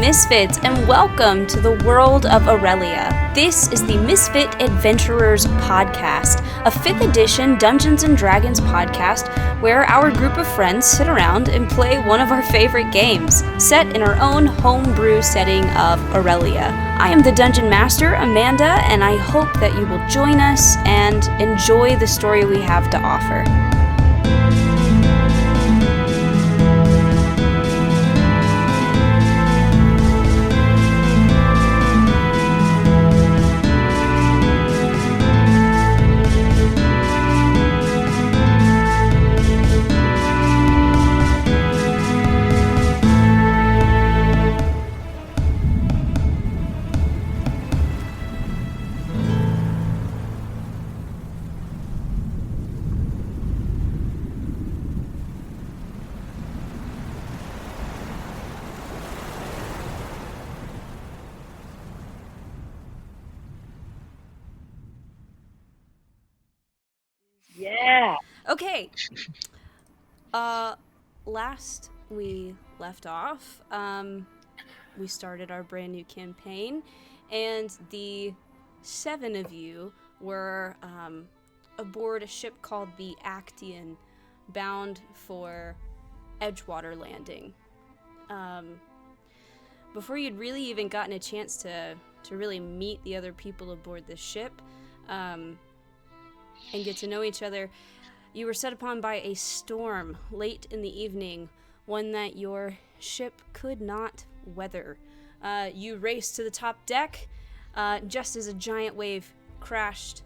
Misfits, and welcome to the world of Aurelia. This is the Misfit Adventurers podcast, a 5th edition Dungeons & Dragons podcast where our group of friends sit around and play one of our favorite games, set in our own homebrew setting of Aurelia. I am the Dungeon Master, Amanda, and I hope that you will join us and enjoy the story we have to offer. Yeah. Okay. Last we left off, we started our brand new campaign, and the 7 of you were aboard a ship called the Actian, bound for Edgewater Landing. Before you'd really even gotten a chance to really meet the other people aboard the ship, and get to know each other, you were set upon by a storm late in the evening, one that your ship could not weather. You raced to the top deck just as a giant wave crashed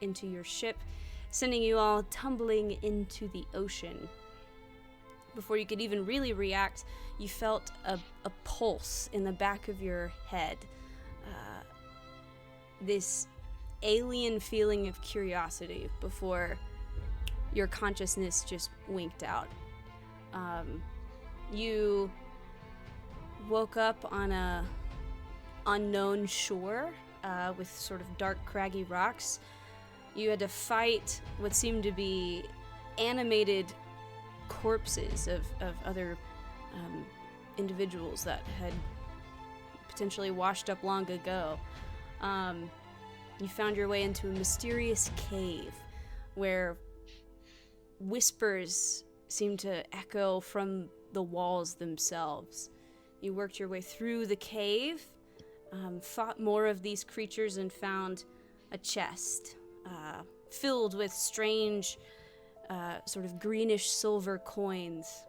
into your ship, sending you all tumbling into the ocean. Before you could even really react, you felt a pulse in the back of your head. This alien feeling of curiosity before your consciousness just winked out. You woke up on a unknown shore with sort of dark, craggy rocks. You had to fight what seemed to be animated corpses of other individuals that had potentially washed up long ago. You found your way into a mysterious cave where whispers seemed to echo from the walls themselves. You worked your way through the cave, fought more of these creatures, and found a chest filled with strange, sort of greenish silver coins.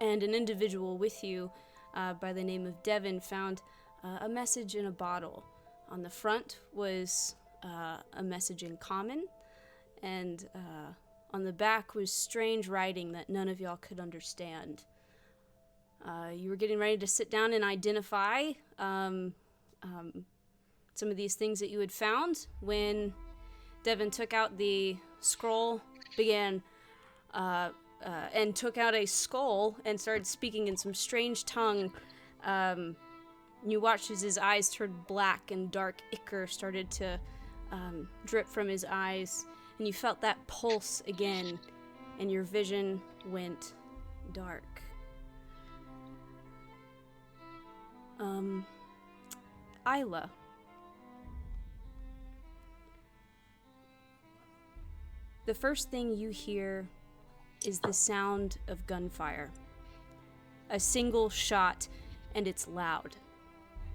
And an individual with you by the name of Devin found a message in a bottle. On the front was a message in common, and on the back was strange writing that none of y'all could understand. You were getting ready to sit down and identify some of these things that you had found when Devin took out the scroll, began and took out a skull and started speaking in some strange tongue. You watched as his eyes turned black and dark ichor started to drip from his eyes, and you felt that pulse again, and your vision went dark. Isla. The first thing you hear is the sound of gunfire. A single shot, and it's loud.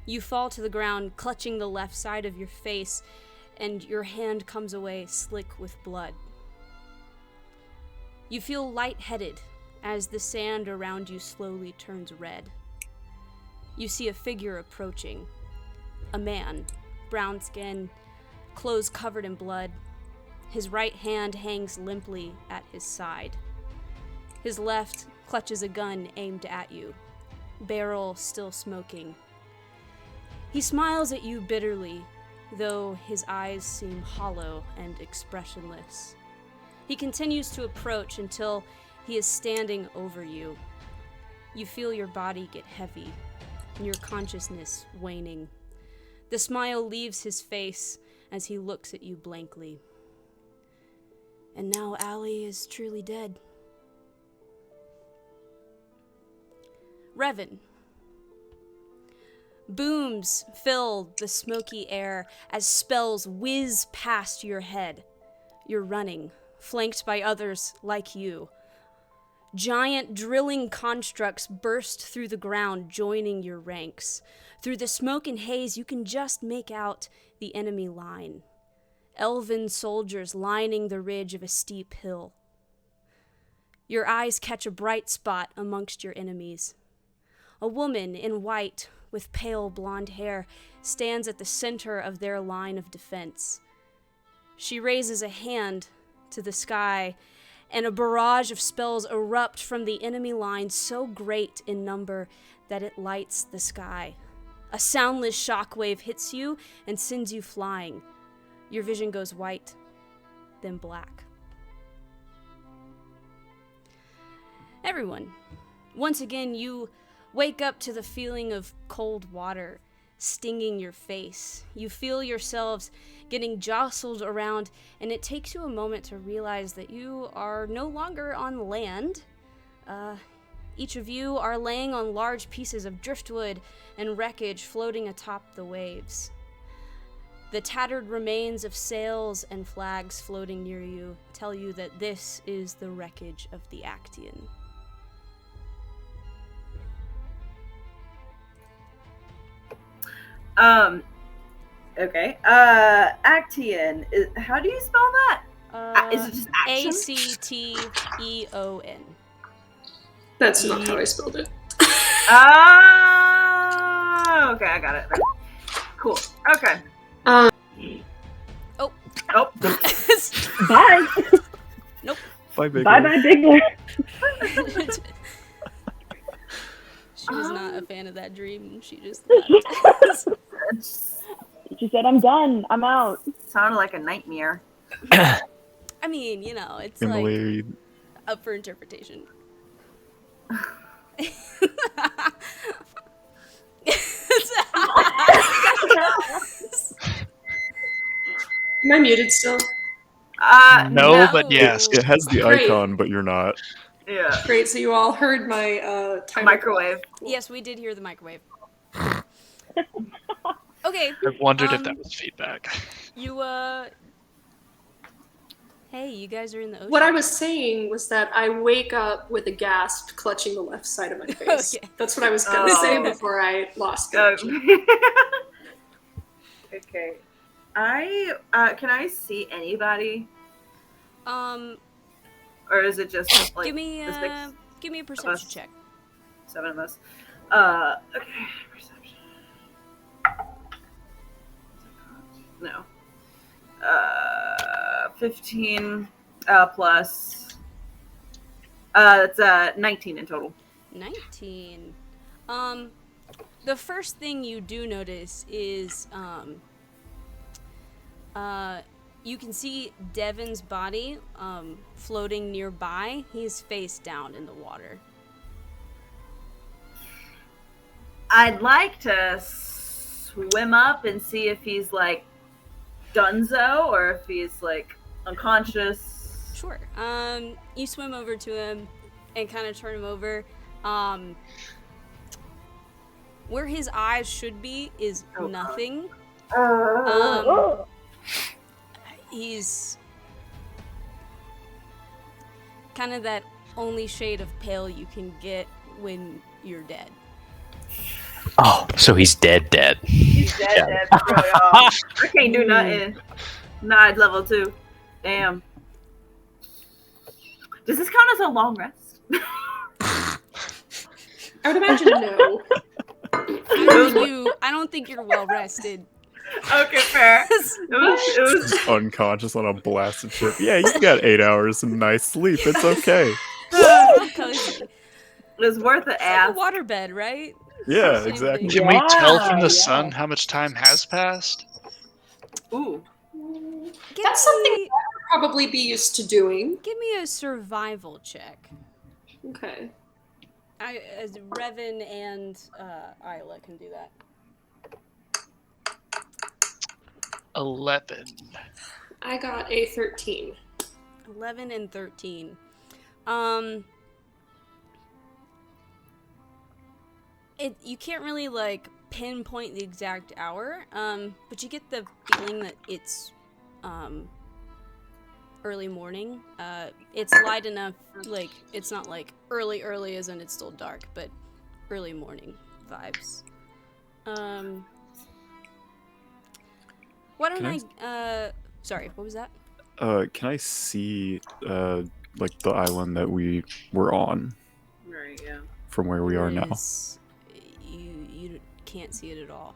You fall to the ground, clutching the left side of your face, and your hand comes away slick with blood. You feel lightheaded as the sand around you slowly turns red. You see a figure approaching. A man, brown skin, clothes covered in blood. His right hand hangs limply at his side. His left clutches a gun aimed at you, barrel still smoking. He smiles at you bitterly, though his eyes seem hollow and expressionless. He continues to approach until he is standing over you. You feel your body get heavy, and your consciousness waning. The smile leaves his face as he looks at you blankly. And now Allie is truly dead. Revan, Booms fill the smoky air as spells whiz past your head. You're running, flanked by others like you. Giant drilling constructs burst through the ground, joining your ranks. Through the smoke and haze, you can just make out the enemy line. Elven soldiers lining the ridge of a steep hill. Your eyes catch a bright spot amongst your enemies. A woman in white with pale blonde hair stands at the center of their line of defense. She raises a hand to the sky, and a barrage of spells erupt from the enemy line, so great in number that it lights the sky. A soundless shockwave hits you and sends you flying. Your vision goes white, then black. Everyone, once again, you wake up to the feeling of cold water stinging your face. You feel yourselves getting jostled around, and it takes you a moment to realize that you are no longer on land. Each of you are laying on large pieces of driftwood and wreckage floating atop the waves. The tattered remains of sails and flags floating near you tell you that this is the wreckage of the Actian. Okay. Actian. How do you spell that? Is it just action? Acteon. That's not how I spelled it. Oh, okay, I got it. Cool. Okay. Oh. Bye. Nope. Bye, Bigler. Bye, Bigler. She was not a fan of that dream. She just left. She said, "I'm done. I'm out." Sounded like a nightmare. I mean, you know, it's Emily, like up for interpretation. Am I muted still? No, but yes. it has the Great. icon, but you're not. Yeah. Great, so you all heard my timer. Microwave. Yes, we did hear the microwave. Okay. I wondered if that was feedback. You, hey, you guys are in the ocean. What I was saying was that I wake up with a gasp clutching the left side of my face. Okay. That's what I was going to say before I lost it. Okay. Can I see anybody? Or is it just like give me the six a of perception us? check. 7 of us. Okay. Perception. No. 15 plus. That's 19 in total. 19. The first thing you do notice is you can see Devin's body floating nearby. He's face down in the water. I'd like to swim up and see if he's like donezo or if he's like unconscious. Sure. You swim over to him and kind of turn him over. Where his eyes should be is nothing. He's kind of that only shade of pale you can get when you're dead. Oh, so he's dead. He's dead. I can't do nothing. Nah, it's level 2. Damn. Does this count as a long rest? I would imagine no. I don't think you're well rested. Okay, fair. It was Unconscious on a blasted ship. Yeah, you got 8 hours of nice sleep. It's okay. Cozy. it was worth it. It's like a waterbed, right? Yeah, Same exactly. thing. Can we tell from the Yeah. sun how much time has passed? Ooh. That's something I would probably be used to doing. Give me a survival check. Okay. As Revan and Isla can do that. 11. I got a 13. 11 and 13. You can't really like pinpoint the exact hour, but you get the feeling that it's early morning. It's light enough, like it's not like early as in it's still dark, but early morning vibes. Why don't I sorry, what was that? Can I see like the island that we were on Right, yeah. from where we are now? You can't see it at all.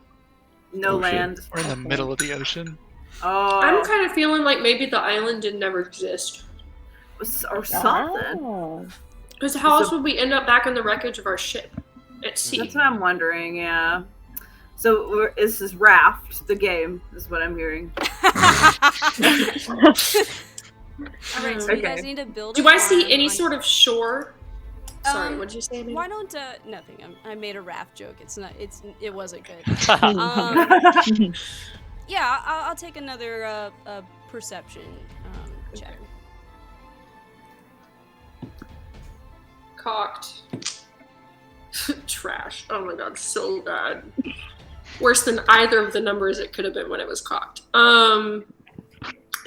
No Oh, shit. land. We're in the middle of the ocean. Oh. I'm kind of feeling like maybe the island didn't ever exist. Or something. Oh. Because how else would we end up back in the wreckage of our ship at sea? That's what I'm wondering, yeah. So this is Raft, the game, is what I'm hearing. Alright, so you Okay. guys need to build Do a I see farm any on- sort of shore? Sorry, Um, what did you say? Amanda? Why don't nothing? I made a raft joke. It wasn't good. Hmm. Yeah, I'll take another perception check. Cocked. Trash. Oh my god, so bad. Worse than either of the numbers it could have been when it was cocked.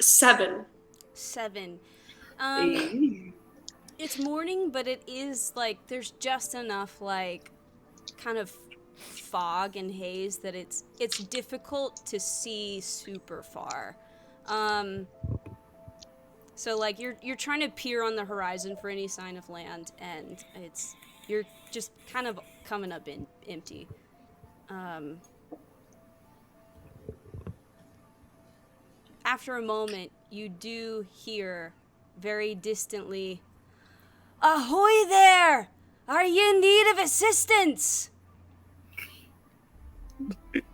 7. 7. Hey. It's morning, but it is like there's just enough like kind of fog and haze that it's difficult to see super far. So like you're trying to peer on the horizon for any sign of land, and you're just kind of coming up in empty. After a moment, you do hear very distantly, "Ahoy there! Are you in need of assistance?"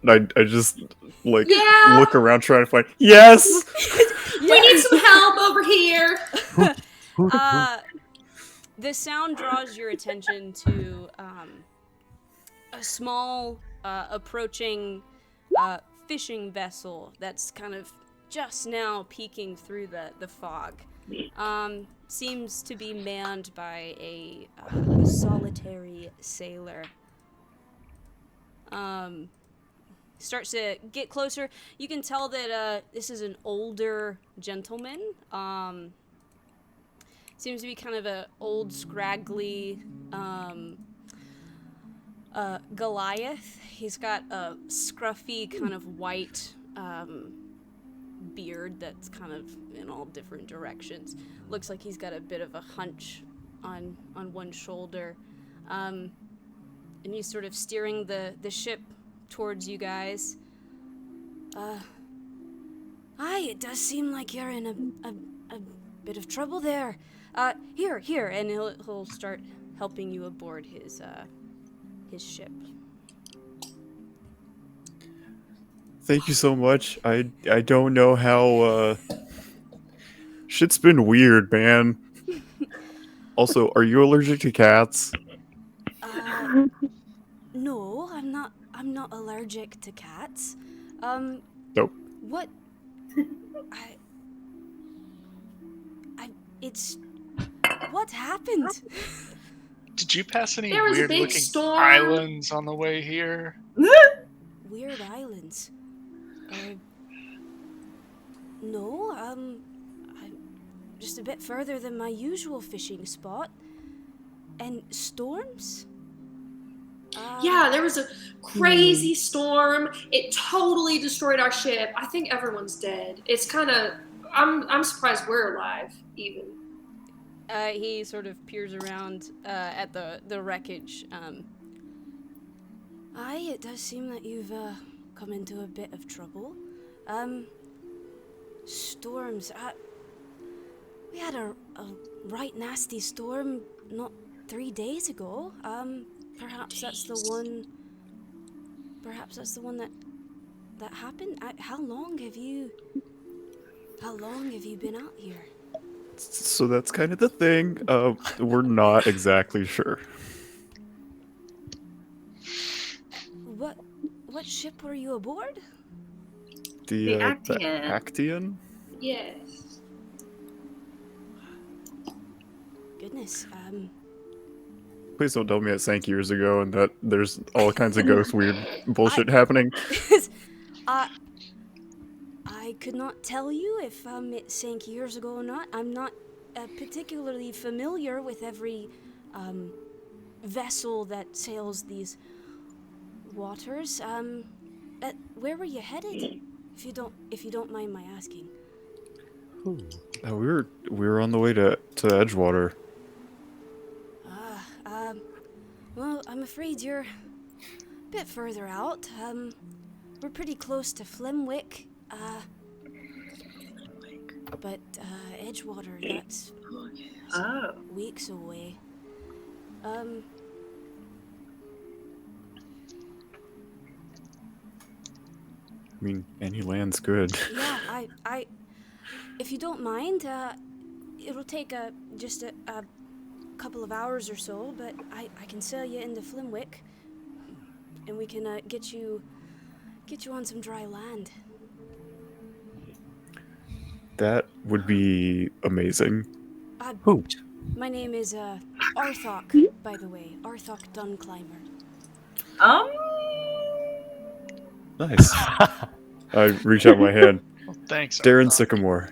I just like Yeah! look around trying to find. Yes. We need some help over here! The sound draws your attention to a small approaching fishing vessel that's kind of just now peeking through the fog. Seems to be manned by a solitary sailor. Starts to get closer. You can tell that this is an older gentleman. Seems to be kind of a old, scraggly Goliath. He's got a scruffy kind of white beard that's kind of in all different directions. Looks like he's got a bit of a hunch on one shoulder. And he's sort of steering the ship towards you guys. Aye, it does seem like you're in a bit of trouble there. Here, and he'll start helping you aboard his ship. Thank you so much. I don't know how shit's been weird, man. Also, are you allergic to cats? No, I'm not allergic to cats. Nope. What? It's what happened? Did you pass any There was a weird big looking storm. islands on the way here? Weird islands. No, I'm just a bit further than my usual fishing spot. And storms? Yeah, there was a crazy storm. It totally destroyed our ship. I think everyone's dead. It's kind of... I'm surprised we're alive, even. He sort of peers around at the wreckage. Aye, it does seem that you've come into a bit of trouble. Storms. We had a right nasty storm not 3 days ago. Perhaps that's the one. Perhaps that's the one that happened. How long have you been out here? So that's kind of the thing. We're not exactly sure. What ship were you aboard? The Actian. Actian? Yes. Goodness. Please don't tell me it sank years ago and that there's all kinds of ghost weird bullshit happening. I could not tell you if it sank years ago or not. I'm not particularly familiar with every vessel that sails these waters. But where were you headed? If you don't mind my asking. We were on the way to Edgewater. Well, I'm afraid you're a bit further out. We're pretty close to Flimwick. But Edgewater, that's weeks away. I mean, any land's good. Yeah, I if you don't mind, it'll take just a couple of hours or so, but I can sail you into Flimwick, and we can get you on some dry land. That would be amazing. Hoot. My name is Arthok, by the way, Arthok Dunclimber. Nice. I reach out my hand. Well, thanks, Darren Arthur. Sycamore.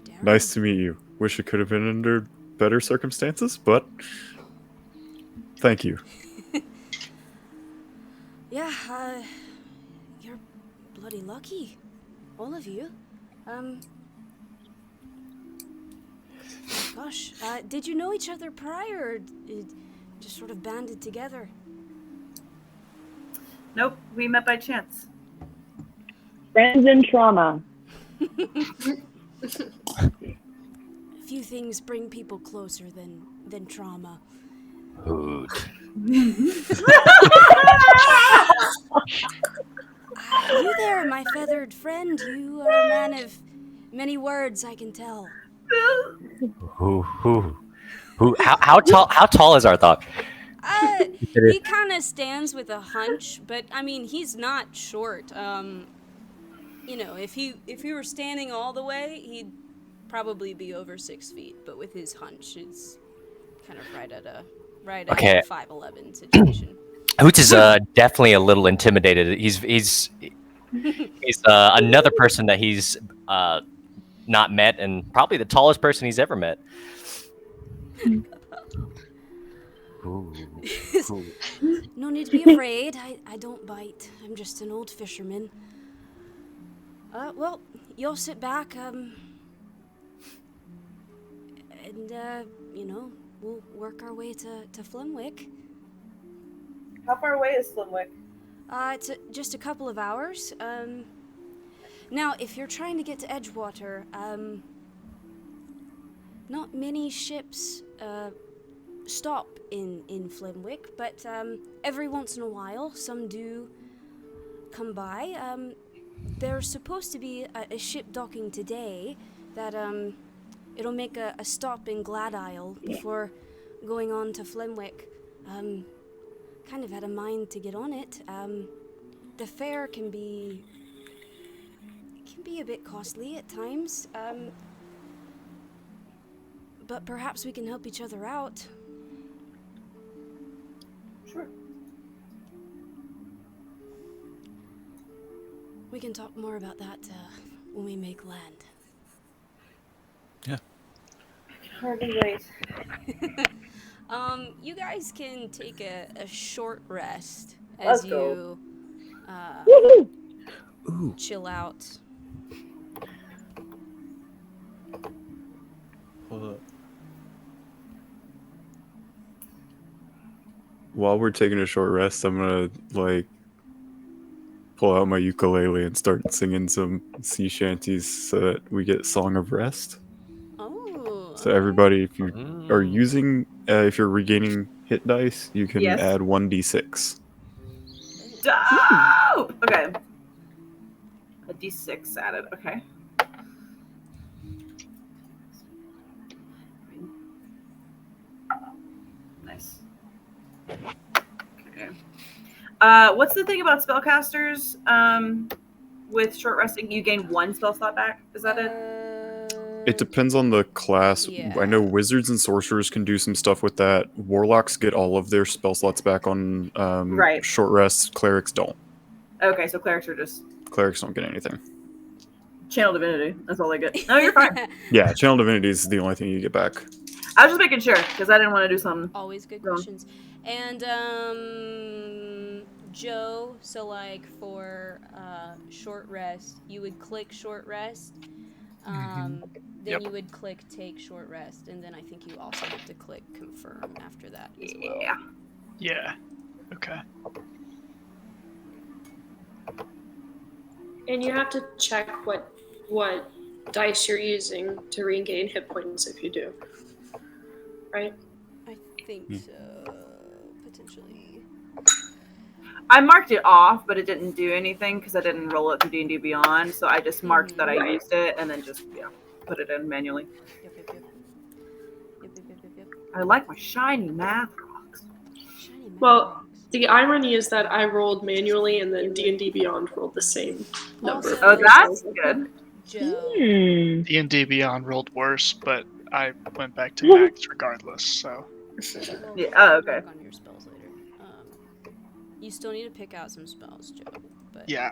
Darren. Nice to meet you. Wish it could have been under better circumstances, but thank you. Yeah, you're bloody lucky, all of you. Gosh, did you know each other prior, or just sort of banded together? Nope, we met by chance. Friends in trauma. Few things bring people closer than trauma. Hoot. You there, my feathered friend. You are a man of many words, I can tell. Who? How tall is Arthok? He kind of stands with a hunch, but I mean, he's not short. You know, if he were standing all the way, he'd probably be over 6 feet. But with his hunch, it's kind of right at a 5'11" situation. Hoots is definitely a little intimidated. He's another person that he's not met, and probably the tallest person he's ever met. Ooh. No need to be afraid. I don't bite. I'm just an old fisherman. Well, you'll sit back, and you know, we'll work our way to Flimwick. How far away is Flimwick? It's just a couple of hours. Now, if you're trying to get to Edgewater, not many ships stop in Flimwick, but every once in a while, some do come by. There's supposed to be a ship docking today that it'll make a stop in Gladisle before going on to Flimwick. Kind of had a mind to get on it. The fare can be a bit costly at times, but perhaps we can help each other out. Sure. We can talk more about that when we make land. Yeah. Hardly wait. You guys can take a short rest Let's as go. you Ooh. chill out. While we're taking a short rest, I'm gonna pull out my ukulele and start singing some sea shanties so that we get Song of Rest. Oh. So everybody, if you are using, if you're regaining hit dice, you can Yes. add 1d6. Dope! Okay. A D6 added, okay. Nice. Okay. What's the thing about spellcasters? With short resting, you gain one spell slot back. Is that it? It depends on the class. Yeah. I know wizards and sorcerers can do some stuff with that. Warlocks get all of their spell slots back on Right. short rests. Clerics don't. Okay, so clerics are just Clerics don't get anything. channel divinity. That's all they get. No, you're fine. Yeah, channel divinity is the only thing you get back. I was just making sure because I didn't want to do something. Always good wrong. questions. And Joe, so like for short rest, you would click short rest. Then Yep. you would click take short rest, and then I think you also have to click confirm after that as well. Yeah. Yeah. Okay. And you have to check what dice you're using to regain hit points if you do. Right? I think so, potentially. I marked it off, but it didn't do anything because I didn't roll it through D&D Beyond. So I just marked that I used it and then just put it in manually. Yep. I like my shiny math rocks. Shiny Well, Matrix. the irony is that I rolled manually and then D&D Beyond rolled the same number. Also- Oh, that's good. Joe. D&D Beyond rolled worse, but I went back to max regardless. So We'll Yeah, oh, okay. work on your spells later. You still need to pick out some spells, Joe. But yeah.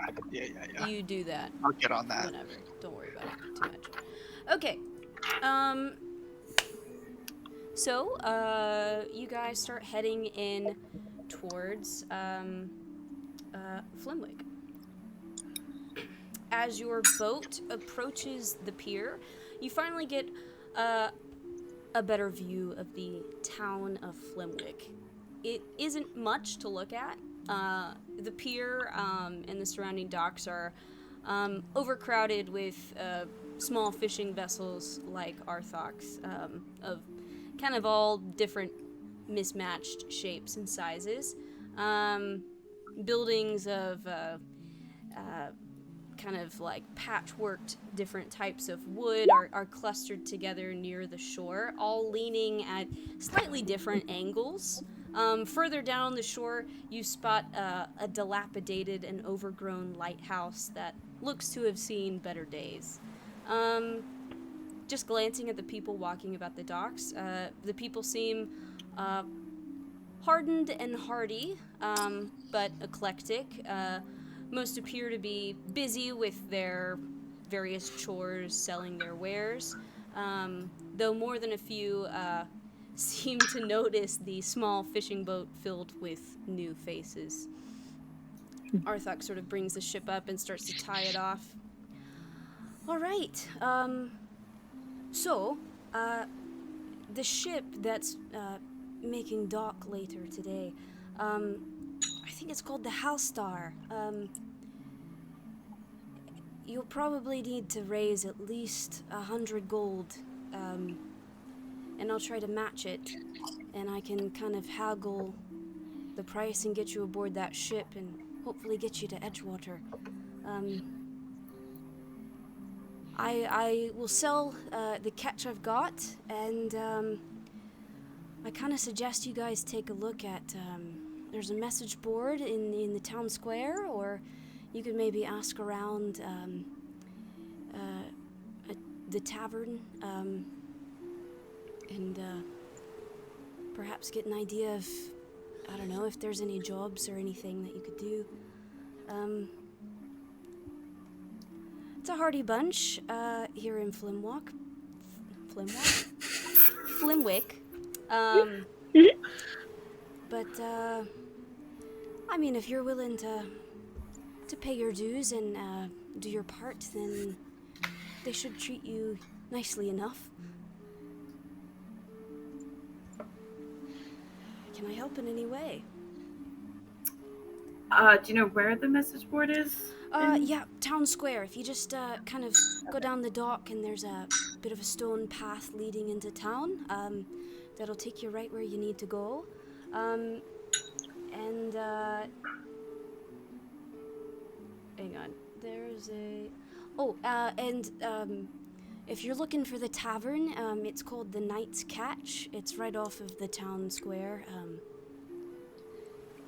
you do that I'll get on that. whenever. Don't worry about it too much. Okay. So, you guys start heading in towards Flimwick. As your boat approaches the pier, you finally get a better view of the town of Flimwick. It isn't much to look at. The pier and the surrounding docks are overcrowded with small fishing vessels like Arthox, of kind of all different mismatched shapes and sizes. Buildings of kind of like patchworked different types of wood are clustered together near the shore, all leaning at slightly different angles. Further down the shore, you spot a dilapidated and overgrown lighthouse that looks to have seen better days. Just glancing at the people walking about the docks, the people seem hardened and hardy, but eclectic. Most appear to be busy with their various chores, selling their wares, though more than a few seem to notice the small fishing boat filled with new faces. Arthok sort of brings the ship up and starts to tie it off. All right, so, the ship that's making dock later today, I think it's called the Halstar. You'll probably need to raise at least 100 gold, and I'll try to match it, and I can kind of haggle the price and get you aboard that ship and hopefully get you to Edgewater. I will sell the catch I've got, and I kind of suggest you guys take a look at, there's a message board in the town square, or you could maybe ask around at the tavern, and perhaps get an idea of, I don't know, if there's any jobs or anything that you could do. It's a hardy bunch here in Flimwick. But I mean, if you're willing to pay your dues and do your part, then they should treat you nicely enough. Can I help in any way? Do you know where the message board is? Yeah, town square. If you just kind of go down the dock, and there's a bit of a stone path leading into town, that'll take you right where you need to go. And hang on. There's a... Oh, if you're looking for the tavern, it's called the Knight's Catch. It's right off of the town square.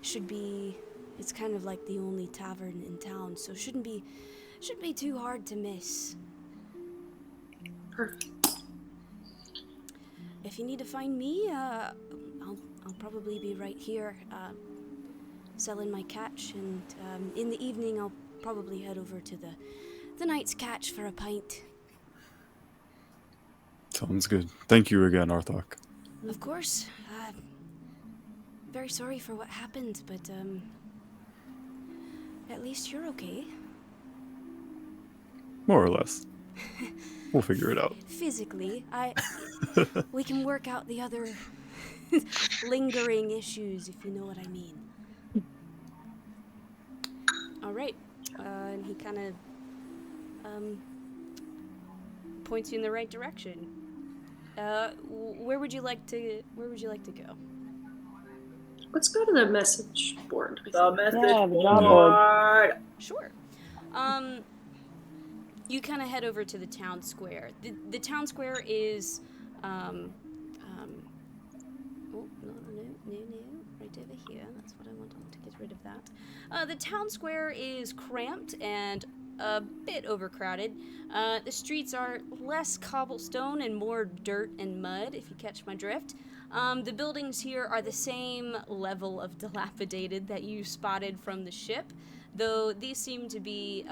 Should be... It's kind of like the only tavern in town, so shouldn't be too hard to miss. Perfect. if you need to find me, I'll probably be right here, selling my catch, and in the evening I'll probably head over to the Knight's Catch for a pint. Sounds good. Thank you again, Arthok. Of course. Very sorry for what happened, but at least you're okay. More or less. We'll figure it out. Physically, we can work out the other lingering issues, if you know what I mean. All right, and he kind of points you in the right direction. Where would you like to go? Let's go to the message board. The message the job board. board. Sure. You kind of head over to the town square. The town square is, oh, no, right over here. That's what I wanted to get rid of that. The town square is cramped and a bit overcrowded. The streets are less cobblestone and more dirt and mud, if you catch my drift. The buildings here are the same level of dilapidated that you spotted from the ship, though these seem to be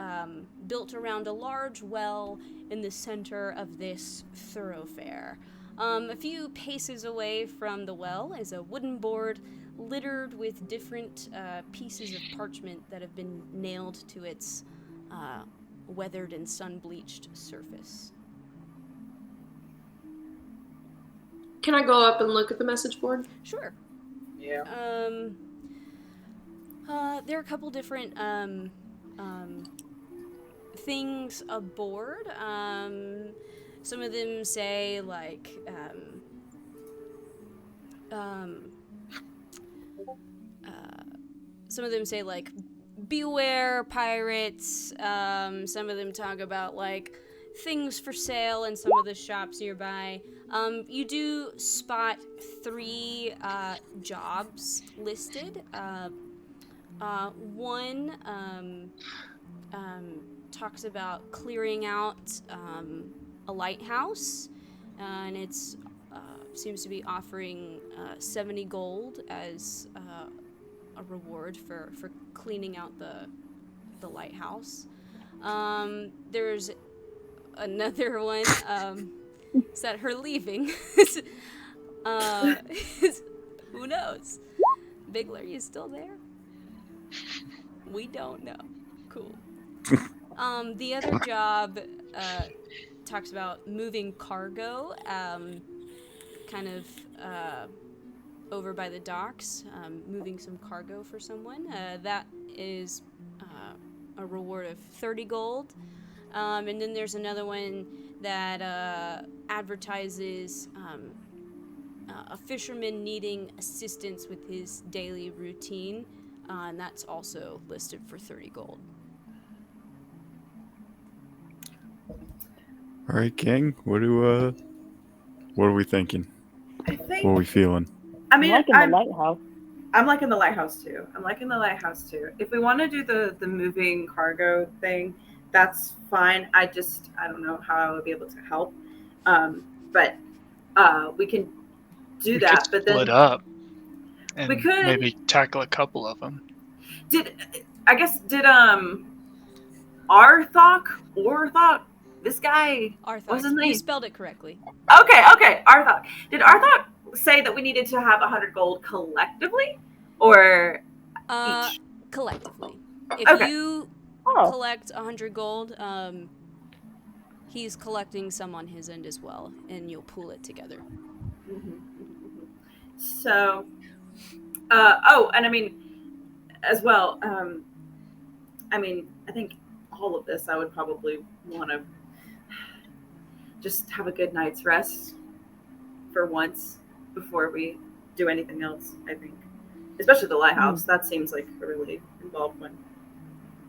built around a large well in the center of this thoroughfare. A few paces away from the well is a wooden board littered with different pieces of parchment that have been nailed to its weathered and sun-bleached surface. Can I go up and look at the message board? Sure. Yeah. There are a couple different things aboard. Some of them say like beware pirates. Some of them talk about like things for sale in some of the shops nearby. You do spot 3 jobs listed. One talks about clearing out a lighthouse, and it's seems to be offering 70 gold as a reward for cleaning out the lighthouse. There's another one. Is that her leaving? Who knows? Bigler, you still there? We don't know. Cool. The other job talks about moving cargo, kind of over by the docks, moving some cargo for someone. That is a reward of 30 gold. And then there's another one that advertises a fisherman needing assistance with his daily routine, and that's also listed for 30 gold. All right, gang. What are we thinking? I think. What are we feeling? I mean, I'm liking the lighthouse. I'm liking the lighthouse too. If we want to do the moving cargo thing, that's fine. I don't know how I would be able to help. But we can do that. Could but then split up. And we could maybe tackle a couple of them. Did Arthok, this guy, Arthok. what's his name? You spelled it correctly. Okay, Arthok. Did Arthok say that we needed to have 100 gold collectively, or each? Collectively. If Okay. you Oh, collect 100 gold, he's collecting some on his end as well, and you'll pool it together. So, and I mean, as well, I mean, I think all of this I would probably want to just have a good night's rest for once before we do anything else, I think. Especially the lighthouse. That seems like a really involved one.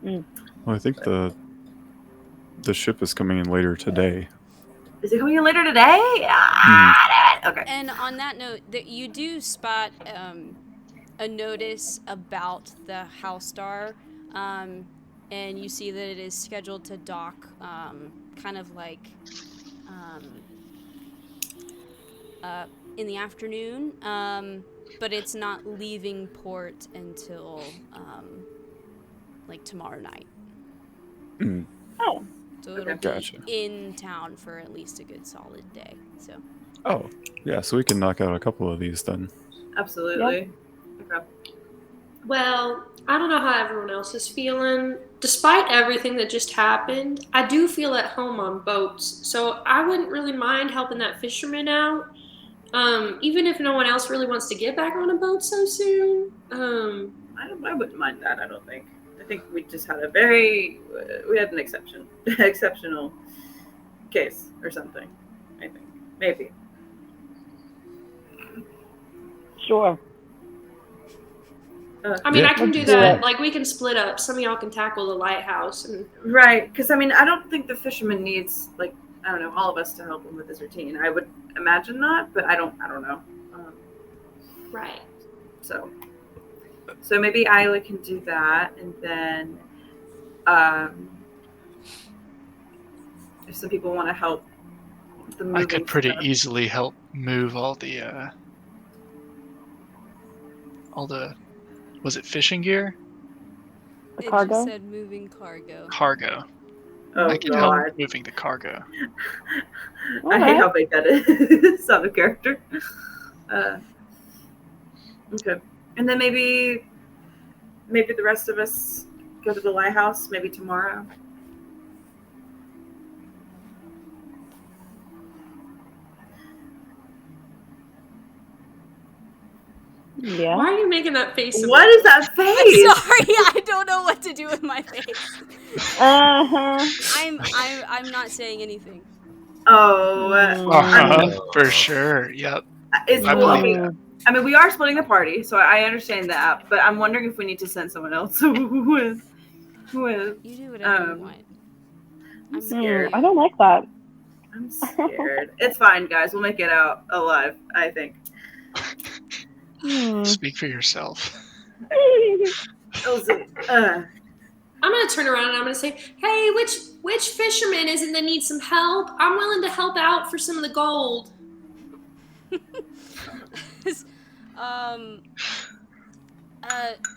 Well, I think the ship is coming in later today. Is it coming in later today? Ah, damn it. Okay. And on that note, that you do spot a notice about the House Star, and you see that it is scheduled to dock kind of like in the afternoon, but it's not leaving port until like tomorrow night. Mm, Oh, So it'll be Gotcha. in town for at least a good solid day. So oh, yeah. So we can knock out a couple of these then. Absolutely. Okay. Well, I don't know how everyone else is feeling. Despite everything that just happened, I do feel at home on boats, so I wouldn't really mind helping that fisherman out. Even if no one else really wants to get back on a boat so soon. I wouldn't mind that. I don't think. I think we just had we had an exceptional case or something. I think maybe. sure. I mean, Yeah. I can do Let's do that. it. Like, we can split up. Some of y'all can tackle the lighthouse, and Right, because I mean, I don't think the fisherman needs like I don't know all of us to help him with his routine. I would imagine not, but I don't know. right. So maybe Isla can do that, and then if some people want to help the moving I could pretty stuff. easily help move all the was it fishing gear? The it cargo? just said moving cargo. Cargo. Oh I can help God, moving the cargo. I hate how big that is. Out of character. Okay, and then maybe the rest of us go to the lighthouse. Maybe tomorrow. Yeah. Why are you making that face? What is that face? I'm sorry, I don't know what to do with my face. Uh-huh. I'm not saying anything. Oh, For sure. Yep. it's I cool. I believe mean, that. I mean, we are splitting the party, so I understand that. But I'm wondering if we need to send someone else. Who is? You do whatever you want. I'm I'm scared. I don't like that. I'm scared. It's fine, guys. We'll make it out alive. I think. Speak for yourself. Elsie, I'm gonna turn around and I'm gonna say, "Hey, which fisherman is it that needs some help? I'm willing to help out for some of the gold."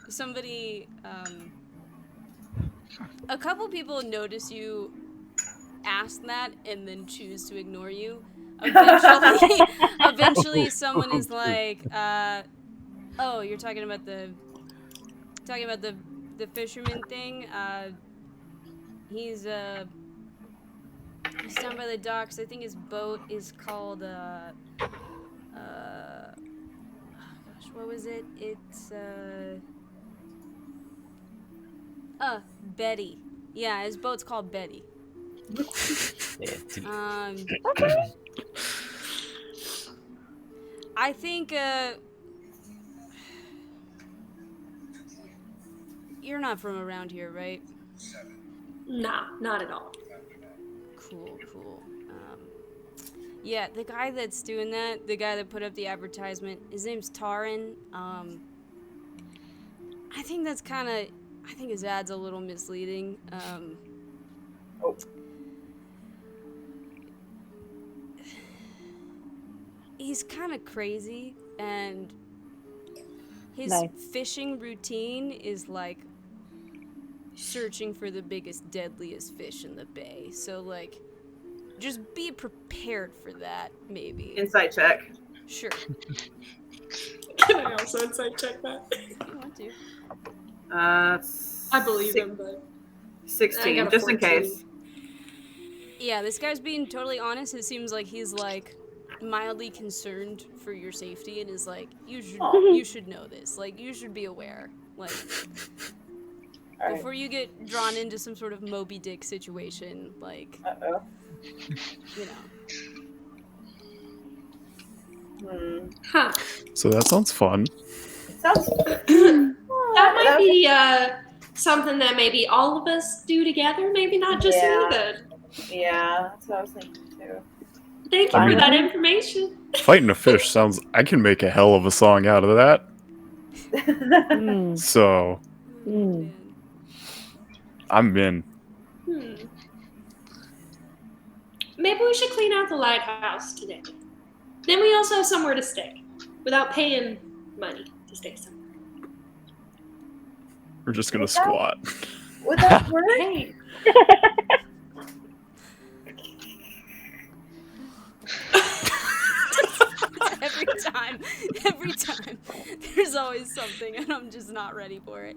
Somebody a couple people notice you ask that and then choose to ignore you. Eventually someone is like, oh, you're talking about the fisherman thing. He's down by the docks. I think his boat is called gosh, what was it? It's Betty. Yeah, his boat's called Betty. I think you're not from around here, right? Nah, not at all. Cool. Yeah, the guy that's doing that, the guy that put up the advertisement, his name's Taran. I think that's kind of, I think his ad's a little misleading. He's kind of crazy, and his fishing routine is like searching for the biggest, deadliest fish in the bay. So, like, just be prepared for that, maybe. insight check. Sure. Can I also insight check that? If you want to. I believe him, but 16, just in case. Yeah, this guy's being totally honest. It seems like he's like mildly concerned for your safety and is like, you should know this. Like, you should be aware. Like, before you get drawn into some sort of Moby Dick situation, like, you know. Huh. So that sounds fun. Sounds. That might be something that maybe all of us do together. Maybe not just me. Then. Yeah, that's what I was thinking too. Thank you for that information. Fighting a fish sounds. I can make a hell of a song out of that. So, I'm in. Maybe we should clean out the lighthouse today. Then we also have somewhere to stay without paying money to stay somewhere. We're just gonna squat. Would that work? Hey, Every time, there's always something, and I'm just not ready for it.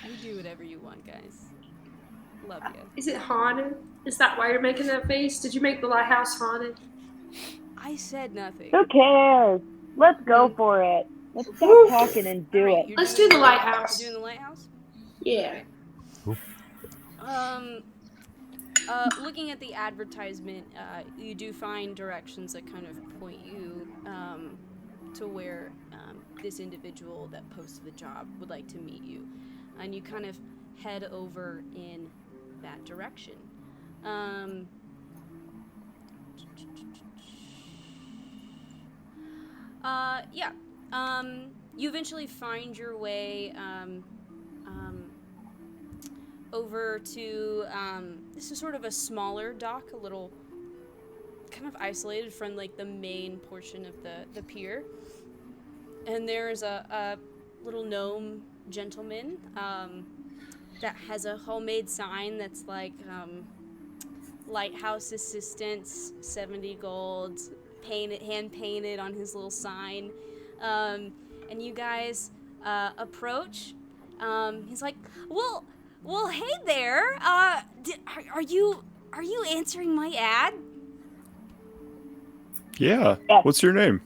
You do whatever you want, guys. Love you. is it haunted? Is that why you're making that face? Did you make the lighthouse haunted? I said nothing. Who cares? Let's go for it. Let's stop talking and do Alright, it. you're Let's doing do the lighthouse. You're doing the lighthouse? Yeah. Looking at the advertisement, you do find directions that kind of point you to where this individual that posted the job would like to meet you. And you kind of head over in that direction. You eventually find your way over to this is sort of a smaller dock, a little kind of isolated from like the main portion of the pier. And there's a little gnome gentleman that has a homemade sign that's like lighthouse assistance, 70 gold, hand painted on his little sign. And you guys approach. He's like, well, hey there. Are you answering my ad? Yeah. Yes. What's your name?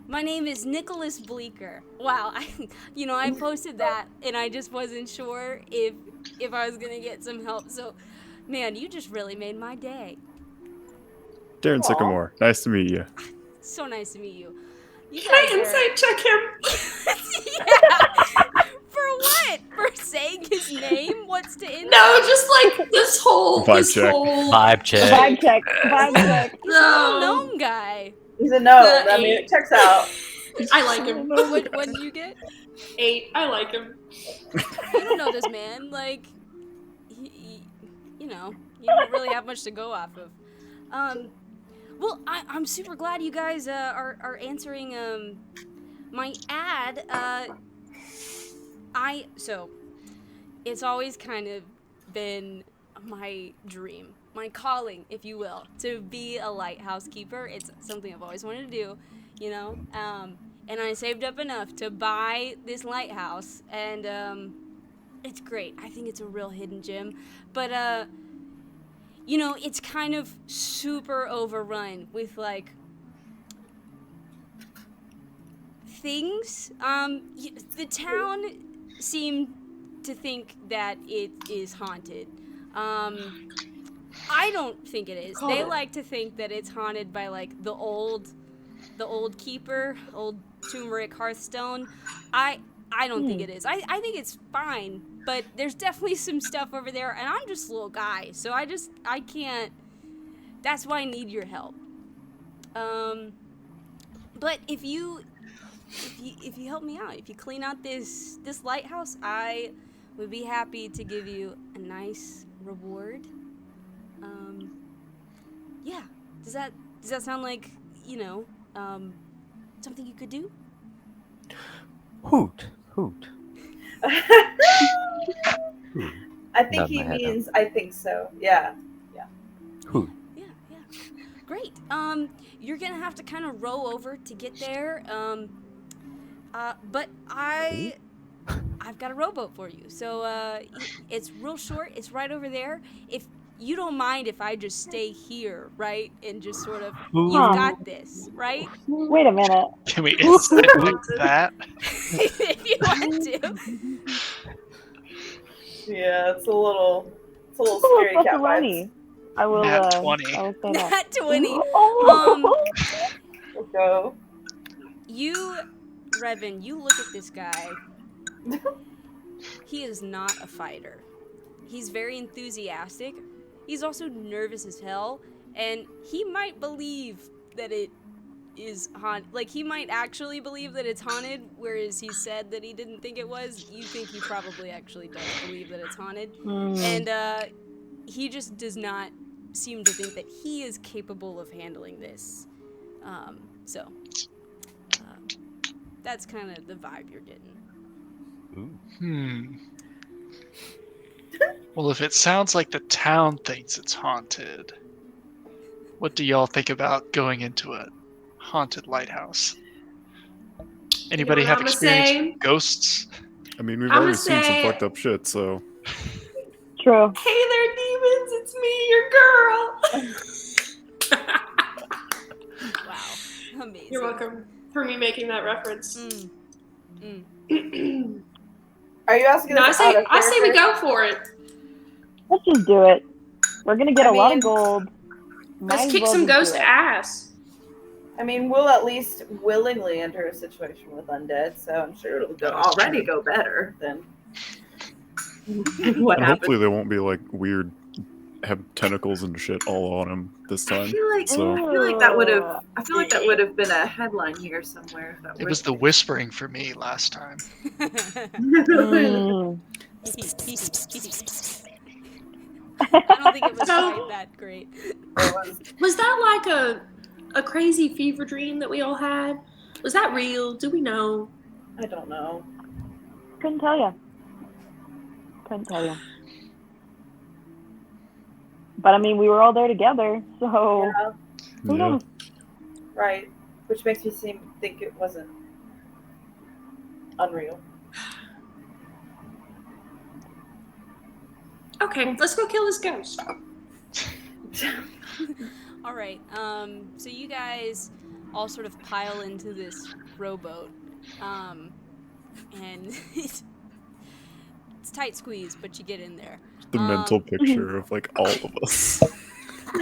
My name is Nicholas Bleeker. Wow, I posted that and I just wasn't sure if I was gonna get some help. So, man, you just really made my day. Darren Sycamore. Nice to meet you. So nice to meet you. You Can I guys are- insight check him? Yeah. For what? For saying his name? What's to insight? No, just like this whole Vibe check. Vibe check. Vibe check. Vibe check. He's a little No. gnome guy. He's a no. The I mean, eight. it checks out. I like him. What did you get? 8. I like him. You don't know this man. Like, you don't really have much to go off of. Well, I'm super glad you guys are answering my ad. So it's always kind of been my dream, my calling, if you will, to be a lighthouse keeper. It's something I've always wanted to do, and I saved up enough to buy this lighthouse, and it's great. I think it's a real hidden gem, but it's kind of super overrun with like things. The town seemed to think that it is haunted. I don't think it is. They like to think that it's haunted by like the old keeper, old turmeric Hearthstone. I don't think it is. I think it's fine, but there's definitely some stuff over there, and I'm just a little guy, so I can't. That's why I need your help. But if you help me out, if you clean out this lighthouse, I would be happy to give you a nice reward. Yeah. Does that sound like something you could do? Hoot. I think Nod he my head no. means I think so. Yeah. Hoot. Yeah. Great. You're gonna have to kind of row over to get there. But I've got a rowboat for you. So it's real short. It's right over there. If you don't mind if I just stay here, right, and just sort of you've got this, right? Wait a minute. Can we insight like that? If you want to. Yeah, it's a little Ooh, scary it's cat Buckaroni. vibes. I will. Nat I 20. will say that. Nat 20. Let's go. You, Revan, you look at this guy. He is not a fighter. He's very enthusiastic. He's also nervous as hell, and he might believe that it is haunted. Like, he might actually believe that it's haunted, whereas he said that he didn't think it was. You think he probably actually does believe that it's haunted. And he just does not seem to think that he is capable of handling this. So that's kind of the vibe you're getting. Well, if it sounds like the town thinks it's haunted, what do y'all think about going into a haunted lighthouse? Anybody what have I'm gonna experience say? with ghosts? I mean, we've I'ma already seen some say- fucked up shit, so True. Hey there, demons! It's me, your girl. Wow, amazing. You're welcome for me making that reference. Are you asking No, us out of I say we character? go for it. Let's just do it. We're gonna get I a lot mean- of gold. Might Let's as kick well some just ghost do it. ass. I mean, we'll at least willingly enter a situation with undead, so I'm sure it'll That is true. go better than and what happened. hopefully they won't be like weird, have tentacles and shit all on him this I time. feel like So that would have been a headline here somewhere. If that It were was the whispering for me last time. Mm. I don't think it was quite that great. Was that like a crazy fever dream that we all had? Was that real? Do we know? I don't know. Couldn't tell you. Couldn't tell you. But I mean, we were all there together, so Yeah, who yeah. knows? right. Which makes me think it wasn't unreal. Okay, let's go kill this ghost. All right. So you guys all sort of pile into this rowboat, and it's tight squeeze, but you get in there. The mental picture of like all of us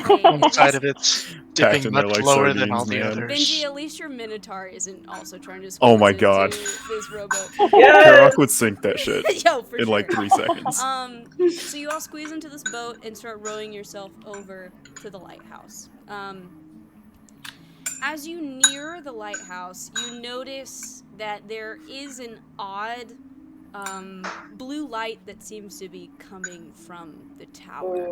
One side of it's packed dipping in there much like lower sardines, than all the man. others. Benji, at least your Minotaur isn't also trying to Oh squeeze my into God. this rowboat. Karok would sink that shit Yo, for in sure. like 3 seconds. So you all squeeze into this boat and start rowing yourself over to the lighthouse. As you near the lighthouse, you notice that there is an odd blue light that seems to be coming from the tower.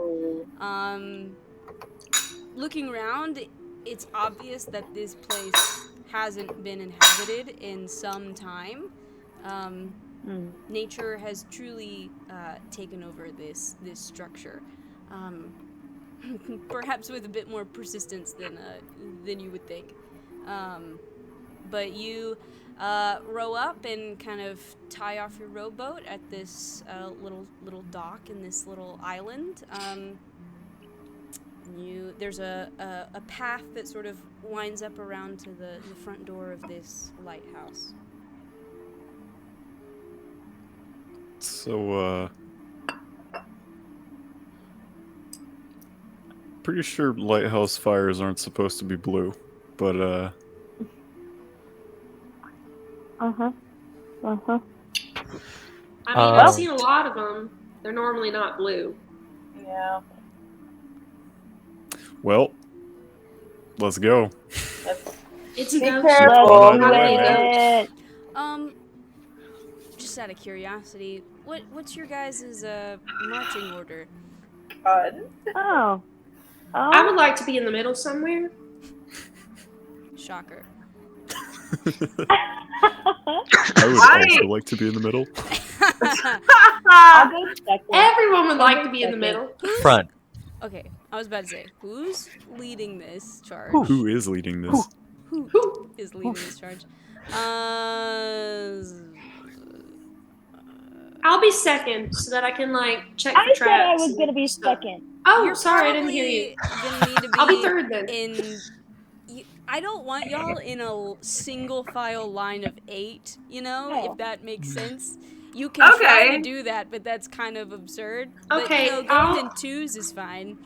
Looking around, it's obvious that this place hasn't been inhabited in some time. Nature has truly taken over this structure, perhaps with a bit more persistence than you would think. But you row up and kind of tie off your rowboat at this little dock in this little island. There's a path that sort of winds up around to the front door of this lighthouse. So, pretty sure lighthouse fires aren't supposed to be blue, but Uh-huh. Uh-huh. I mean, I've seen a lot of them. They're normally not blue. Yeah. well, let's go. It's a Be ghost. careful. Let's How do do you it. know? Just out of curiosity, what's your guys' marching order? God. Oh. I would like to be in the middle somewhere. Shocker. I would also like to be in the middle. I'll go second. Everyone would like to be in the middle. Front. Okay, I was about to say, who's leading this charge? Who is leading this? Who is leading this charge? I'll be second so that I can check I for said I traps. was gonna be and stuff. second. Oh, You're sorry, I didn't hear you. probably gonna need to be I'll be third then. I don't want y'all in a single file line of 8, No. if that makes sense. You can try Okay. to do that, but that's kind of absurd. Okay, But, going in 2s is fine.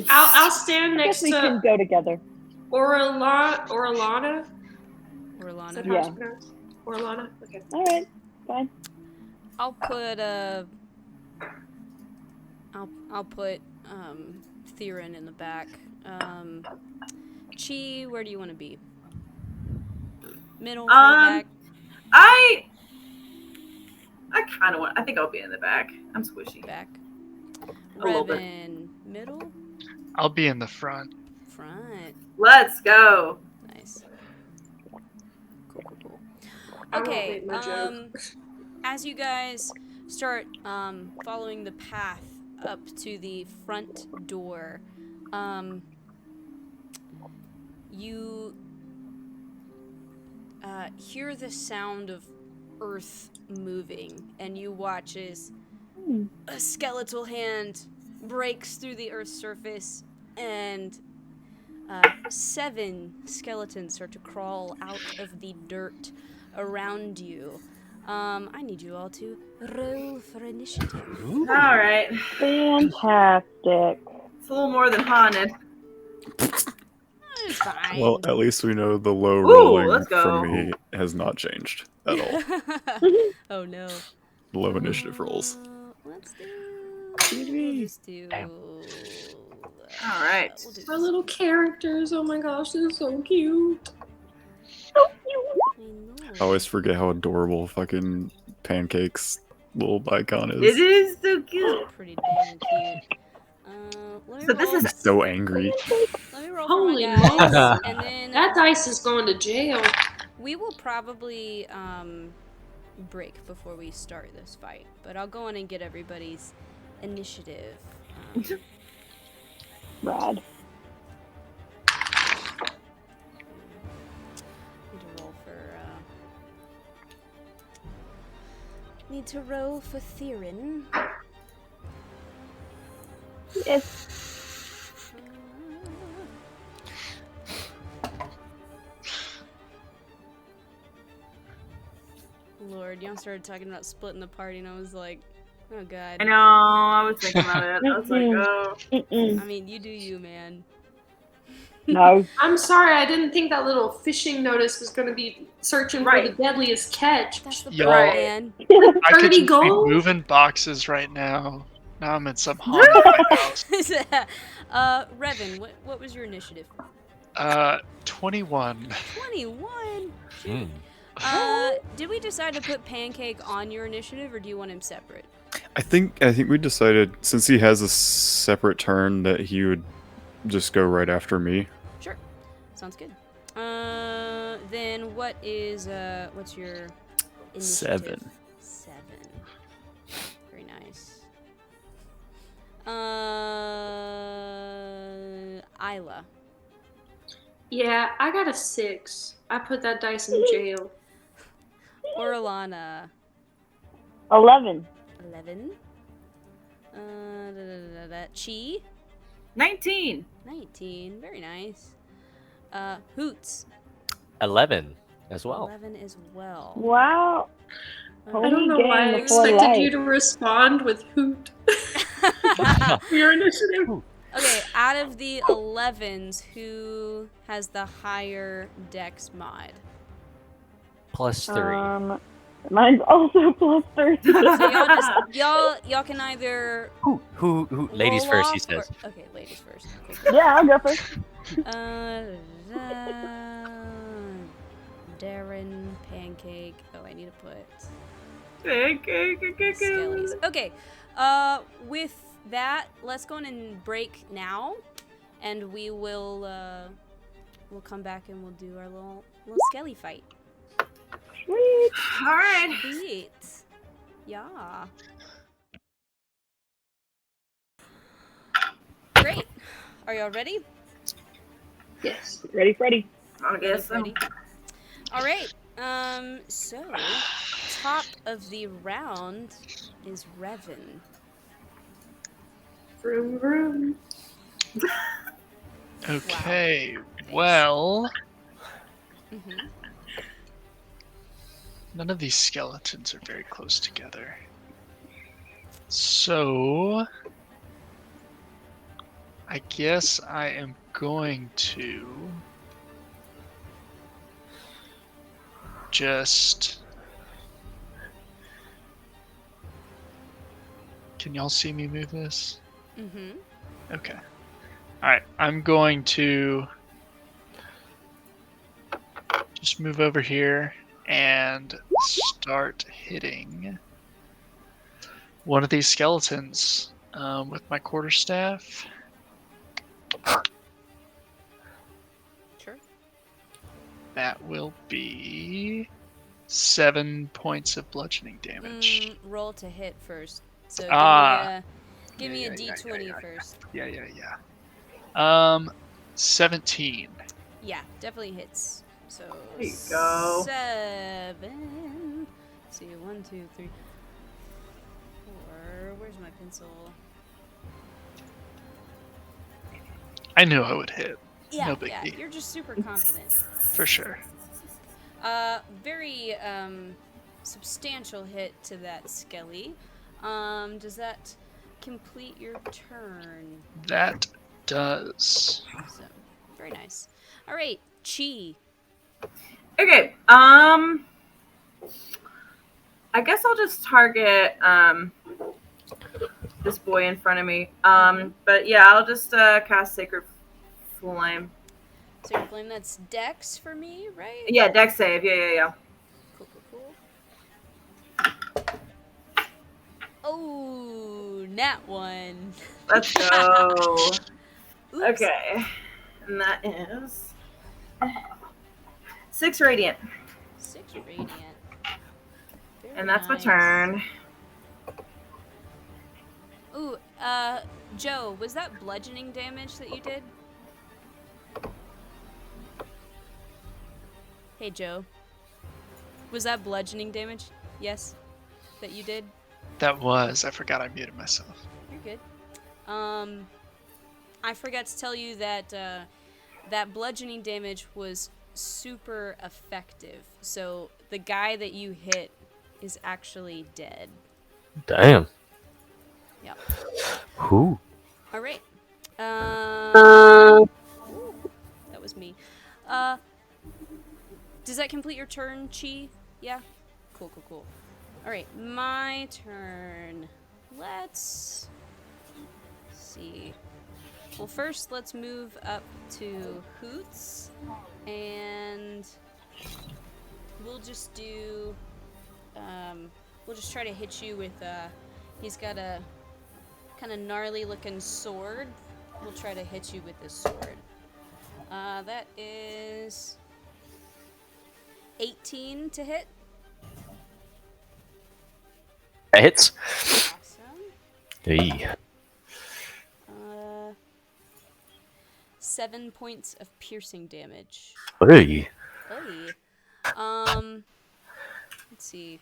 I'll stand I guess next we can to go together. Orlana. Or Is Lana. that how it's pronounced? Orlana? Okay. All right. Fine. I'll put I'll put Theron in the back. Chi, where do you want to be? Middle, back? I kind of want. I think I'll be in the back. I'm squishy. Back. A little bit. Revan, middle, I'll be in the front. front. Let's go. Nice. Cool. I won't Okay. make my joke. As you guys start following the path up to the front door, you hear the sound of earth moving, and you watch as a skeletal hand breaks through the earth's surface, and 7 skeletons start to crawl out of the dirt around you. I need you all to roll for initiative. All right. Fantastic. It's a little more than haunted. It's fine. Well, at least we know the low Ooh, rolling let's go. from me has not changed at all. Oh no. Low initiative rolls. Let's do. We'll just do. All right. We'll do Our little characters. Oh my gosh, they're so cute. I always forget how adorable fucking Pancake's little icon It is. is so cute. Pretty damn cute. Let me So this roll, is He's so angry. let me roll Holy for my guys, moly. and then That dice is going to jail. we will probably break before we start this fight. But I'll go in and get everybody's initiative. Rad. Need to roll for Theron. Yes. Lord, y'all started talking about splitting the party, and I was like, oh god. I know. I was thinking about it. I was like, oh. I mean, you do you, man. No. I'm sorry, I didn't think that little fishing notice was going to be searching Right. for the deadliest catch. That's the Y'all- point, man. I could 30 just be gold? moving boxes right now. Now I'm in some haunted house. Revan, what was your initiative? 21. 21. Mm. Did we decide to put Pancake on your initiative, or do you want him separate? I think we decided, since he has a separate turn, that he would just go right after me. Sure. Sounds good. Then what's your initiative? 7. 7. Very nice. Isla. Yeah, I got a 6. I put that dice in jail. Orlana. 11. 11. Chi. 19. 19. Very nice. Hoots. 11 as well. 11 as well. Wow. I don't know why I Game before expected life. you to respond with hoot. Your initiative. Okay, out of the 11s, who has the higher dex mod? Plus 3. Mine's also plus 30. So y'all can either Who ladies roll first, he off says. or- okay, ladies first. Cool. Yeah, I'll go first. Darren, Pancake. Oh, I need to put Okay. Skellies. Okay. With that, let's go in and break now, and we will we'll come back and we'll do our little Skelly fight. Sweet. All right. Sweet. Yeah. Great. Are y'all ready? Yes. Ready, Freddy. I guess so. Ready? All right. So top of the round is Revan. Vroom, vroom. Okay, well, Mm-hmm. none of these skeletons are very close together. So, I guess I am going to just... Can y'all see me move this? Mm-hmm. Okay. Alright, I'm going to just move over here and start hitting one of these skeletons with my quarterstaff. Sure. That will be 7 points of bludgeoning damage. Roll to hit first. So give me a d20 first. Yeah. 17. Yeah, definitely hits. So There you go. 7. Let's see, 1, 2, 3, 4. Where's my pencil? I knew I would hit. Yeah, No biggie. You're just super confident. For sure. Very substantial hit to that skelly. Does that complete your turn? That does. Awesome. Very nice. All right, Chi. Okay. I guess I'll just target this boy in front of me. But yeah, I'll just cast Sacred Flame. Sacred Flame, that's Dex for me, right? Yeah, Dex save. Yeah. Cool. Oh, nat 1. Let's go. Oops. Okay. And that is 6 radiant. 6 radiant. Very And that's my nice. turn. Ooh, Joe, was that bludgeoning damage that you did? Hey, Joe. Was that bludgeoning damage? Yes? That you did? That was. I forgot I muted myself. You're good. I forgot to tell you that that bludgeoning damage was super effective. So the guy that you hit is actually dead. Damn. Yep. Who? All right. Ooh, that was me. Does that complete your turn, Chi? Yeah? Cool. All right, my turn. Let's see. Well, first, let's move up to Hoots, and we'll just do, we'll just try to hit you with, he's got a kind of gnarly looking sword. We'll try to hit you with this sword. That is 18 to hit. That hits. Awesome. Hey. 7 points of piercing damage. Hey. Hey. Let's see.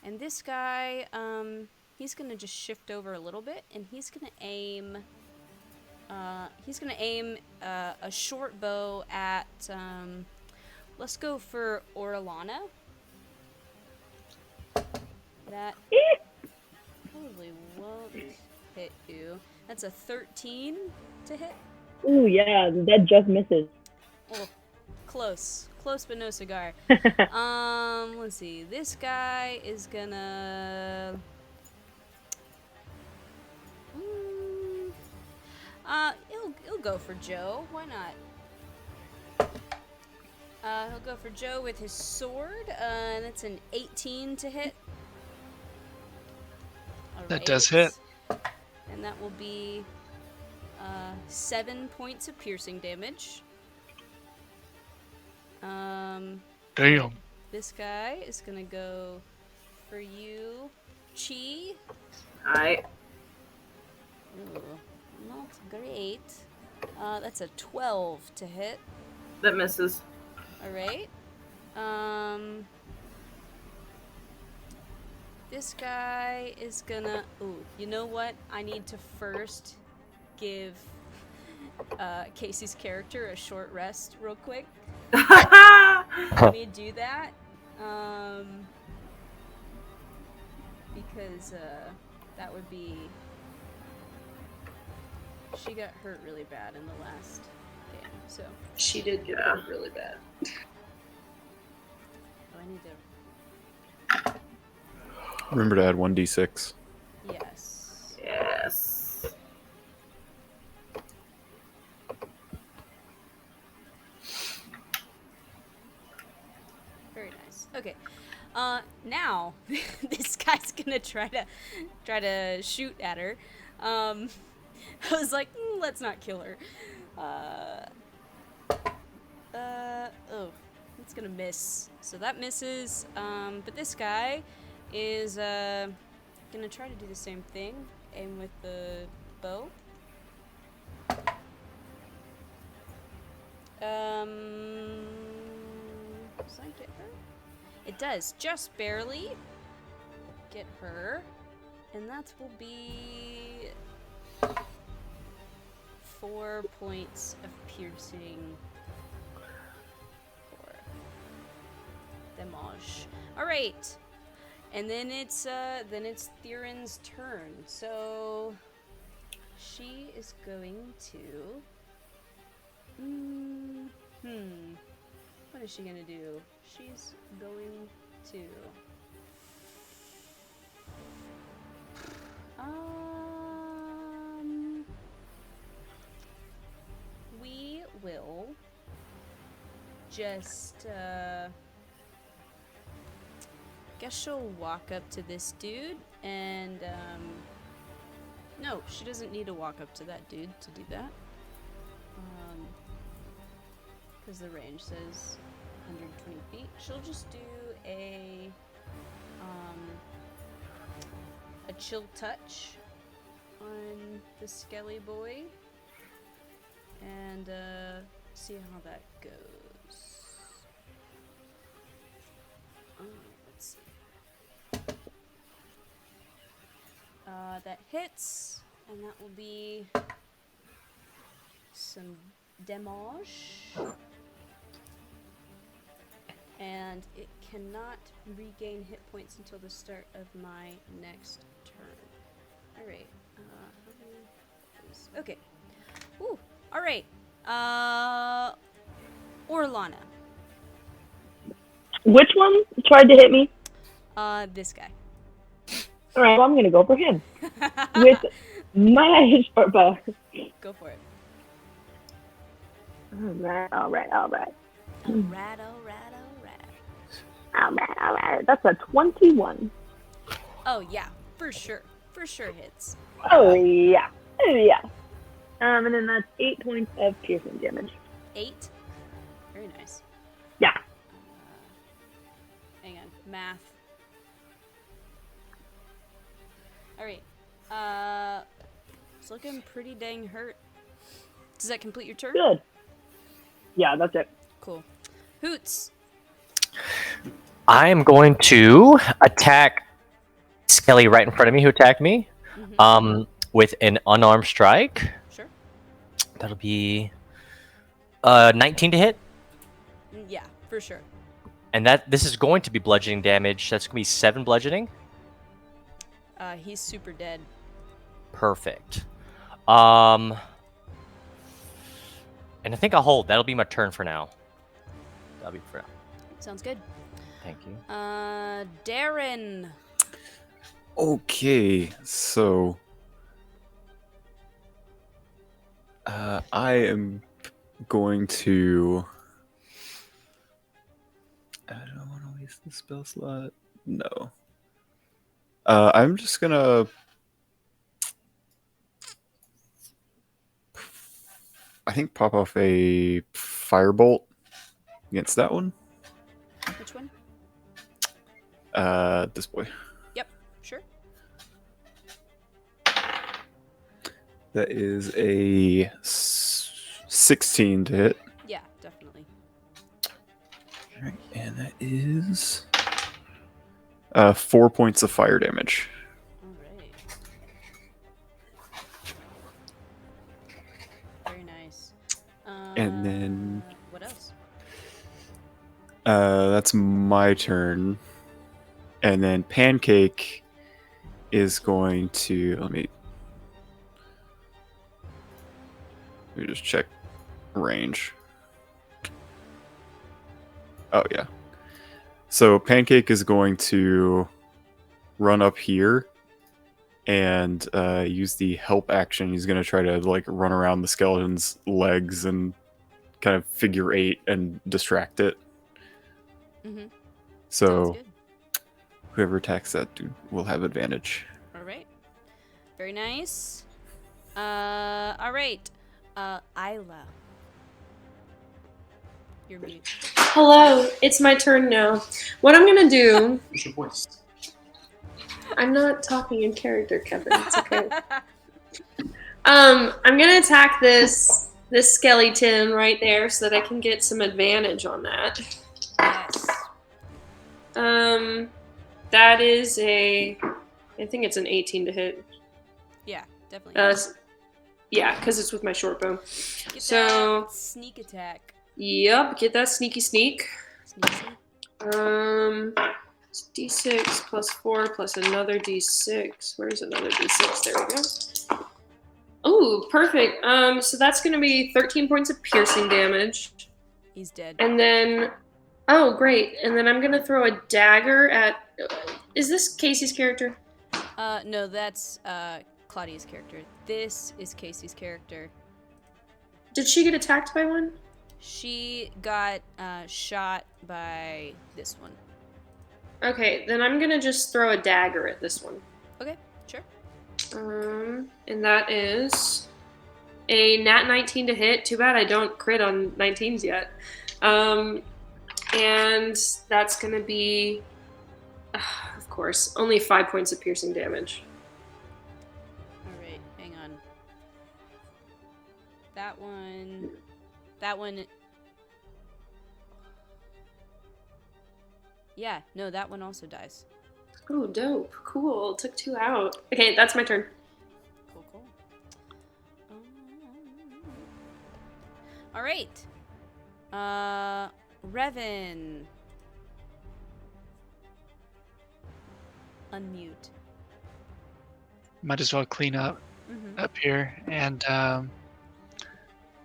And this guy, he's gonna just shift over a little bit, and he's gonna aim. A short bow at. Let's go for Orlana. That probably won't hit you. That's a 13 to hit. Ooh, yeah, that just misses. Oh, close but no cigar. Let's see. This guy is gonna. He'll go for Joe. Why not? He'll go for Joe with his sword. And that's an 18 to hit. All That right. does hit. And that will be 7 points of piercing damage. Damn. This guy is gonna go for you, Chi. Alright. Ooh, not great. That's a 12 to hit. That misses. Alright. This guy is gonna... Ooh, you know what? I need to first give Casey's character a short rest real quick. Let me do that. Because that would be... She got hurt really bad in the last game, so... She did get hurt really bad. I need to... Remember to add 1d6. Yes. Yes. Very nice. Okay. Now this guy's gonna try to shoot at her. I was like, let's not kill her. Oh, it's gonna miss. So that misses. But this guy is gonna try to do the same thing. Aim with the bow. Does that get her? It does, just barely get her. And that will be 4 points of piercing for damage. All right, and then it's Theron's turn. So she is going to. What is she gonna do? She's going to. We will just, guess she'll walk up to this dude and, no, she doesn't need to walk up to that dude to do that. Because the range says 120 feet. She'll just do a chill touch on the skelly boy and see how that goes. Let's see. That hits, and that will be some damage. And it cannot regain hit points until the start of my next turn. Alright. Okay. Ooh. Alright. Orlana. Which one tried to hit me? This guy. All right, well, I'm gonna go for him with my short bow. Go for it. All right. Alright. That's a 21. Oh yeah, for sure hits. Oh yeah. And then that's 8 points of piercing damage. 8. Very nice. Yeah. Hang on, math. All right. It's looking pretty dang hurt. Does that complete your turn? Good. Yeah, that's it. Cool. Hoots. I am going to attack Skelly right in front of me, who attacked me, with an unarmed strike. Sure. That'll be 19 to hit. Yeah, for sure. And this is going to be bludgeoning damage. That's going to be 7 bludgeoning. He's super dead. Perfect. And I think I'll hold. That'll be my turn for now. That'll be for now. Sounds good. Thank you. Darren. Okay, so I am going to. I don't want to waste the spell slot. No. I'm just gonna. I think pop off a firebolt against that one. Which one? This boy. Yep, sure. That is a 16 to hit. Yeah, definitely. All right, and that is 4 points of fire damage. All right. Very nice. And then what else? that's my turn. And then Pancake is going to let me just check range. Oh yeah. So Pancake is going to run up here and use the help action. He's going to try to like run around the skeleton's legs and kind of figure 8 and distract it. Mm-hmm. So whoever attacks that dude will have advantage. All right. Very nice. All right. Isla. You're mute. Hello, it's my turn now. What I'm gonna do? What's your voice? I'm not talking in character, Kevin. It's okay. I'm gonna attack this skeleton right there so that I can get some advantage on that. Yes. That is I think it's an 18 to hit. Yeah, definitely. Yeah, because it's with my short bow. Get So, that sneak attack. yep, get that sneaky sneak. Sneak, sneak. It's d6 plus 4 plus another d6. Where's another d6? There we go. Ooh, perfect. So that's gonna be 13 points of piercing damage. He's dead. And then, oh, great. And then I'm gonna throw a dagger at. Is this Casey's character? No, that's Claudia's character. This is Casey's character. Did she get attacked by one? She got shot by this one. Okay, then I'm gonna just throw a dagger at this one. Okay, sure. And that is a nat 19 to hit. Too bad I don't crit on 19s yet. And that's gonna be, of course, only 5 points of piercing damage. All right, hang on. That one. Yeah, no, that one also dies. Oh, dope. Cool. Took 2 out. Okay, that's my turn. Cool, cool. All right. Revan. Unmute. Might as well clean up up here and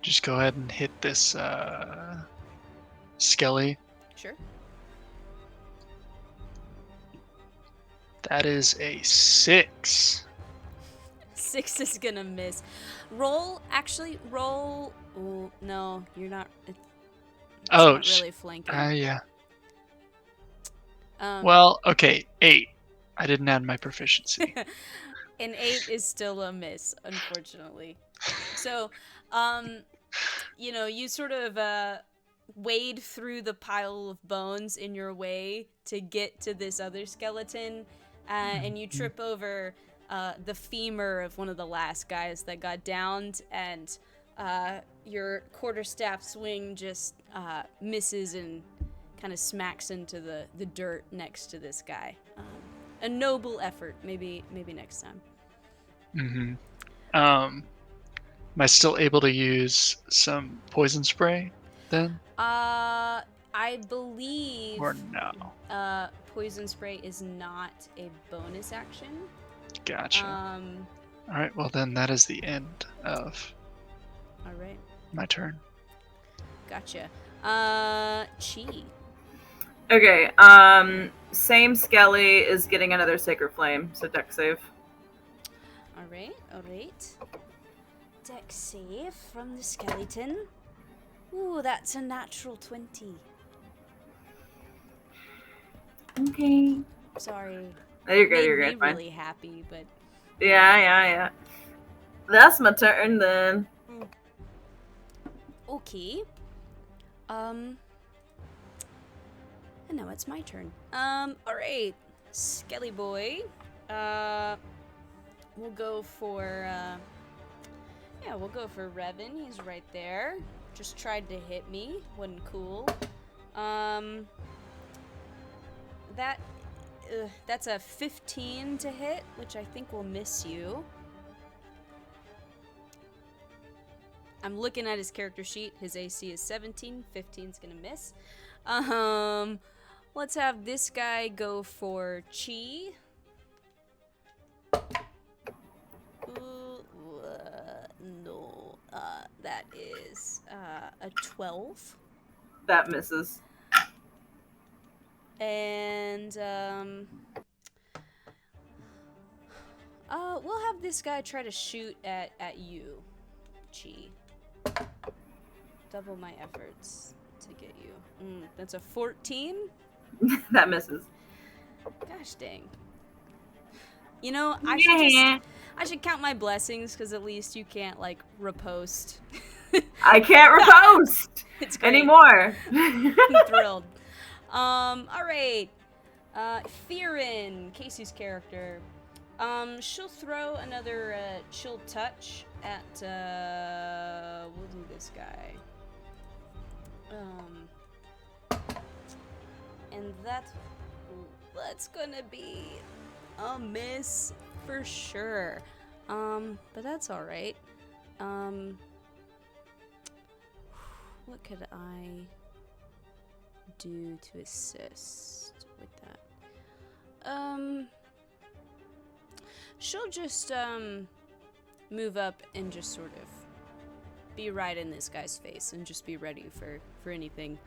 just go ahead and hit this skelly. Sure. That is a 6. 6 is gonna miss. Roll. Ooh, no, you're not. It's not really flanking. Yeah. Um, Well, okay, 8. I didn't add my proficiency. An 8 is still a miss, unfortunately. So, you sort of wade through the pile of bones in your way to get to this other skeleton, and you trip over the femur of one of the last guys that got downed, and your quarterstaff swing just misses and kind of smacks into the dirt next to this guy. A noble effort. Maybe next time. Am I still able to use some poison spray then? I believe. Or no? Poison spray is not a bonus action. Gotcha. All right. Well, then that is the end of All right. my turn. Gotcha. Chi. Okay, same Skelly is getting another Sacred Flame, so deck save. All right. Deck save from the skeleton. Ooh, that's a natural 20. Okay. Sorry. No, you're good, Made you're me good, fine. really happy, but Yeah. That's my turn then. okay. And now it's my turn. All right, Skelly boy. We'll go for Revan. He's right there. Just tried to hit me. Wasn't cool. That's a 15 to hit, which I think will miss you. I'm looking at his character sheet. His AC is 17. 15's gonna miss. Let's have this guy go for Chi. No. That is a 12. That misses. And we'll have this guy try to shoot at you, Chi. Double my efforts to get you. That's a 14. That misses. Gosh dang. You know, I should count my blessings because at least you can't like riposte. I can't riposte It's great. anymore. I'm thrilled. All right. Theron, Casey's character. She'll throw another chill touch at. We'll do this guy. And that's gonna be a miss for sure. But that's all right. What could I do to assist with that? She'll just move up and just sort of be right in this guy's face and just be ready for anything.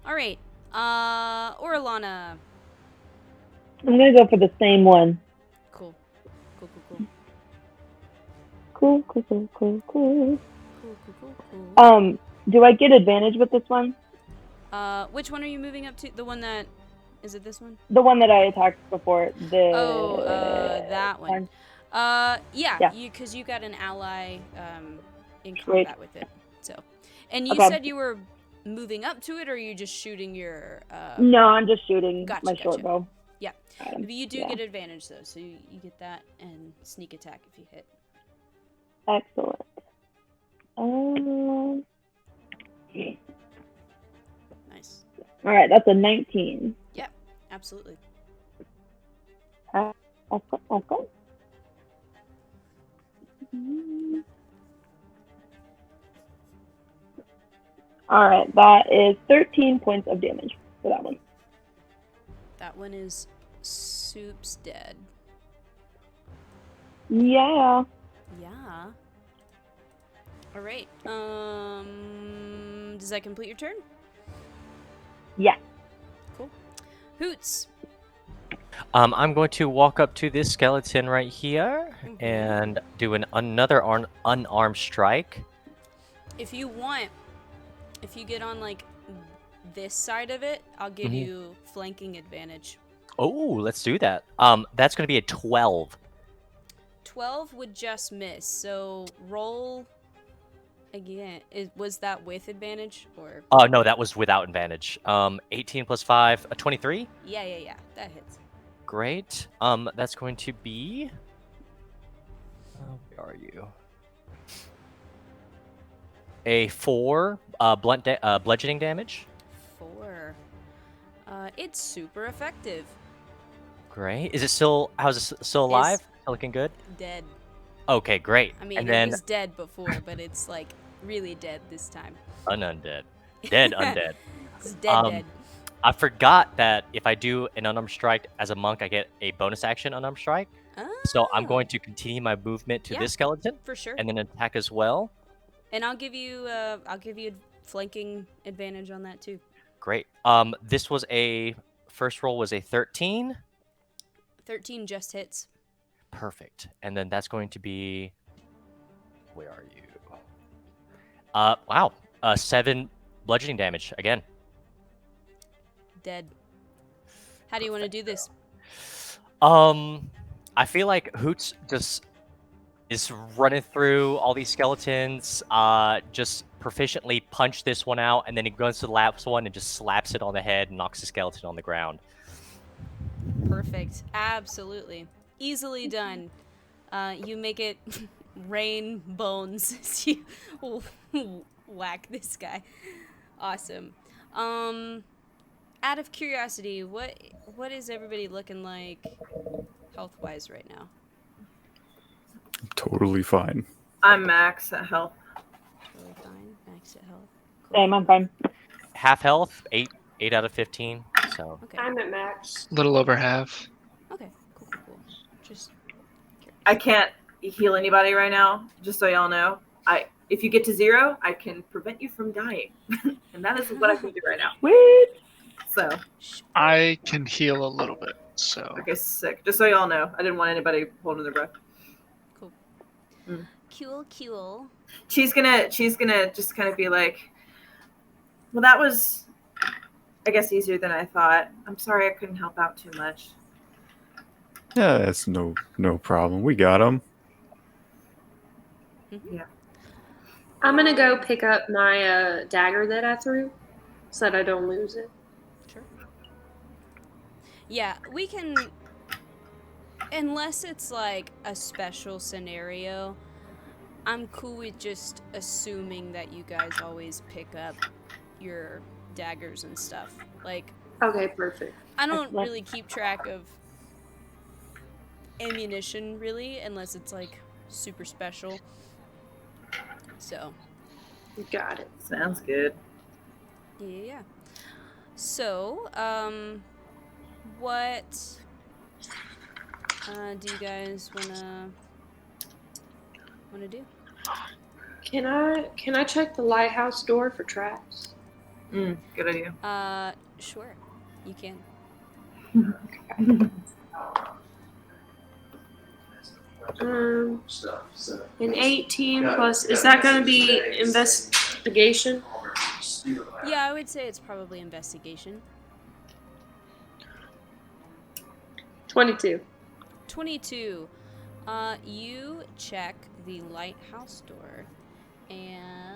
All right, Orlana. I'm gonna go for the same one. Cool. Cool. Do I get advantage with this one? Which one are you moving up to? The one that is it? This one? The one that I attacked before. That one. Yeah. Because you got an ally in combat with it. So, and you said you were moving up to it, or are you just shooting your? No, I'm just shooting my short bow. Yeah. You do get advantage though, so you get that and sneak attack if you hit. Excellent. Nice. All right, that's a 19. Yep, absolutely. Okay. All right, that is 13 points of damage for that one. That one is Soup's dead. Yeah. Yeah. All right. Does that complete your turn? Yeah. Cool. Hoots. I'm going to walk up to this skeleton right here and do another unarmed strike. If you want, if you get on like this side of it, I'll give you flanking advantage. Oh, let's do that. That's going to be a 12. 12 would just miss. So roll again. Was that with advantage or? Oh no, that was without advantage. 18 plus 5, 23. Yeah. That hits. Great. That's going to be. Where are you? A 4 bludgeoning damage. 4. It's super effective. Great. Is it still? How's it still alive? Still looking good. Dead. Okay, great. I mean, and then, it was dead before, but it's like really dead this time. Undead. Dead undead. It's dead. I forgot that if I do an unarmed strike as a monk, I get a bonus action unarmed strike. So I'm going to continue my movement to this skeleton for sure, and then attack as well. And I'll give you flanking advantage on that too. Great. This was first roll was a 13. 13 just hits. Perfect. And then that's going to be, where are you? Wow. 7 bludgeoning damage again. Dead. How do you want to do this? I feel like Hoots just is running through all these skeletons, just proficiently punch this one out, and then he goes to the last one and just slaps it on the head and knocks the skeleton on the ground. Perfect. Absolutely. Easily done. You make it rain bones as you whack this guy. Awesome. Out of curiosity, what is everybody looking like health-wise right now? Totally fine. I'm max at health. Totally fine. Max at health. Cool. Same, I'm fine. Half health, 8 out of 15. So okay. I'm at max. A little over half. Okay. Cool. Just curious. I can't heal anybody right now, just so y'all know. If you get to 0, I can prevent you from dying. And that is what I can do right now. Sweet. So I can heal a little bit, so. okay, sick. Just so y'all know. I didn't want anybody holding their breath. Cool. Mm. Cool. She's gonna just kind of be like, well, that was, I guess, easier than I thought. I'm sorry I couldn't help out too much. Yeah, that's no problem. We got him. I'm gonna go pick up my dagger that I threw, so that I don't lose it. Sure. Yeah, we can. Unless it's like a special scenario, I'm cool with just assuming that you guys always pick up your daggers and stuff. Like, Okay, perfect. I don't Like- really keep track of ammunition, really, unless it's like super special. So, Got it. Sounds good. yeah. So, what do you guys wanna do? Can I check the lighthouse door for traps? Good idea. Sure, you can. An 18 plus. Is that going to be investigation? Yeah, I would say it's probably investigation. 22. 22. You check the lighthouse door, and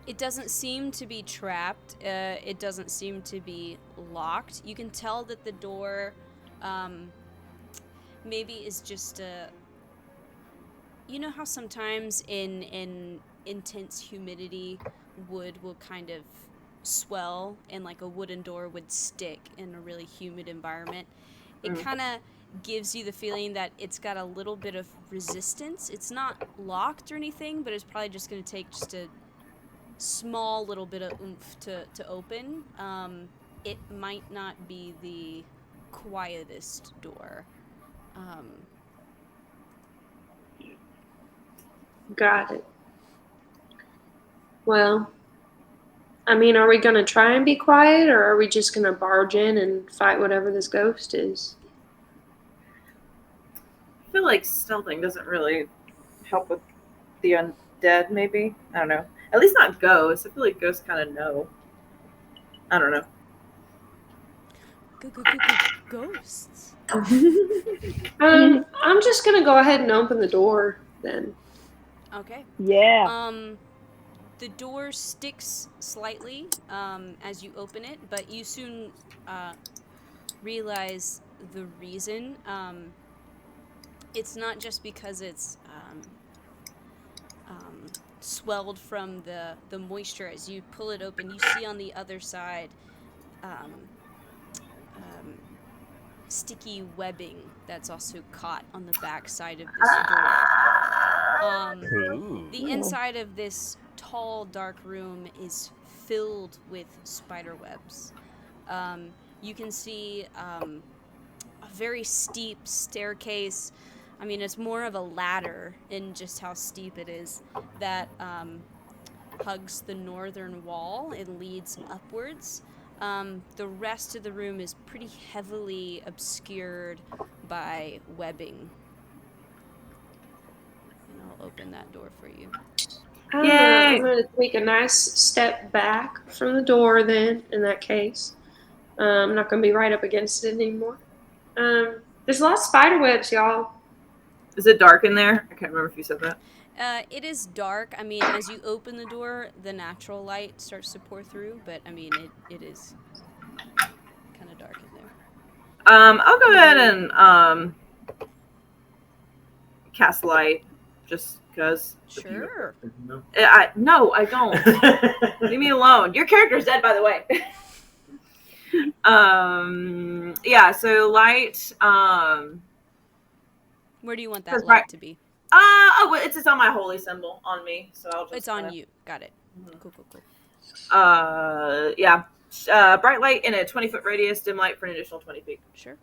it doesn't seem to be trapped. It doesn't seem to be locked. You can tell that the door, maybe is just a. You know how sometimes in intense humidity, wood will kind of swell, and like a wooden door would stick in a really humid environment. It kind of gives you the feeling that it's got a little bit of resistance. It's not locked or anything, but it's probably just going to take just a small little bit of oomph to open. It might not be the quietest door. Got it. Well, I mean, are we going to try and be quiet, or are we just going to barge in and fight whatever this ghost is? I feel like stealthing doesn't really help with the undead, maybe. I don't know. At least not ghosts. I feel like ghosts kind of know. I don't know. Ghosts. I'm just going to go ahead and open the door then. Okay. Yeah. The door sticks slightly as you open it, but you soon realize the reason. It's not just because it's swelled from the moisture. As you pull it open, you see on the other side sticky webbing that's also caught on the back side of this door. Ooh. The inside of this tall, dark room is filled with spider webs. You can see a very steep staircase. I mean, it's more of a ladder in just how steep it is, that hugs the northern wall and leads upwards. The rest of the room is pretty heavily obscured by webbing. And I'll open that door for you. I'm going to take a nice step back from the door then, in that case. I'm not going to be right up against it anymore. There's a lot of spider webs, y'all. Is it dark in there? I can't remember if you said that. It is dark. I mean, as you open the door, the natural light starts to pour through, but I mean, it is kind of dark in there. I'll go ahead and cast light, just because. Sure. No, I don't. Leave me alone. Your character's dead, by the way. Yeah. So light. Where do you want that light to be? Well, it's on my holy symbol on me, so I'll just. It's on you. Got it. Mhm. Cool. Yeah. Bright light in a 20-foot radius, dim light for an additional 20 feet. Sure.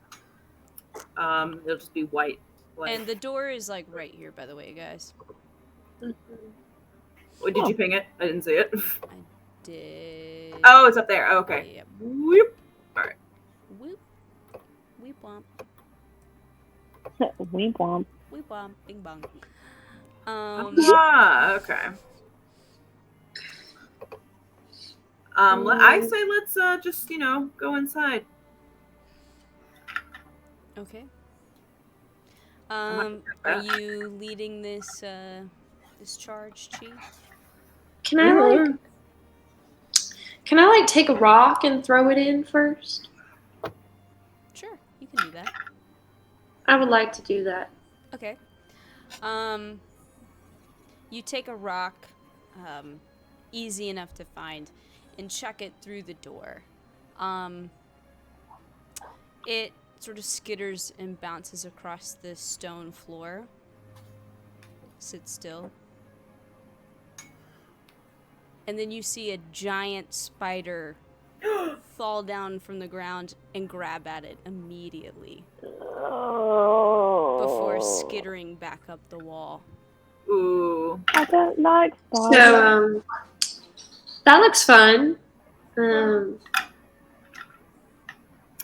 It'll just be white light. And the door is like right here, by the way, guys. Did you ping it? I didn't see it. I did. Oh, it's up there. Oh, okay. Yep. Whoop. All right. Whoop. Weep womp. Wimp womp. Weep womp. Bing bong. Okay. I say let's just go inside. Okay. might Are you leading this this charge, Chi? Can I like take a rock and throw it in first? Sure, you can do that. I would like to do that. Okay. You take a rock, easy enough to find, and chuck it through the door. It sort of skitters and bounces across the stone floor. Sit still. And then you see a giant spider fall down from the ground and grab at it immediately before skittering back up the wall. Ooh. I don't like spiders. So that looks fun.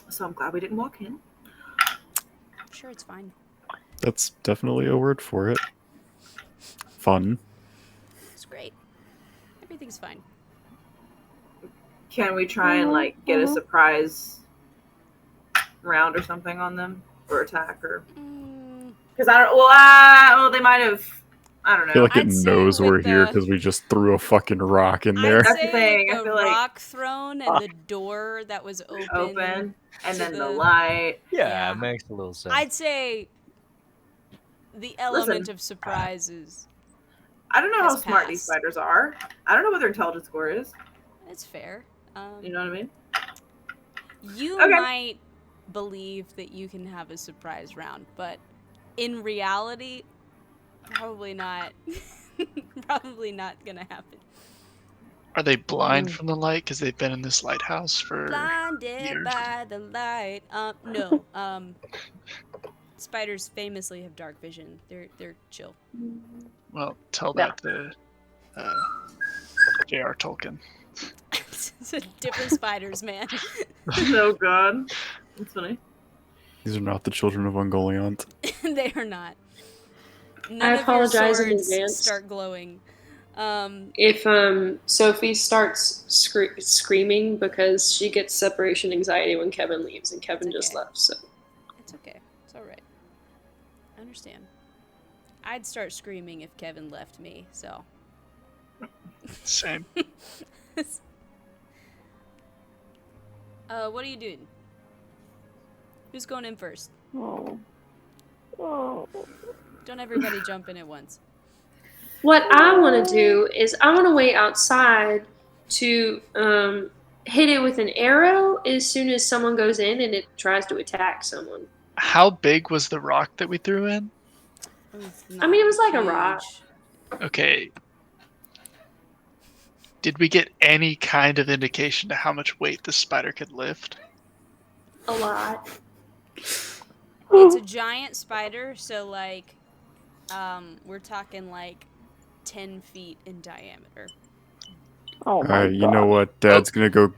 So I'm glad we didn't walk in. I'm sure it's fine. That's definitely a word for it. Fun. It's great. Everything's fine. Can we try and get a surprise round or something on them, or attack, or because I don't. Well, they might have. I don't I feel know. like it knows we're here because we just threw a fucking rock in there. I'd That's the say thing, I the feel like- rock thrown and the door that was Open, and to then the the- light. Yeah, Yeah. it makes a little sense. I'd say the element of surprise is I don't know how has smart these passed. spiders are. I don't know what their intelligence score is. it's fair. You know what I mean? You Okay. might believe that you can have a surprise round, but in reality, probably not. Probably not gonna happen. Are they blind from the light because they've been in this lighthouse for Blinded years? by the light. No. Spiders famously have dark vision. They're chill. Well, tell Yeah. that to J.R. Tolkien. It's a different spiders, man. Oh god, that's funny. These are not the children of Ungoliant. They are not. None I of your apologize in swords advance. start glowing. If Sophie starts screaming because she gets separation anxiety when Kevin leaves, and Kevin just okay. left, so It's okay. It's all right. I understand. I'd start screaming if Kevin left me. So. Same. What are you doing? Who's going in first? Oh. Don't everybody jump in at once. what I want to do is I want to wait outside to hit it with an arrow as soon as someone goes in and it tries to attack someone. How big was the rock that we threw in? I mean, it was like a rock. Okay. Did we get any kind of indication to how much weight the spider could lift? A lot. It's a giant spider, so we're talking 10 feet in diameter. Oh my Alright, you know God. what? Dad's gonna go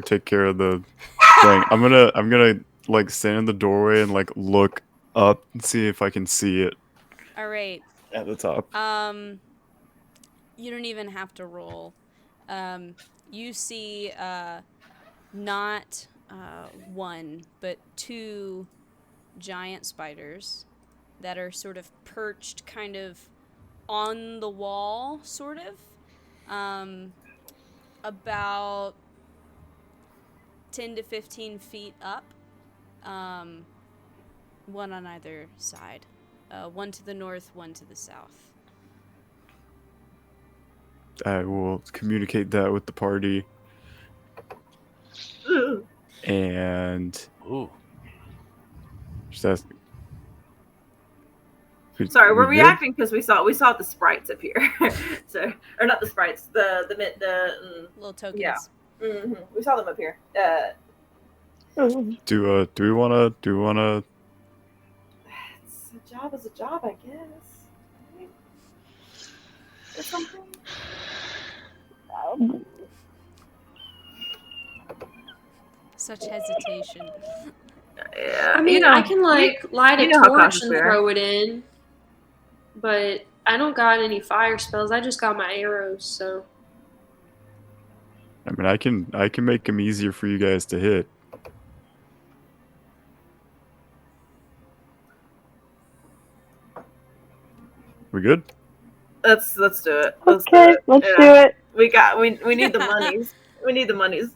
take care of the thing. I'm gonna stand in the doorway and look up and see if I can see it All right. at the top. You don't even have to roll. You see not one, but two giant spiders that are sort of perched kind of on the wall, sort of. About 10 to 15 feet up. One on either side. One to the north, one to the south. I will communicate that with the party. And Ooh. just ask. Sorry, we're We good? reacting because we saw the sprites up here. So, or not the sprites, the Little tokens. yeah. We saw them up here. Do we wanna It's a job is a job, I guess. Right? Or something. Such hesitation. Yeah, I mean, I can light you a know how torch cautious and we are. throw it in, but I don't got any fire spells. I just got my arrows, so I mean, I can make them easier for you guys to hit. We good? Let's do it. Okay, let's do it. We need the monies. We need the monies.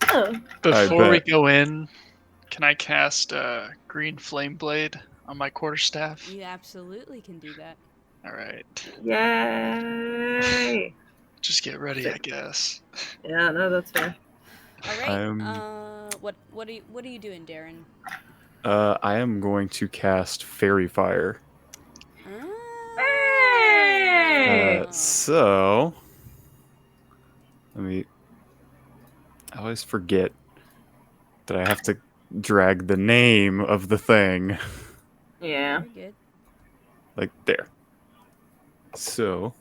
Before we bet. go in, can I cast Green Flame Blade on my quarterstaff? You absolutely can do that. All right. Yay! Just get ready, I guess. Yeah, no, that's fair. All right. I'm- What are you doing, Darren? I am going to cast Fairy Fire. Hey! So, I always forget that I have to drag the name of the thing. Yeah. You're good. Like there. So,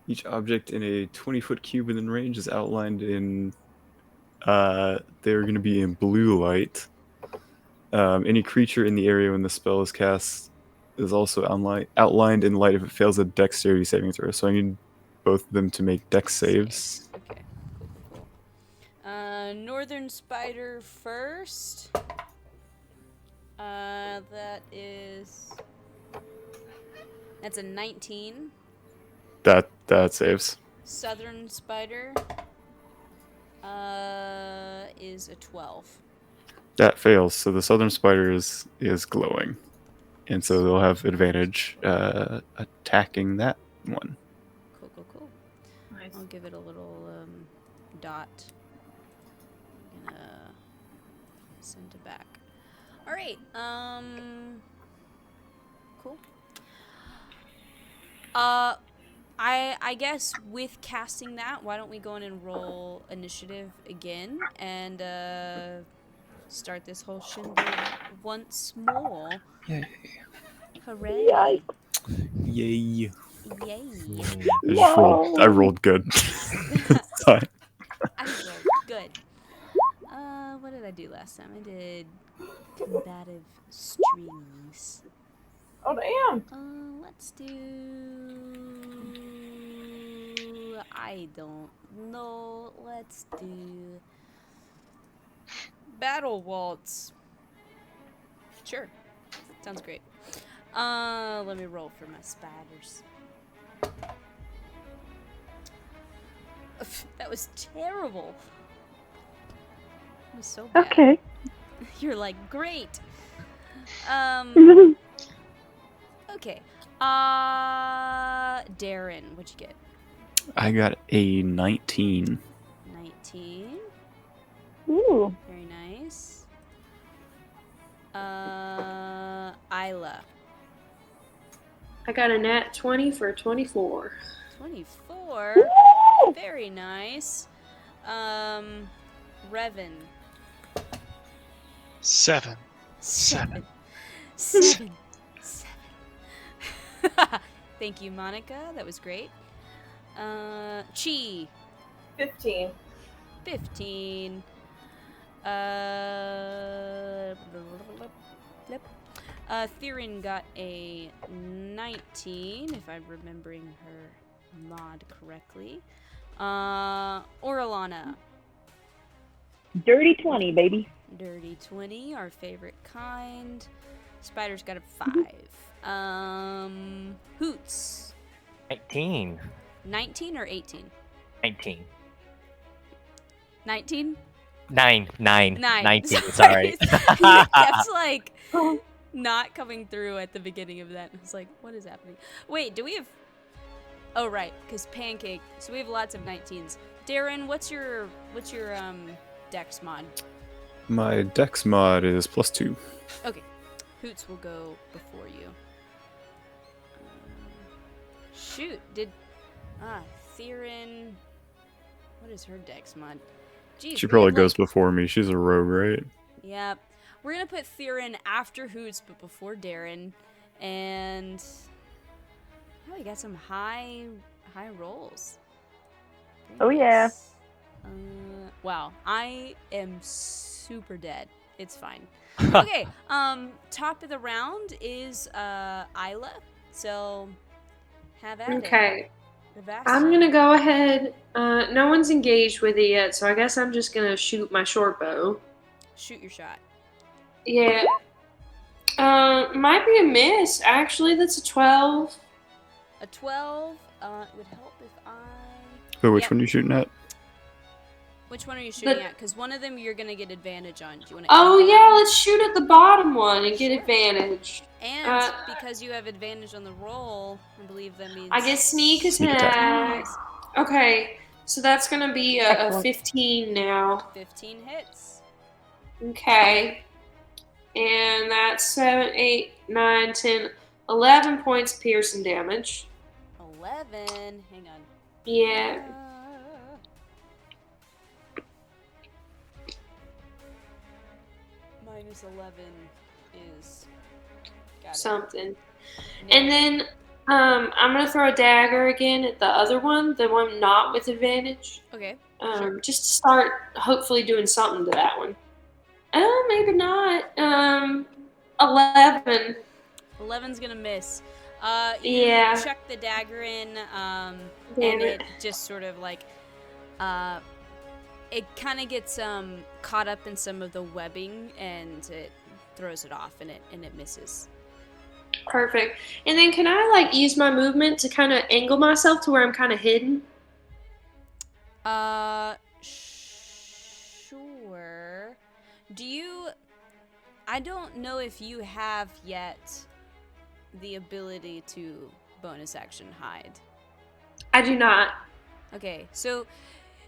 each object in a 20-foot cube within range is outlined in. They're going to be in blue light. Any creature in the area when the spell is cast is also outlined in light if it fails a dexterity saving throw. So I need both of them to make dex saves. Okay. Cool. Northern Spider first. That's a 19. That saves. Southern Spider is a 12. That fails. So the southern spider is glowing, and so they'll have advantage attacking that one. Cool. Nice. I'll give it a little dot. I'm gonna send it back. All right. Cool. I guess with casting that, why don't we go in and roll initiative again and start this whole shindig once more. Yay. Hooray. Yikes. Yay. Yay. I rolled good. Fine. I rolled good. What did I do last time? I did combative strings. Oh damn! Let's do. I don't know. Let's do. Battle waltz. Sure. Sounds great. Let me roll for my spiders. That was terrible. That was so bad. Okay. You're like, great. Okay. Darren, what'd you get? I got a 19. 19. Ooh. Very nice. Isla. I got a nat 20 for 24. 24. Woo! Very nice. Revan. 7. 7. Thank you, Monica. That was great. Chi. 15. 15. Theron got a 19, if I'm remembering her mod correctly. Orlana. Dirty 20, baby. Dirty 20, our favorite kind. Spider's got a 5. Hoots. 19. 19 or 18? 19. 19? 9. 9. 19. Sorry. That's like not coming through at the beginning of that. It's like, what is happening? Wait, do we have... Oh, right, because Pancake. So we have lots of 19s. Darren, what's your dex mod? My dex mod is +2. Okay. Hoots will go before you. Shoot, Theron... What is her dex mod? Jeez, She we probably have, goes like... before me. She's a rogue, right? Yep. We're gonna put Theron after Hoots, but before Darren. And... Oh, you got some high rolls. Very Oh, yeah. nice. Wow, I am super dead. It's fine. Okay, top of the round is Isla. So have at it. Okay. I'm gonna go ahead. No one's engaged with it yet, so I guess I'm just gonna shoot my short bow. Shoot your shot. Yeah. Might be a miss. Actually, that's a 12. A 12. It would help if I. But which Yep. one are you shooting at? Which one are you shooting at? Because one of them you're gonna get advantage on. Do you want to? Oh yeah, let's shoot at the bottom one and get Sure. advantage. And because you have advantage on the roll, I believe that means I get sneak Sneak attack. attack. Okay, so that's gonna be a Excellent. 15 now. 15 hits. Okay. And that's 7, 8, 9, 10, 11 points piercing damage. 11. Hang on. Yeah. Minus 11 is. Got it. Something. And then I'm gonna throw a dagger again at the other one, the one not with advantage. Okay. Just to start hopefully doing something to that one. Oh, maybe not. 11. 11's gonna miss. You Yeah. chuck the dagger in, Damn and it. it just sort of like, it kind of gets caught up in some of the webbing, and it throws it off, and it misses. Perfect. And then can I like use my movement to kind of angle myself to where I'm kind of hidden? Sure. Do you? I don't know if you have yet the ability to bonus action hide. I do not. Okay, so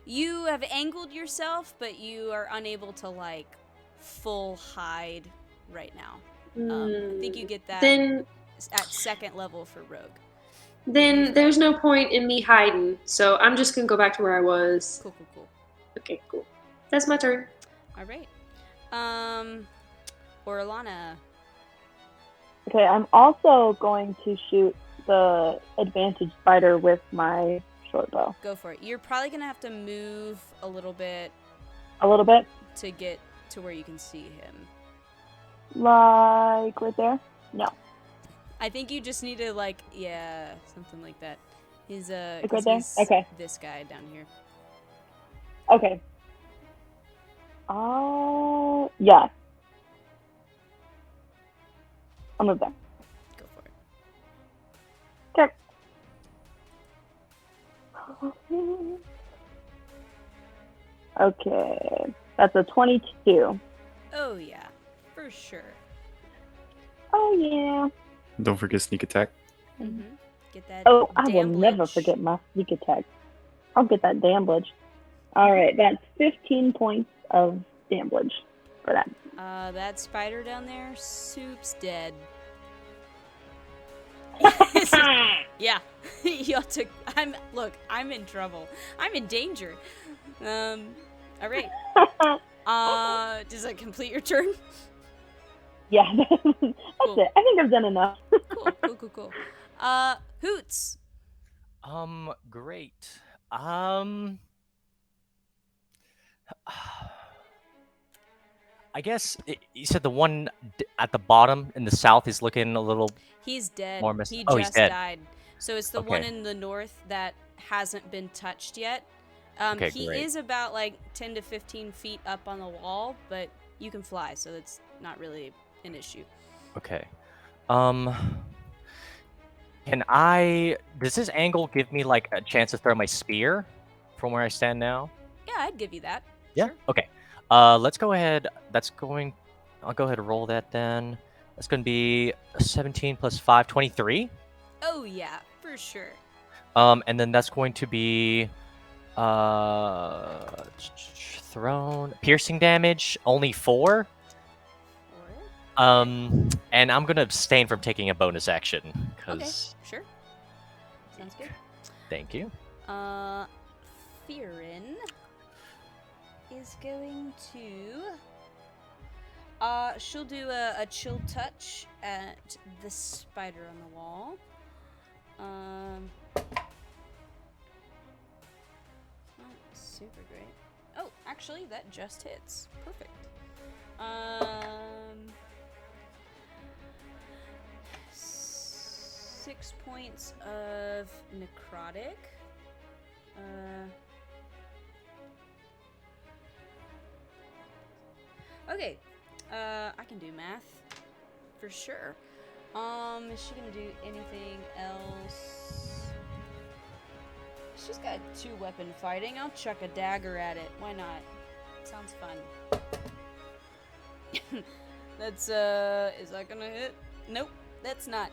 you have angled yourself, but you are unable to like full hide right now. I think you get that Then at second level for rogue. there's no point in me hiding, so I'm just gonna go back to where I was. Cool. Okay, cool. That's my turn. All right. Orlana. Okay, I'm also going to shoot the advantage spider with my short bow. Go for it. You're probably gonna have to move a little bit A little bit, to get to where you can see him. like right there. No, I think you just need to something like that. He's like 'cause right there. he's Okay. this guy down here. Okay. Oh, yeah. I'll move there. Go for it. Okay, that's a 22. Oh yeah, for sure. Oh yeah. Don't forget sneak attack. Mm-hmm. Get that. Oh, I will never damblage. forget my sneak attack. I'll get that damblage. All right, that's 15 points of damblage for that. That spider down there, soup's dead. Yeah, y'all took. I'm in trouble. I'm in danger. All right. Does that complete your turn? Yeah, that's Cool. it. I think I've done enough. Cool. Hoots. Great. I guess you said the one at the bottom in the south is looking a little. He's dead. More He oh, he's just dead. died. So it's the one Okay. in the north that hasn't been touched yet. Okay, he great. is about like 10 to 15 feet up on the wall, but you can fly, so it's not really an issue. Okay. Can I? Does this angle give me like a chance to throw my spear from where I stand now? Yeah, I'd give you that. Yeah. Sure. Okay. Let's go ahead. I'll go ahead and roll that then. That's going to be 17 plus 5, 23. Oh yeah, for sure. And then that's going to be thrown piercing damage only 4. And I'm gonna abstain from taking a bonus action because. Okay, sure. Sounds good. Thank you. Fearin is going to. She'll do a chill touch at the spider on the wall. Not super great. Oh, actually, that just hits. Perfect. 6 6 points of necrotic. Okay, I can do math for sure. Is she gonna do anything else? She's got 2-weapon fighting. I'll chuck a dagger at it. Why not? Sounds fun. That's is that gonna hit? Nope, that's not.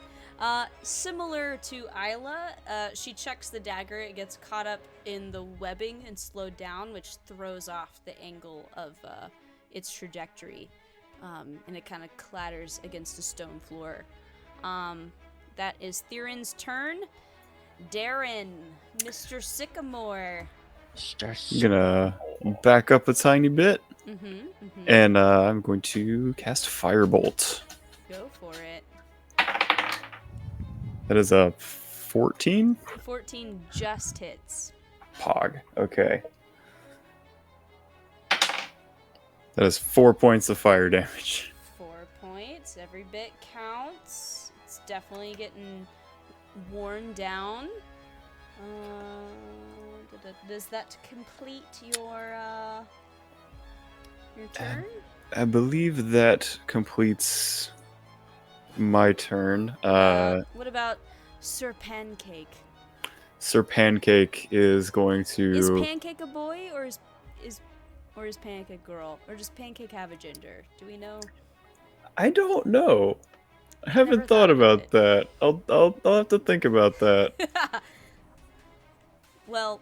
Similar to Isla, she chucks the dagger. It gets caught up in the webbing and slowed down, which throws off the angle of its trajectory, and it kind of clatters against a stone floor. That is Theron's turn. Darren, Mr. Sycamore. I'm gonna back up a tiny bit, Mm-hmm. and I'm going to cast Firebolt. Go for it. That is a 14? 14 just hits. Pog. Okay. That is 4 points of fire damage. 4 points. Every bit counts. It's definitely getting worn down. Does that complete your turn? I believe that completes my turn. What about Sir Pancake? Sir Pancake is going to. Is Pancake a boy or is Pancake a girl, or does Pancake have a gender? Do we know? I don't know. I haven't Never thought thought about about that. I'll have to think about that. Well,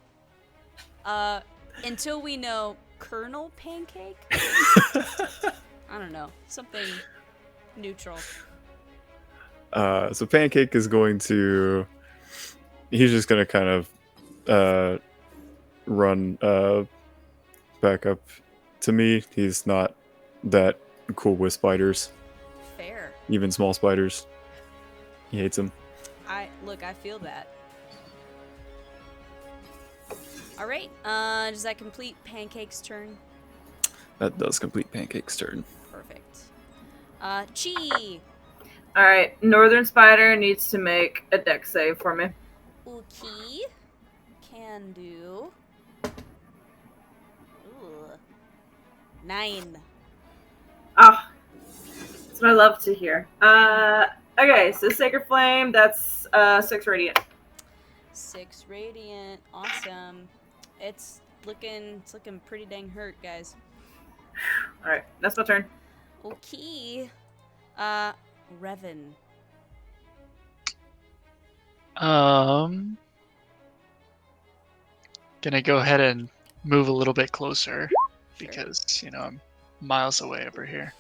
until we know Colonel Pancake, I don't know, something neutral. So Pancake is going to. He's just going to kind of run back up to me. He's not that cool with spiders, Fair. even small spiders. He hates them. I feel that. All right. Does that complete Pancake's turn? That does complete Pancake's turn. Perfect. Chi. All right, Northern Spider needs to make a dex save for me. Okay. Can do. Ooh. 9. Ah, that's what I love to hear. Okay, so Sacred Flame, that's 6 radiant. 6 radiant. Awesome. It's looking pretty dang hurt, guys. All right, that's my turn. Okay. Revan. Gonna go ahead and move a little bit closer Sure. because I'm miles away over here.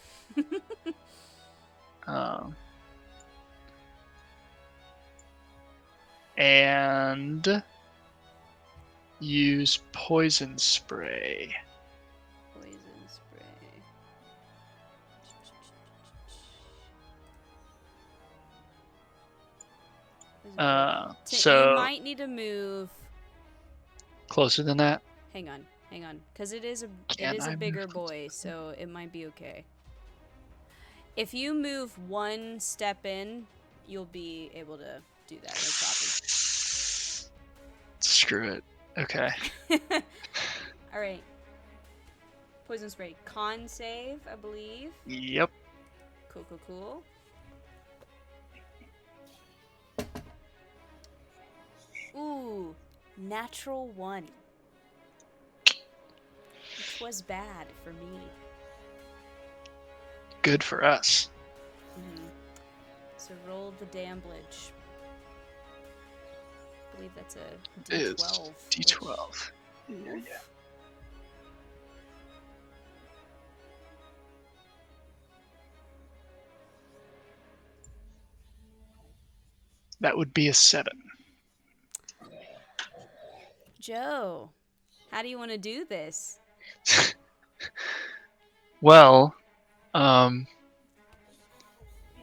And use poison spray. Poison spray. So you might need to move. closer than that. Hang on, because it is a Can I bigger move closer? boy, so it might be okay. If you move 1 step in, you'll be able to do that. Screw it. Okay. No problem. All right. Poison spray. Con save, I believe. Yep. Cool. Ooh, natural 1. Which was bad for me. Good for us. So roll the damage. I believe that's a It's D12. D12. Yeah. That would be a 7. Joe, how do you want to do this? Well,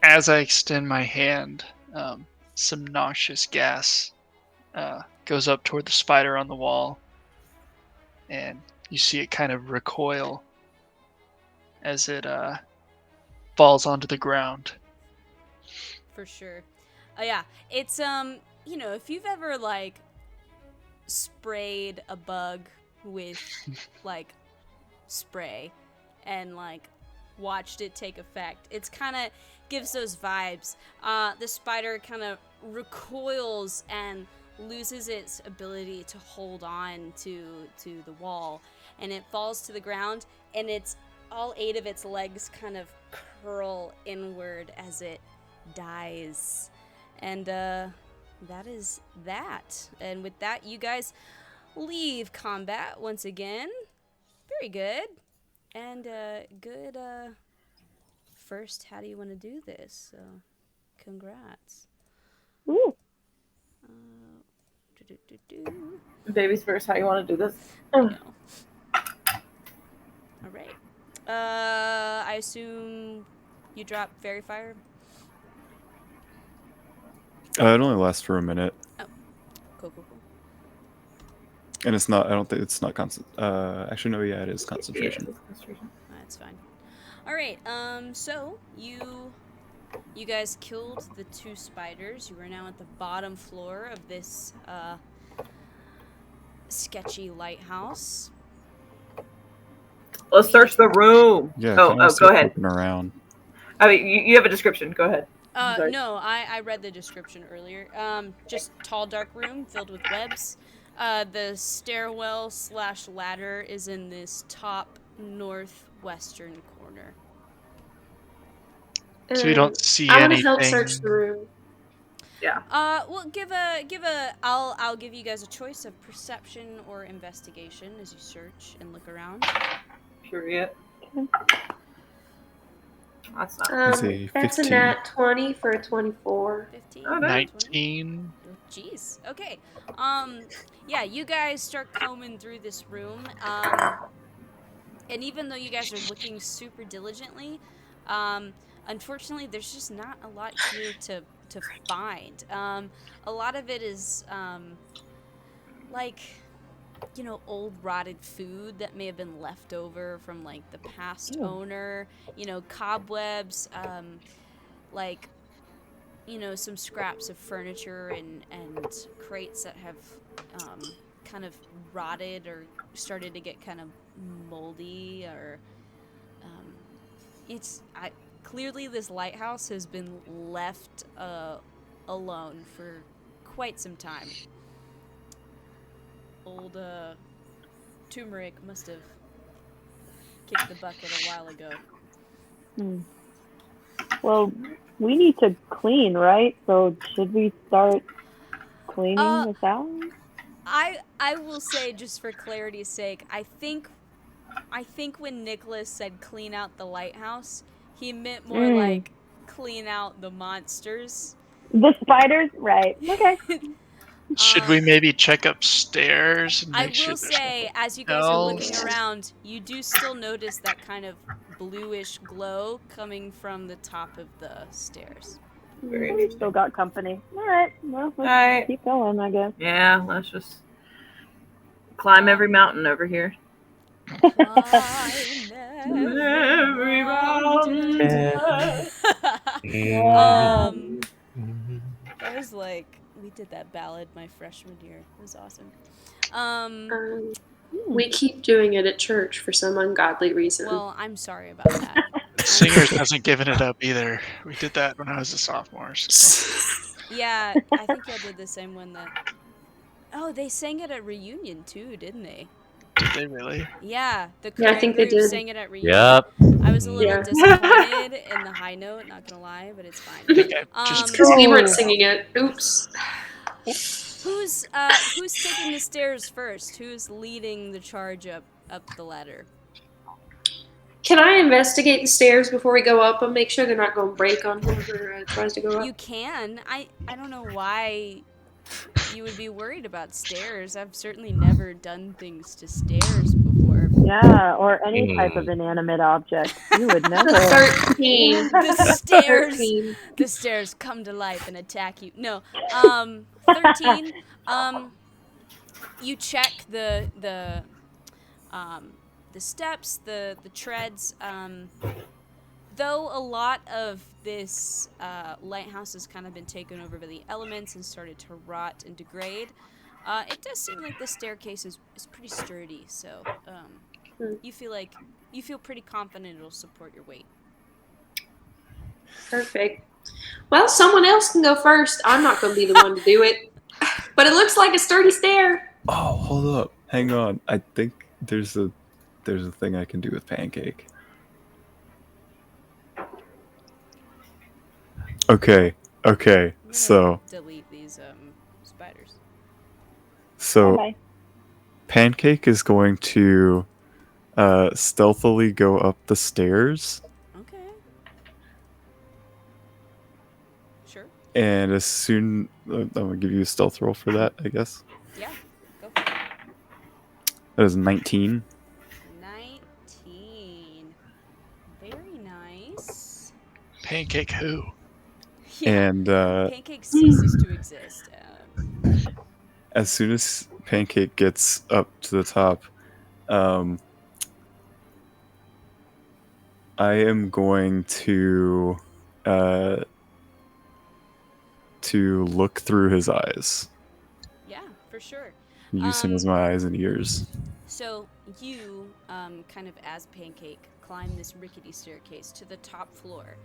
as I extend my hand, some noxious gas goes up toward the spider on the wall, and you see it kind of recoil as it falls onto the ground. For sure. Oh yeah, it's if you've ever like sprayed a bug with like spray and like watched it take effect, it's kind of gives those vibes. The spider kind of recoils and loses its ability to hold on to the wall, and it falls to the ground, and it's all 8 of its legs kind of curl inward as it dies. And that is that. And with that, you guys leave combat once again. Very good. And good first, how do you want to do this? So, congrats. Ooh. Baby's first. How you want to do this? I know. All right. I assume you drop fairy fire. It only lasts for a minute, Cool. and it's not. I don't think it's not constant. Actually, no. Yeah, it is concentration. Yeah, concentration. That's fine. All right. So you guys killed the 2 spiders. You are now at the bottom floor of this sketchy lighthouse. Let's search the room. Yeah. Oh, go ahead. Looking around. I mean, you have a description. Go ahead. Sorry. No, I read the description earlier. Just tall, dark room filled with webs. The stairwell / ladder is in this top northwestern corner. So you don't see I want to anything. help search the room. Yeah. Well, I'll give you guys a choice of perception or investigation as you search and look around. Period. That's not. It's a That's a 15. nat 20 for a 24. 15. Oh, nice. 19. Jeez. Okay. Yeah, you guys start combing through this room. And even though you guys are looking super diligently, unfortunately, there's just not a lot here to find. A lot of it is like, old rotted food that may have been left over from like the past owner. Cobwebs, like, some scraps of furniture and crates that have kind of rotted or started to get kind of moldy, or clearly this lighthouse has been left alone for quite some time. Old turmeric must have kicked the bucket a while ago. Well, we need to clean, right? So should we start cleaning this out? I will say, just for clarity's sake, I think when Nicholas said clean out the lighthouse, he meant more like clean out the monsters. The spiders? Right. Okay. Should we maybe check upstairs? And I make sure will there's say, nothing as you guys are looking else? around, you do still notice that kind of bluish glow coming from the top of the stairs. Very We interesting. still got company. All right. Well, let's Alright. keep going, I guess. Yeah. Let's just climb every mountain over here. Every mountain. That was like, we did that ballad my freshman year. It was awesome. We keep doing it at church for some ungodly reason. Well, I'm sorry about that. Singers hasn't given it up either. We did that when I was a sophomore. So. Yeah, I think y'all did the same one that... Oh, they sang it at reunion too, didn't they? Did they really? Yeah, the Yeah, I think they group did. sang it at reunion. Yep. I was a little Yeah. disappointed in the high note, not gonna lie, but it's fine. Okay, just Because we weren't singing it. Oops. Who's taking the stairs first? Who's leading the charge up the ladder? Can I investigate the stairs before we go up and make sure they're not going to break on whoever tries to go up? You can. I don't know why you would be worried about stairs. I've certainly never done things to stairs before. Yeah, or any type of inanimate object. You would never. 13. The stairs come to life and attack you. No. 13. You check the steps, the treads. Though a lot of this lighthouse has kind of been taken over by the elements and started to rot and degrade, it does seem like the staircase is pretty sturdy. So you feel pretty confident it'll support your weight. Perfect. Well, someone else can go first. I'm not going to be the one to do it. But it looks like a sturdy stair. Oh, hold up. Hang on. I think there's a thing I can do with Pancake. Okay. I'm gonna So delete these spiders. Okay. Pancake is going to stealthily go up the stairs, Okay. Sure. and as soon I'm gonna give you a stealth roll for that, I guess. Yeah. Go for it. That is 19. 19. Very nice. Pancake who? Yeah. And Pancake ceases to exist. as soon as Pancake gets up to the top, I am going to look through his eyes, Yeah, for sure. use him as my eyes and ears. So you, kind of as Pancake, climb this rickety staircase to the top floor,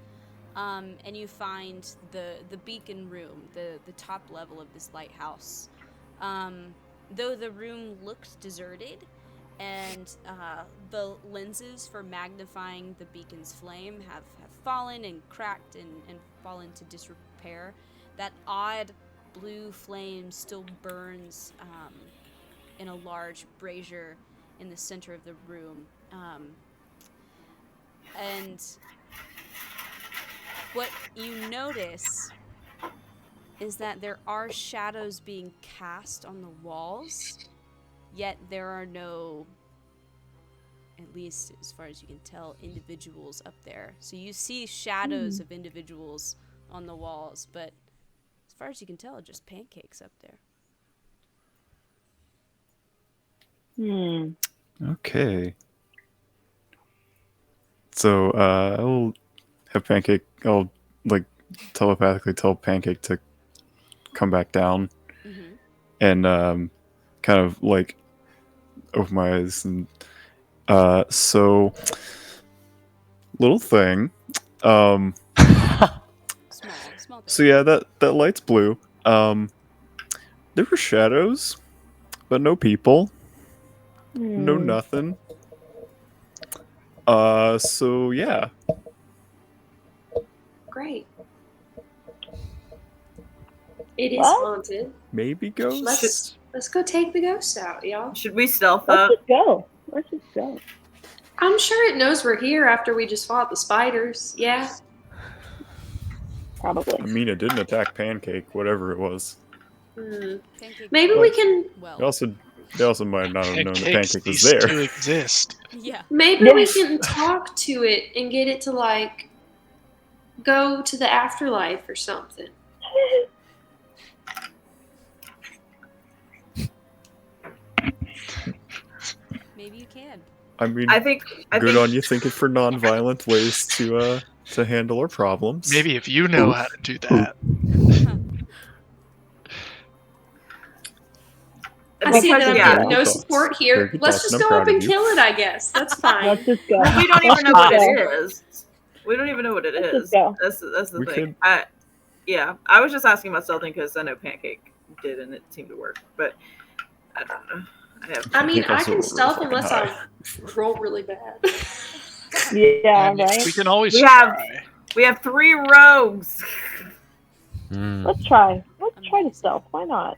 and you find the beacon room, the top level of this lighthouse. Though the room looks deserted, and the lenses for magnifying the beacon's flame have fallen and cracked and fallen to disrepair, that odd blue flame still burns in a large brazier in the center of the room. And what you notice is that there are shadows being cast on the walls, yet there are no, at least as far as you can tell, individuals up there. So you see shadows of individuals on the walls, but as far as you can tell, just Pancakes up there. Okay. So I'll have Pancake. I'll like telepathically tell Pancake to come back down, and kind of like open my eyes and so little thing. Small thing. So yeah, that light's blue. There were shadows, but no people. No nothing. So yeah. Great. It is Well, haunted. Maybe ghosts. Let's go take the ghost out, y'all. Should we stealth Let's up? just go. Let's just go. I'm sure it knows we're here after we just fought the spiders. Yeah. Probably. I mean, it didn't attack Pancake, whatever it was. Pancake. Maybe we can. Well, They also might not have known that Pancakes Pancake was cease there. to exist. yeah. Maybe we can talk to it and get it to like go to the afterlife or something. Maybe you can. I mean, I think good on you thinking for non-violent ways to handle our problems. Maybe if you know how to do that. I see that I'm Yeah. getting no support here. Very Let's good just talk, go I'm up proud and of you. kill it, I guess. That's fine. Let's just go. we don't even know what Let's it go. is. We don't even know what it Let's is. just go. That's the We thing. could- I was just asking about stealthing because I know Pancake did and it seemed to work, but I don't know. I mean, Pancake I also can rolled stealth fucking unless high. I roll really bad. Yeah, And right? we can always We have- try. We have 3 rogues. Let's try. Let's try to stealth. Why not?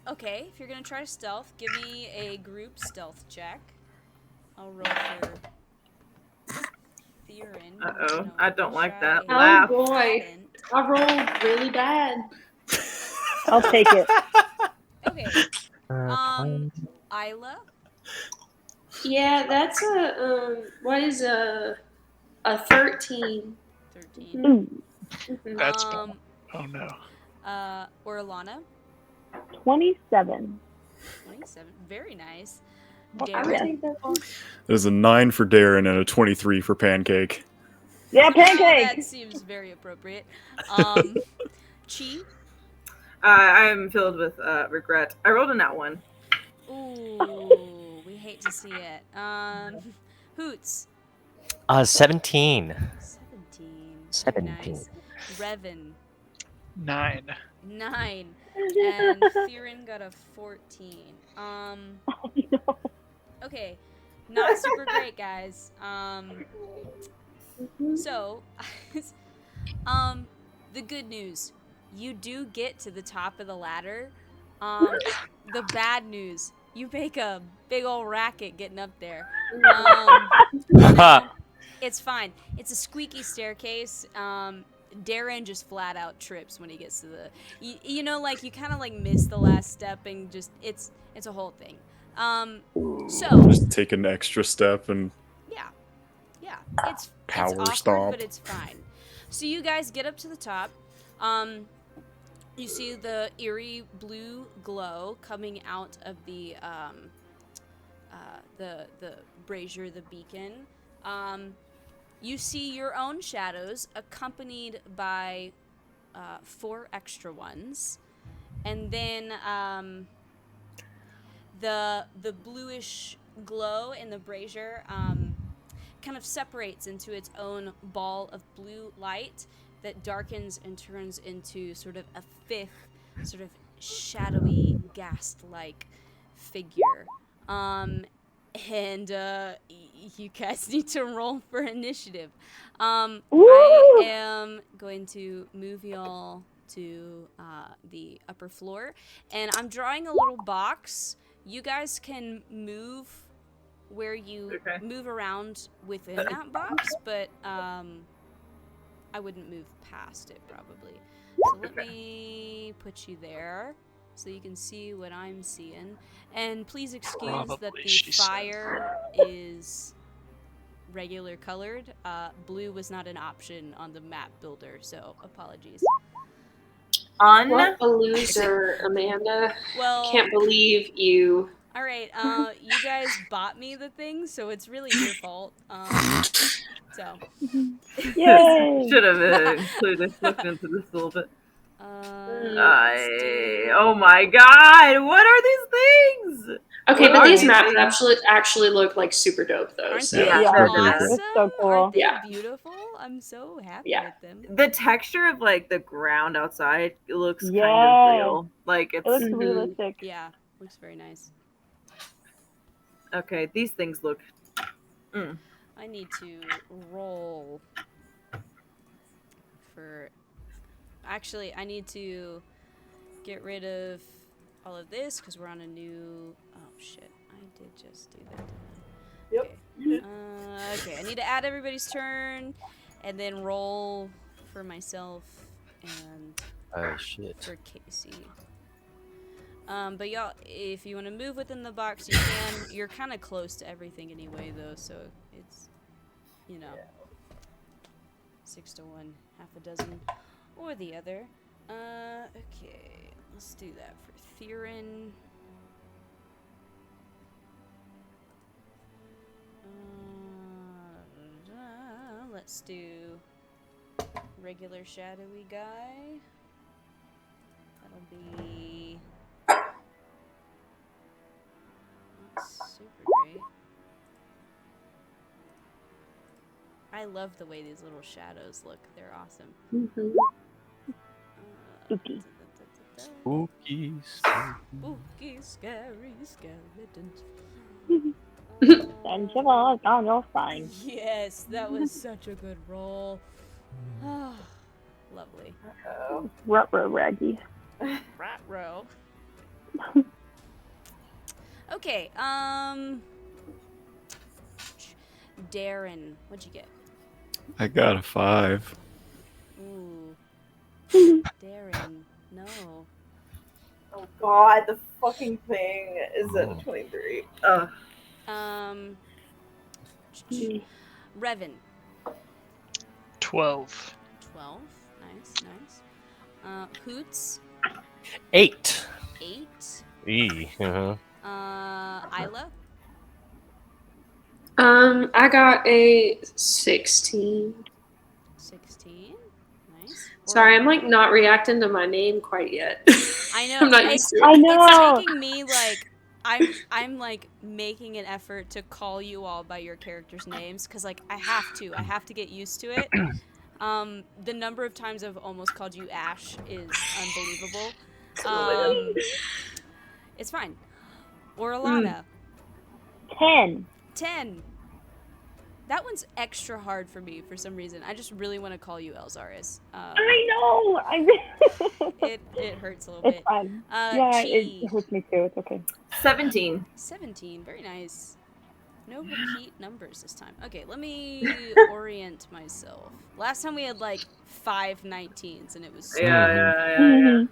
Okay, if you're gonna try to stealth, give me a group stealth check. I'll roll for Theron. Uh-oh, I don't like that. Oh Laugh. boy, I rolled really bad. I'll take it. Okay. Isla. Yeah, that's a what is a 13. 13. Ooh, That's oh no. Orlana. 27. 27. Very nice. I Darren. would take that one. There's a 9 for Darren and a 23 for Pancake. Yeah, That pancake. seems very appropriate. Chi? I'm filled with regret. I rolled a nat one. Ooh, we hate to see it. Hoots? 17. 17. Very 17. nice. Revan? 9. 9. And Theron got a 14. Oh, no. Okay. Not super great, guys. So, the good news. You do get to the top of the ladder. The bad news. You make a big old racket getting up there. You know, it's fine. It's a squeaky staircase. Darren just flat out trips when he gets to the. You know, like you kind of like miss the last step and just it's a whole thing. So Just take an extra step and yeah, it's Power awkward, stomp. but it's fine. So you guys get up to the top. You see the eerie blue glow coming out of the brazier, the beacon. You see your own shadows accompanied by 4 extra ones, and then the bluish glow in the brazier kind of separates into its own ball of blue light that darkens and turns into sort of a 5th, sort of shadowy, ghast-like figure. And you guys need to roll for initiative. I am going to move y'all to the upper floor, and I'm drawing a little box. You guys can move where you move around within that box, but I wouldn't move past it probably. So let me put you there so you can see what I'm seeing. And please excuse that Probably, the she said. fire is regular colored. Blue was not an option on the map builder, so apologies. What a loser, Amanda. Well, Can't believe you. all right, you guys bought me the thing, so it's really your fault. So. Yay! Should have included looked into this a little bit. Oh my god! What are these things? Okay, What but are these these maps things? actually look like super dope though. Aren't So they Yeah, awesome? It's so cool. Aren't they Yeah. beautiful? I'm so happy Yeah. with them. The texture of like the ground outside looks kind Yeah. of real. Like It looks it's realistic. Yeah, looks very nice. okay. These things look. I need to roll for. Actually, I need to get rid of all of this because we're on a new. Oh shit! I did just do that. Didn't I? Okay. Okay. I need to add everybody's turn, and then roll for myself and Oh, shit. for Casey. But y'all, if you want to move within the box, you can. You're kind of close to everything anyway, though, so it's, 6 to 1, half a dozen, or the other. Okay, let's do that for Theron. Let's do regular shadowy guy. That'll be not super great. I love the way these little shadows look. They're awesome. Mhm. Spooky. Spooky. Spooky, scary skeletons. Sensible, oh, you're fine. Yes, that was such a good roll. Lovely. Ruh-roh, Raggy. Rat row. Okay, Darren, what'd you get? I got a 5. Ooh. Darren, no. Oh god, the fucking thing is at 23. Revan. 12. 12. Nice. Hoots. 8. 8. Uh-huh. Isla. I got a 16. Nice. Sorry, I'm like not reacting to my name quite yet. I know. I'm not it's, used to it. I know. It's taking me like I'm like making an effort to call you all by your characters' names because like I have to get used to it. The number of times I've almost called you Ash is unbelievable. It's fine. Or Alana. 10. 10. That one's extra hard for me for some reason. I just really want to call you Elzaris. I know. It hurts a little It's bit. fine. Yeah, Chi. it hurts me too. It's okay. 17. 17. Very nice. No repeat numbers this time. Okay, let me orient myself. Last time we had like 5 19s and it was stupid. Yeah.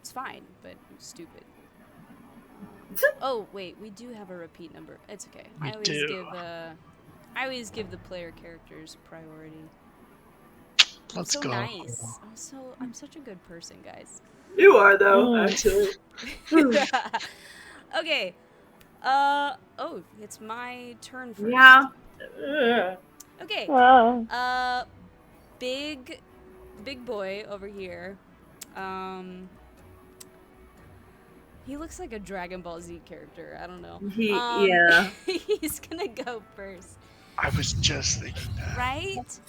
It's fine, but it was stupid. Oh wait, we do have a repeat number. It's okay. We I always give the player characters priority. Let's I'm so go. nice. I'm such a good person, guys. You are, though, actually. Okay. Oh, it's my turn first. Yeah. Okay. Big boy over here. He looks like a Dragon Ball Z character. I don't know. Yeah. He's gonna go first. I was just thinking that. Right?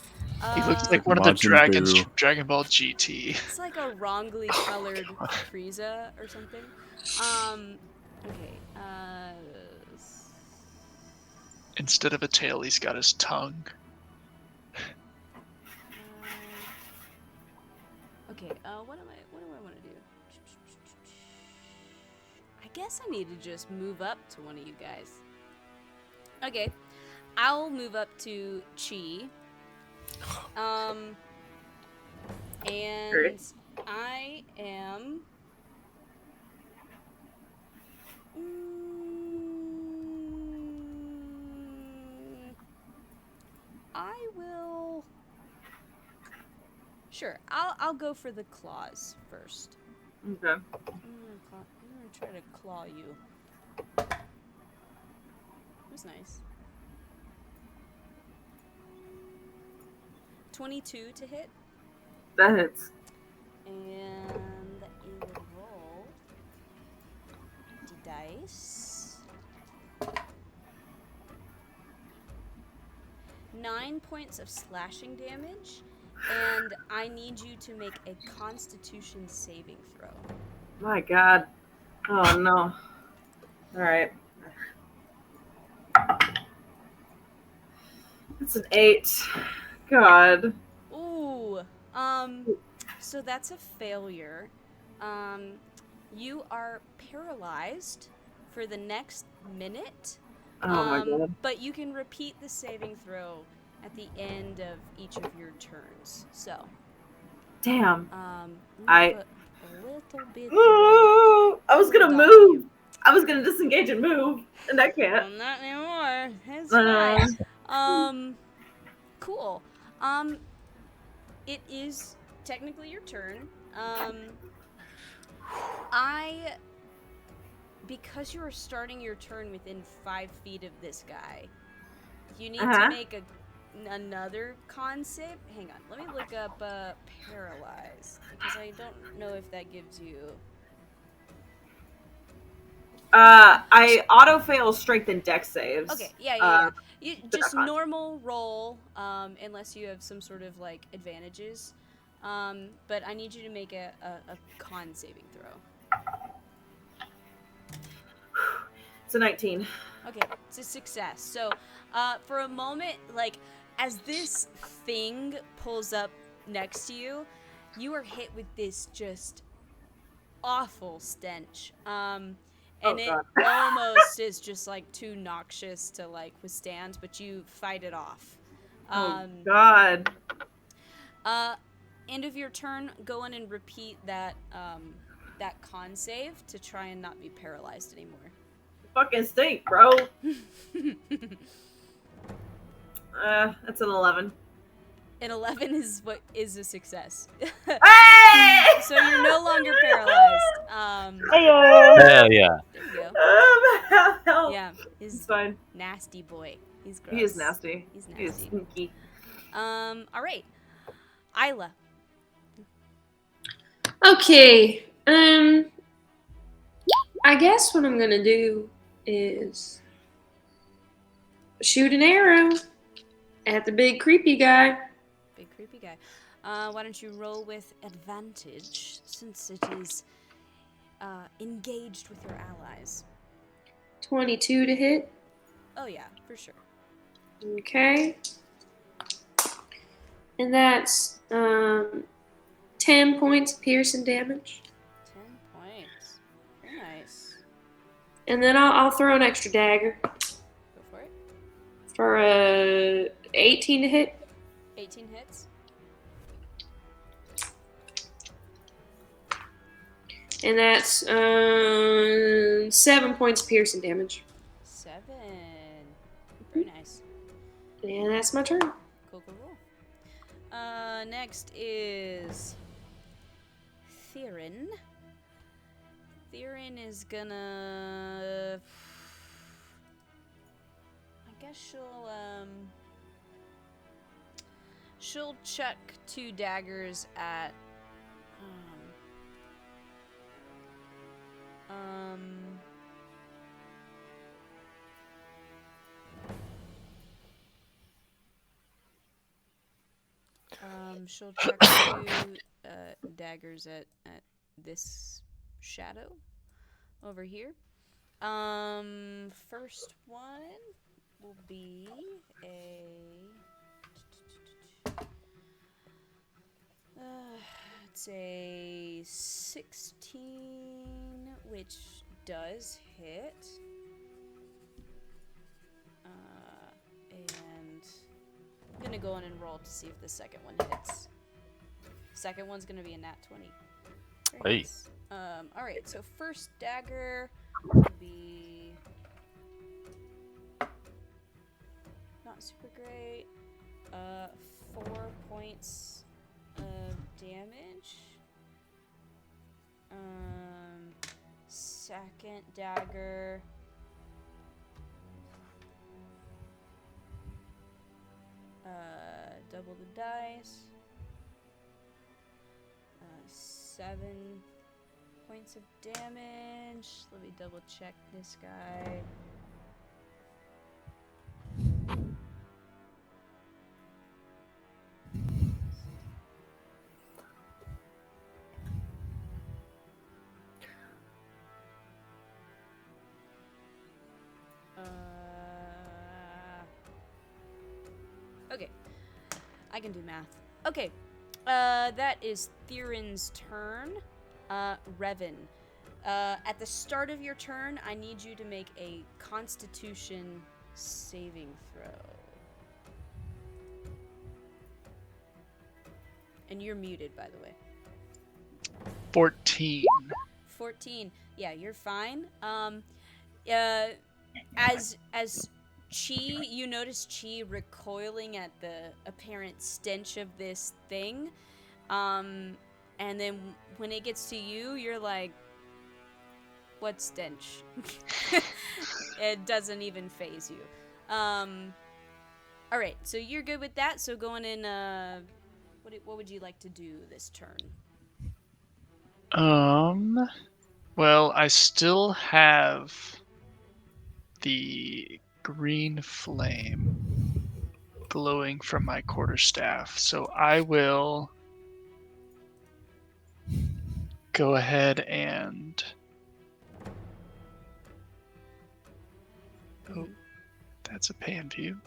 He looks like one of the Majin dragons Buu. from Dragon Ball GT. It's like a wrongly colored Frieza or something. Okay. Instead of a tail, he's got his tongue. Okay. What do I want to do? I guess I need to just move up to one of you guys. Okay. I'll move up to Chi. And Great. I am. I will. Sure, I'll go for the claws first. Okay. I'm gonna try to claw you. That's nice. 22 to hit. That hits. And I will roll the dice. 9 points of slashing damage, and I need you to make a Constitution saving throw. My God. Oh, no. All right. It's an 8. God. Ooh. So that's a failure. You are paralyzed for the next minute. Oh, my God. But you can repeat the saving throw at the end of each of your turns. So. Damn. I put a little bit. Ooh, I was gonna move. I was gonna disengage and move, and I can't. Well, not anymore. It's fine. Cool. It is technically your turn. Because you are starting your turn within 5 feet of this guy, you need to make another con save. Hang on, let me look up paralyzed, because I don't know if that gives you. I auto fail strength and dex saves. Okay, yeah. You just normal roll, unless you have some sort of like advantages. But I need you to make a con saving throw. It's a 19. Okay, it's a success. So, for a moment, like, as this thing pulls up next to you, you are hit with this just awful stench. And it almost is just, like, too noxious to, like, withstand, but you fight it off. God. End of your turn, go in and repeat that, that con save to try and not be paralyzed anymore. Fucking stink, bro. That's an 11. An 11 is what is a success. Hey! So you're no longer paralyzed. Hell yeah. There you go. Help. Yeah, It's fine. nasty boy. He's gross. He is nasty. He's He is nasty. sneaky. All right. Isla. Okay. I guess what I'm gonna do is shoot an arrow at the big creepy guy. Big creepy guy. Why don't you roll with advantage since it is engaged with your allies? 22 to hit. Oh yeah, for sure. Okay. And that's 10 points of piercing damage. 10 points. Very nice. And then I'll throw an extra dagger Go for it. for 18 to hit. 18 hits. And that's 7 points of piercing damage. 7. Very nice. And that's my turn. Cool, cool, cool. Next is Theron. Theron is gonna... I guess she'll chuck 2 daggers at she'll chuck 2 daggers at this shadow over here. First one will be it's a 16, which does hit. And I'm gonna go in and roll to see if the second one hits. Second one's gonna be a nat 20. Very Hey. nice. All right. So first dagger will be not super great. 4 points of damage. Second dagger. Double the dice. 7 points of damage. Let me double check this guy. Okay. I can do math. Okay. That is Theron's turn. Revan. At the start of your turn, I need you to make a Constitution saving throw. And you're muted, by the way. 14. 14. Yeah, you're fine. As Chi, you notice Chi recoiling at the apparent stench of this thing. And then when it gets to you, you're like, what stench? It doesn't even faze you. Alright, so you're good with that. So going in, what would you like to do this turn? Well, I still have the green flame glowing from my quarterstaff, so I will go ahead and that's a pan view.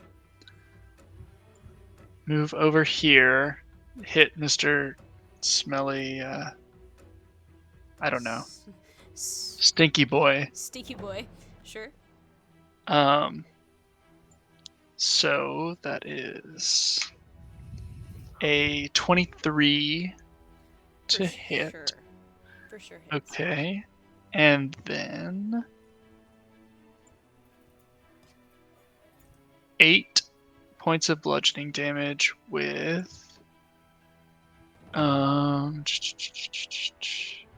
Move over here, hit Mr. Smelly, I don't know, Stinky Boy. Stinky Boy, sure. So that is a 23 to hit. Sure. For sure hits. Okay. And then 8 points of bludgeoning damage with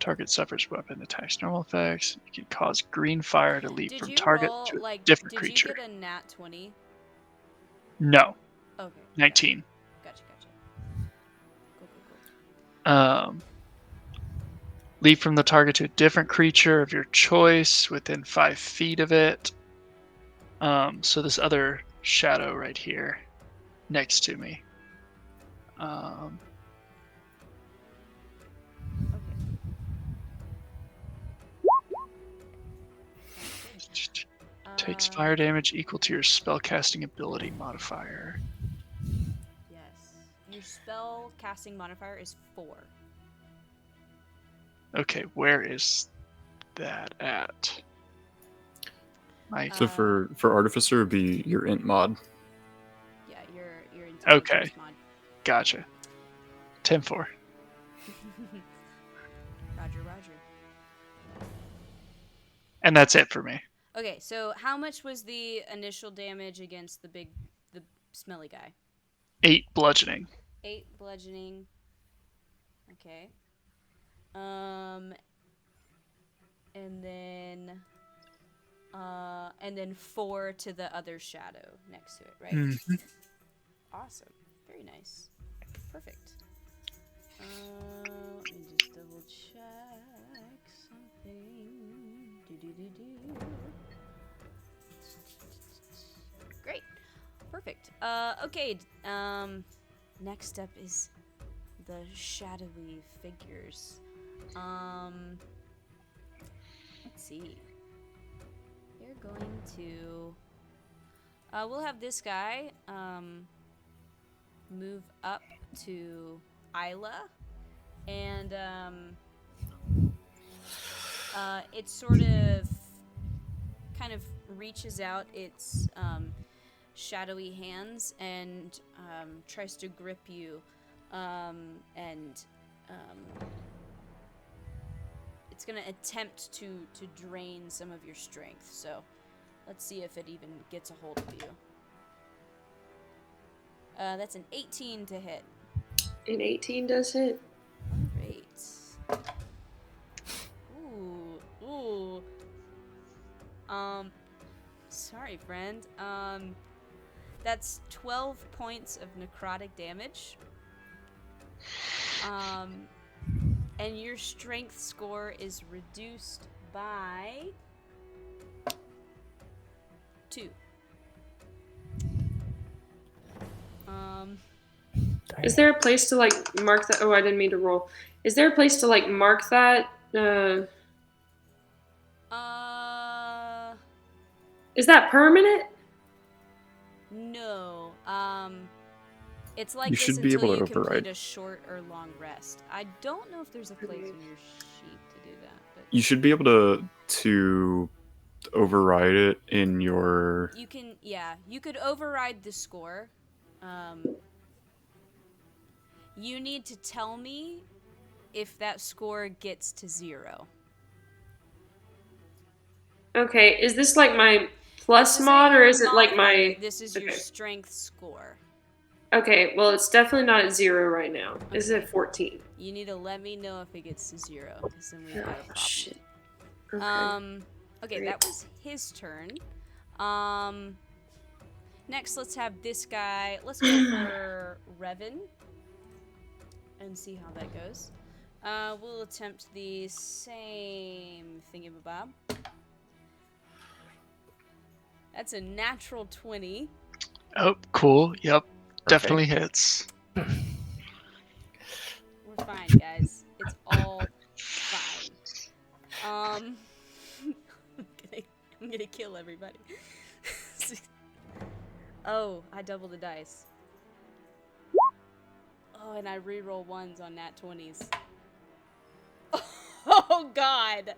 target suffers weapon attacks normal effects. You can cause green fire to leap from target to a different creature. Did you get a nat 20? No. Okay. 19. Gotcha. Leap from the target to a different creature of your choice within 5 feet of it. So this other shadow right here next to me. Takes fire damage equal to your spellcasting ability modifier. Yes. Your spell casting modifier is 4. Okay, where is that at? So for Artificer, it'd be your int mod. Yeah, your intelligence Okay. mod. Gotcha. 10-4. Roger. And that's it for me. Okay, so how much was the initial damage against the smelly guy? 8 bludgeoning. 8 bludgeoning. Okay. And then 4 to the other shadow next to it, right? Mm-hmm. Awesome. Very nice. Perfect. Let me just double check something. Great. Perfect. Okay. Next up is the shadowy figures. Let's see. We're going to. We'll have this guy move up to Isla, and it sort of kind of reaches out its shadowy hands and tries to grip you, and it's gonna attempt to drain some of your strength. So let's see if it even gets a hold of you. That's an 18 to hit. An 18 does hit. All right. Ooh. Sorry, friend. That's 12 points of necrotic damage. And your strength score is reduced by 2. Is there a place to mark that? Oh, I didn't mean to roll. Is there a place to mark that? Is that permanent? No. It's like You this should be until able to you complete override. a short or long rest. I don't know if there's a place in your sheet to do that, but You should be able to override it in your. you can. Yeah, you could override the score. You need to tell me if that score gets to 0. Okay, is this my plus mod, or is it my... This is your strength score. Okay, well, it's definitely not at 0 right now. It's at 14. You need to let me know if it gets to 0, because then we've got a problem. Shit. Okay, Great. that was his turn. Next, let's have this guy. Let's go for Revan and see how that goes. We'll attempt the same thingamabob. That's a natural 20. Oh, cool. Yep. Definitely hits. We're fine, guys. It's all fine. I'm gonna kill everybody. Oh, I double the dice. Oh, and I reroll 1s on nat 20s. Oh God.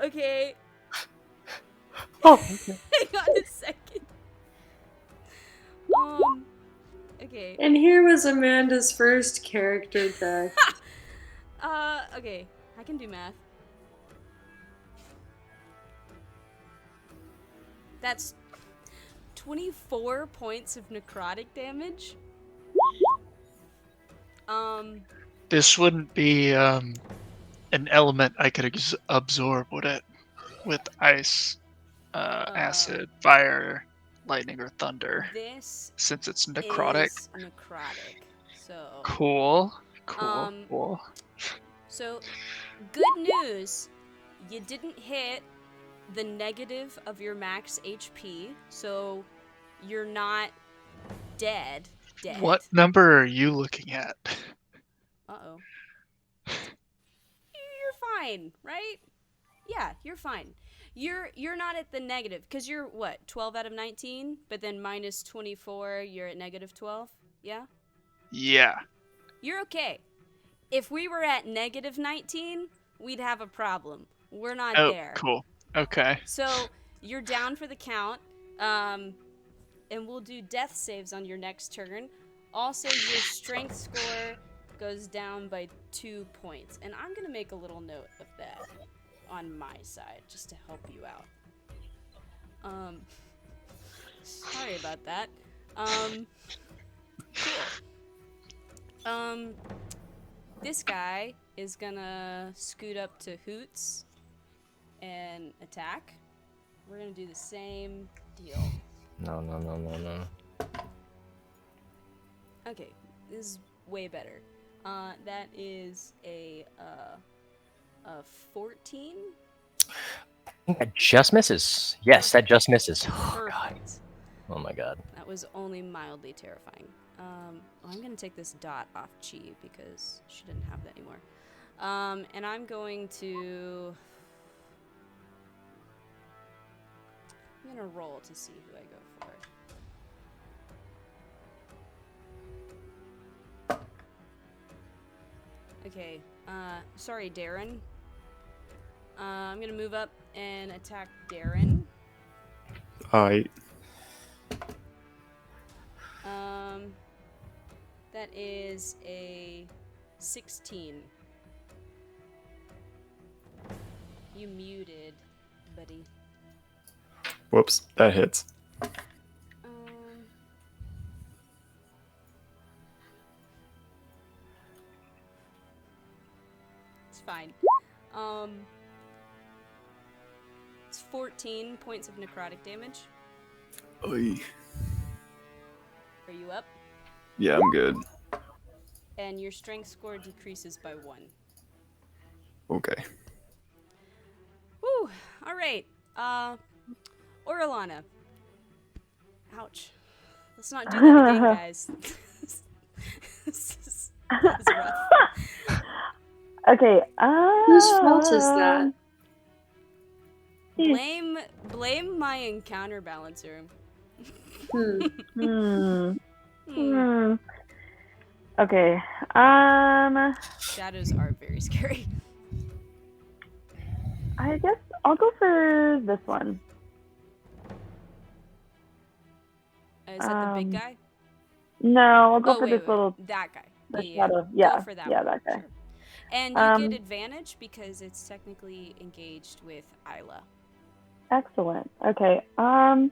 Okay. Oh, okay. Hang on a second. Okay. And here was Amanda's first character deck. Okay. I can do math. That's 24 points of necrotic damage. This wouldn't be an element I could absorb, would it? With ice, acid, fire, lightning, or thunder. This Since it's necrotic. is necrotic. So, Cool. Um, Cool. so good news. You didn't hit the negative of your max HP, so you're not dead. What number are you looking at? Uh-oh. You're fine, right? Yeah, you're fine. You're not at the negative because you're what, 12 out of 19, but then minus 24, you're at negative 12. Yeah, Yeah. you're okay. If we were at negative 19, we'd have a problem. We're not Oh, there. cool. Okay. So you're down for the count, and we'll do death saves on your next turn. Also, your strength score goes down by 2 points, and I'm gonna make a little note of that on my side just to help you out. Sorry about that. Cool. This guy is gonna scoot up to Hoots and attack. We're gonna do the same deal. No. Okay, this is way better. That is a 14. That just misses. Yes, that just misses. Oh, God. Perfect. Oh my God. That was only mildly terrifying. I'm gonna take this dot off Chi because she didn't have that anymore. And I'm going to. I'm gonna roll to see who I go for. Okay. Sorry, Darren. I'm gonna move up and attack Darren. I That is a 16. You muted, buddy. whoops, that hits. It's fine. It's 14 points of necrotic damage. Oy. Are you up? Yeah, I'm good. And your strength score decreases by 1. Okay. Woo! Alright. Orlana. Ouch. Let's not do that again, guys. This is rough. Okay. Whose fault is that? Blame my encounter balancer. Okay. Shadows are very scary. I guess I'll go for this one. Is that the big guy? No, I'll go for wait, this little. that guy. The Yeah. shadow. Yeah. Go for that yeah, one. that guy. Sure. And you get advantage because it's technically engaged with Isla. Excellent. Okay. I'm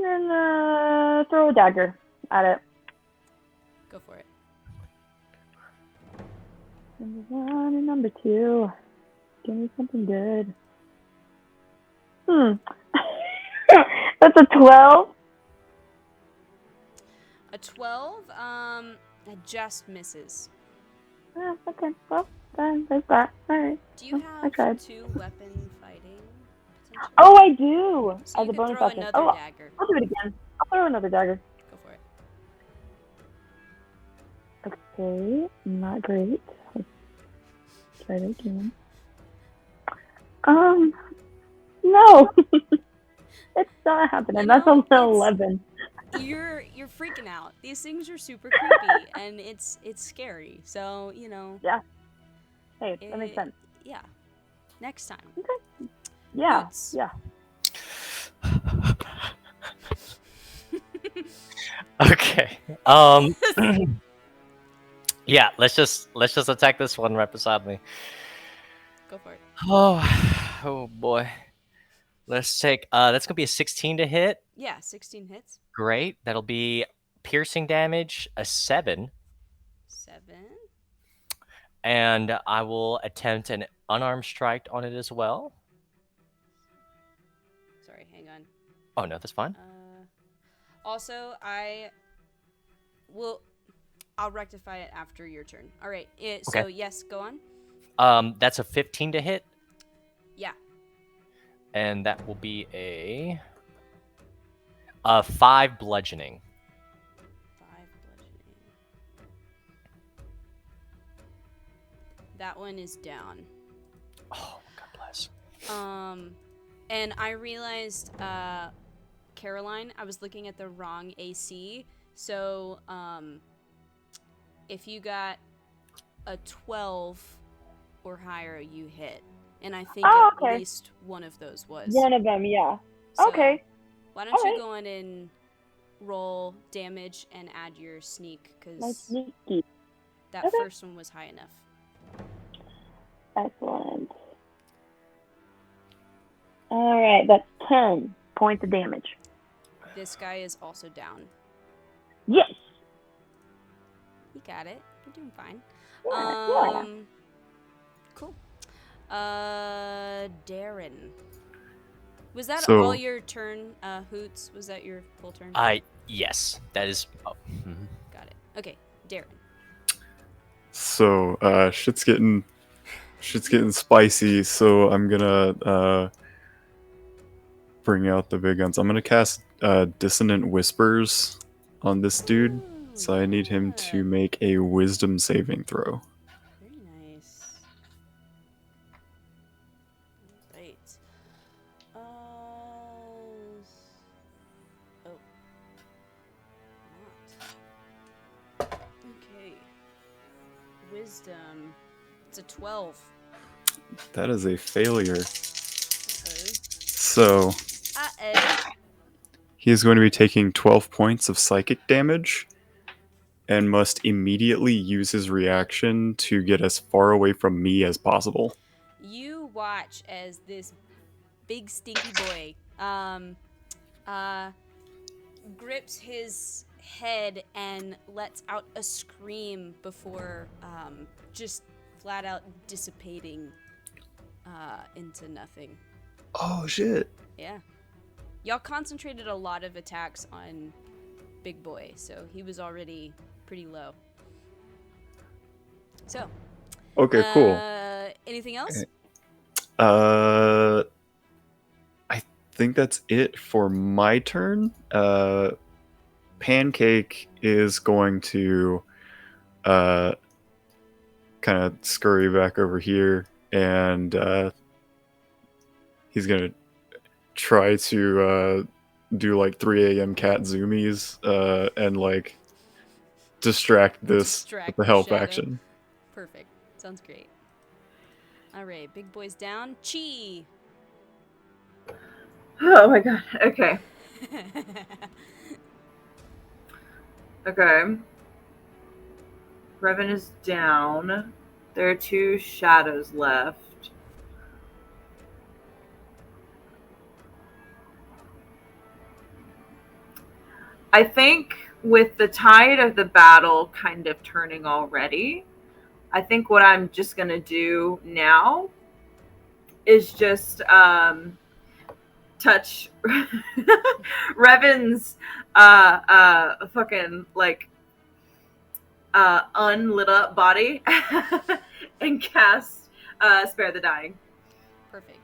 gonna throw a dagger at it. Go for it. Number 1 and number 2. Give me something good. That's a 12. A 12, that just misses. Okay. Well, then there's that. All right. Do you I tried. have 2-weapon fighting? Potentially? Oh, I do. So As you a could bonus throw action. another dagger. I'll do it again. I'll throw another dagger. Go for it. Okay, not great. Let's try it again. No, it's not happening. You That's know, only 11. You're freaking out. These things are super creepy, and it's scary. So Yeah. Hey, that makes sense. Yeah. Next time. Okay. Yeah. Boots. Yeah. Okay. Yeah, let's just attack this one right beside me. Go for it. Oh boy. Let's take that's gonna be a 16 to hit. Yeah, 16 hits. Great. That'll be piercing damage, a 7. 7. And I will attempt an unarmed strike on it as well. Sorry, hang on. Oh no, that's fine. Also, I I'll rectify it after your turn. All right. Okay. So yes, go on. That's a 15 to hit, Yeah. and that will be a 5 bludgeoning. 5 bludgeoning. That one is down. Oh, God bless. And I realized, Caroline, I was looking at the wrong AC. So, if you got a 12 or higher, you hit. And I think Oh, at okay. least one of those was. One of them, yeah. So, Okay. Why don't you Alright. go on and roll damage and add your sneak? My Because sneaky. that Okay. first one was high enough. Excellent. Alright, that's 10 points of damage. This guy is also down. Yes! You got it. You're doing fine. Yeah. Cool. Darren. Was that So- all your turn, Hoots? Was that your full turn? Yes, that is. Oh, mhm. Got it. Okay, Darren. So shit's getting spicy. So I'm gonna bring out the big guns. I'm gonna cast Dissonant Whispers on this dude. So I need him to make a Wisdom saving throw. Very nice. Right. Oh. Not. Okay. Wisdom. It's a 12. That is a failure. Uh-oh. So Uh-oh. he is going to be taking 12 points of psychic damage and must immediately use his reaction to get as far away from me as possible. You watch as this big stinky boy grips his head and lets out a scream before just flat out dissipating into nothing. Oh shit. Yeah. Y'all concentrated a lot of attacks on Big Boy, so he was already pretty low. So. Okay, cool. Anything else? I think that's it for my turn. Pancake is going to kind of scurry back over here, and he's gonna try to do like 3 a.m. cat zoomies and like distract this with the help shadow. action. Perfect. Sounds great. All right, Big Boy's down. Chi. Oh my god. Okay. Okay. Revan is down. There are 2 shadows left. I think with the tide of the battle kind of turning already, I think what I'm just going to do now is just touch Revan's fucking like unlit up body and cast Spare the Dying. Perfect.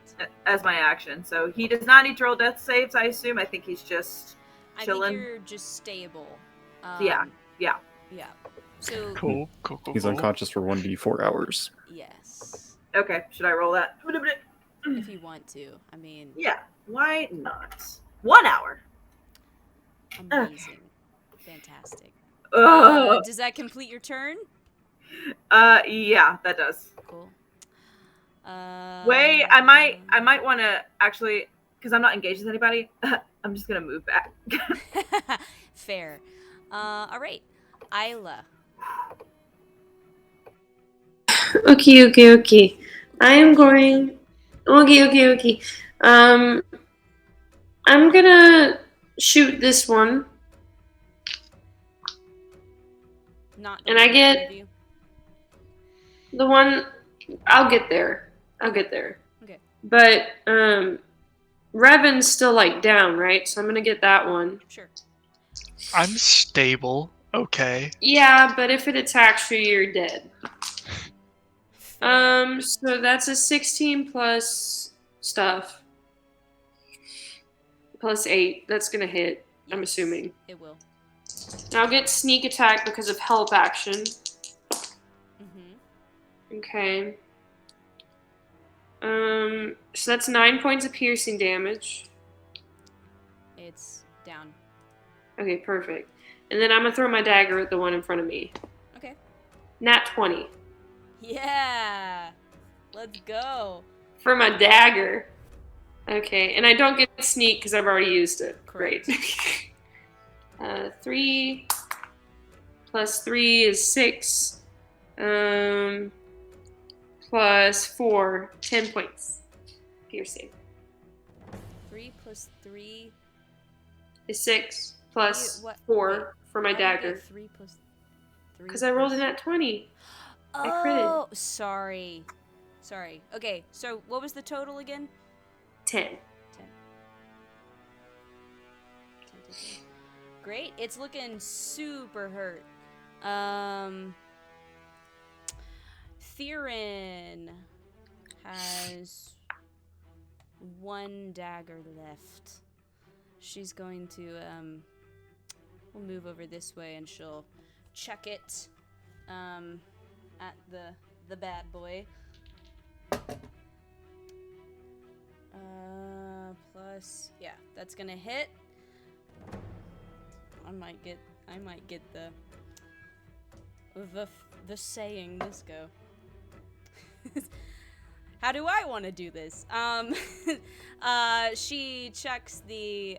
As my action. So he does not need to roll death saves, I assume. I think he's just chilling. I think you're just stable. Yeah. Yeah. So Cool. He's unconscious for 1d4 hours. yes, Okay, should I roll that? if you want to. I mean, Yeah, why not? 1 hour. amazing, fantastic. Ugh. Does that complete your turn? Yeah, that does. Cool. Wait, I might want to actually, because I'm not engaged with anybody. I'm just gonna move back. Fair. All right, Isla. Okay. I am going. Okay. I'm gonna shoot this one. Not. And I in get- front of you. The one. I'll get there. Okay. But Revan's still like down, right? So I'm gonna get that one. Sure. I'm stable. okay. Yeah, but if it attacks you, you're dead. So that's a 16 plus stuff. Plus 8. That's gonna hit, I'm Yes, assuming. it will. Now I'll get sneak attack because of help action. Okay. So that's 9 points of piercing damage. It's down. Okay, perfect. And then I'm gonna throw my dagger at the one in front of me. Okay. Nat 20. Yeah. Let's go. For my dagger. Okay, and I don't get sneak because I've already used it. Correct. Great. 3 plus 3 is 6. Plus 4, 10 points. Piercing. 3 plus 3 Is 6 plus what- 4 wait, for my how do you get dagger. 3 plus 3. Because I rolled a nat 20. I critted. Oh, sorry. Okay, so what was the total again? 10. 10. 10. Great. It's looking super hurt. Theron has 1 dagger left. She's going to, we'll move over this way and she'll check it, at the bad boy. Plus, yeah, that's gonna hit. I might get the saying this go. How do I want to do this? She checks the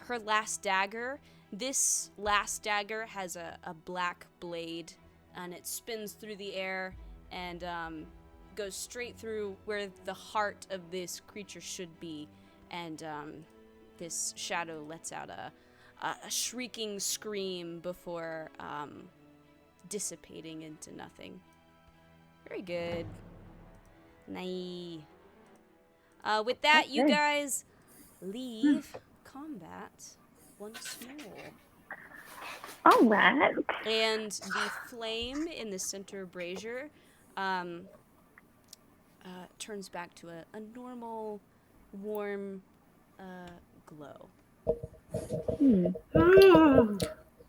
her last dagger. This last dagger has a black blade, and it spins through the air and goes straight through where the heart of this creature should be, and this shadow lets out a shrieking scream before dissipating into nothing. Very good. Nice. With that, you Okay. guys leave combat once more. All right. And the flame in the center brazier turns back to a normal, warm glow.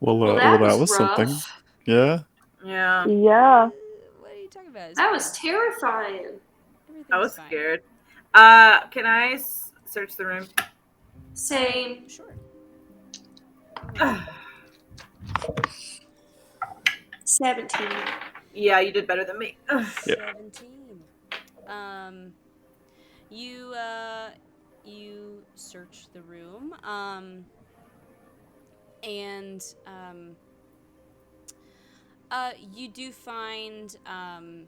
Well, that that was was rough. something. Yeah. Yeah, Yeah. What are you talking about? It's That fine. was terrifying. Everything's I was fine. scared. Can I search the room? Same. Sure. 17. Yeah, you did better than me. Yeah. 17. You search the room, and you do find an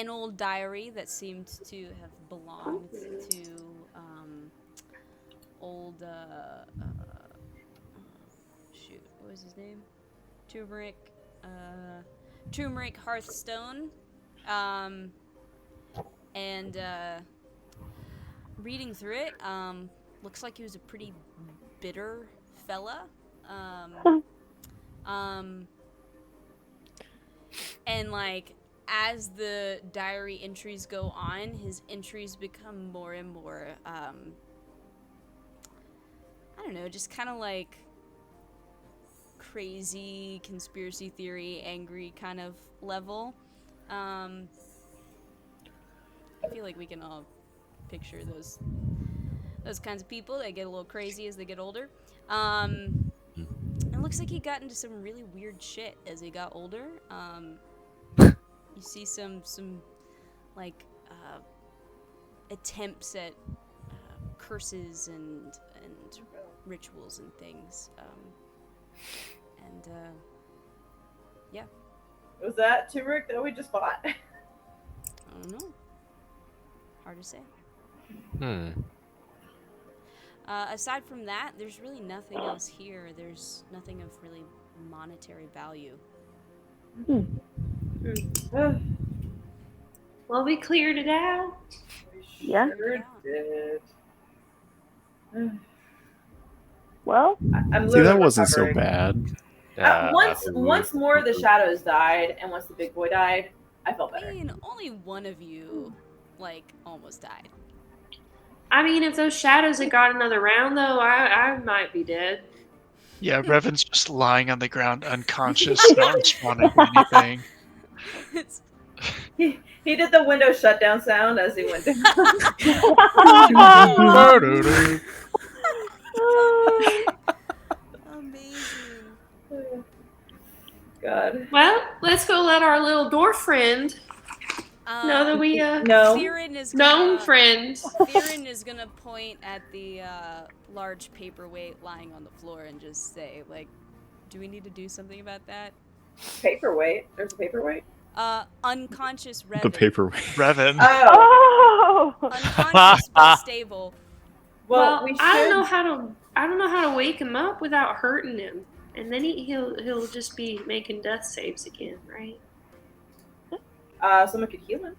old diary that seemed to have belonged to old shoot, what was his name? Turmeric Hearthstone. And reading through it, looks like he was a pretty bitter fella. And like as the diary entries go on, his entries become more and more I don't know, just kind of like crazy conspiracy theory, angry kind of level. I feel like we can all picture those kinds of people that get a little crazy as they get older. It looks like he got into some really weird shit as he got older. You see some like attempts at curses and rituals and things. Yeah. Was that turmeric that we just bought? I don't know. Hard to say. Aside from that, there's really nothing else here. There's nothing of really monetary value. Well, we cleared it out. We Yeah. sure did. Well, I'm See, literally that wasn't so recovering. bad. Once more of the shadows died, and once the big boy died, I felt I better. mean, only one of you, like, almost died. I mean, if those shadows had got another round, though, I might be dead. Yeah, Revan's just lying on the ground unconscious, not responding to anything. It's- He did the window shutdown sound as he went down. Amazing. God. Well, let's go let our little dwarf friend know that we No. Theron is gnome gonna friend. Theron is gonna point at the large paperweight lying on the floor and just say, like, do we need to do something about that? Paperweight. There's a paperweight. Unconscious Revan. The paperweight. Revan. Oh. Oh! Unconscious but stable. Well, we should. I don't know how to wake him up without hurting him, and then he'll just be making death saves again, right? Someone could heal him.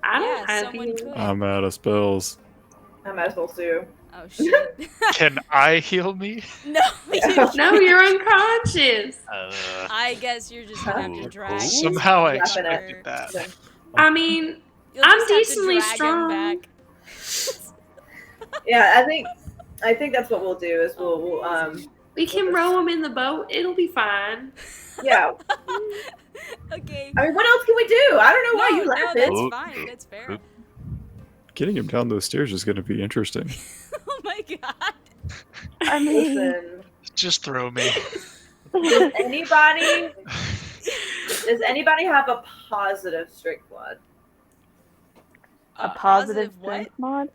I don't Yeah, have someone healing. could. I'm out of spells. I might as well too. Oh shit. Can I heal me? No, you No, you're unconscious. I guess you're just gonna have to drag him. Somehow I Yeah, expected that. Yeah. I mean, You'll I'm just have to decently drag him strong. back. Yeah, I think that's what we'll do. Is we'll We can row him in the boat. It'll be fine. yeah. Okay. I mean, what else can we do? I don't know why you No, laughing. that's Oh, fine. That's fair. Getting him down those stairs is going to be interesting. Oh my god. I mean, Listen, Just throw me. does anybody have a positive strength mod? a positive what? strength mod?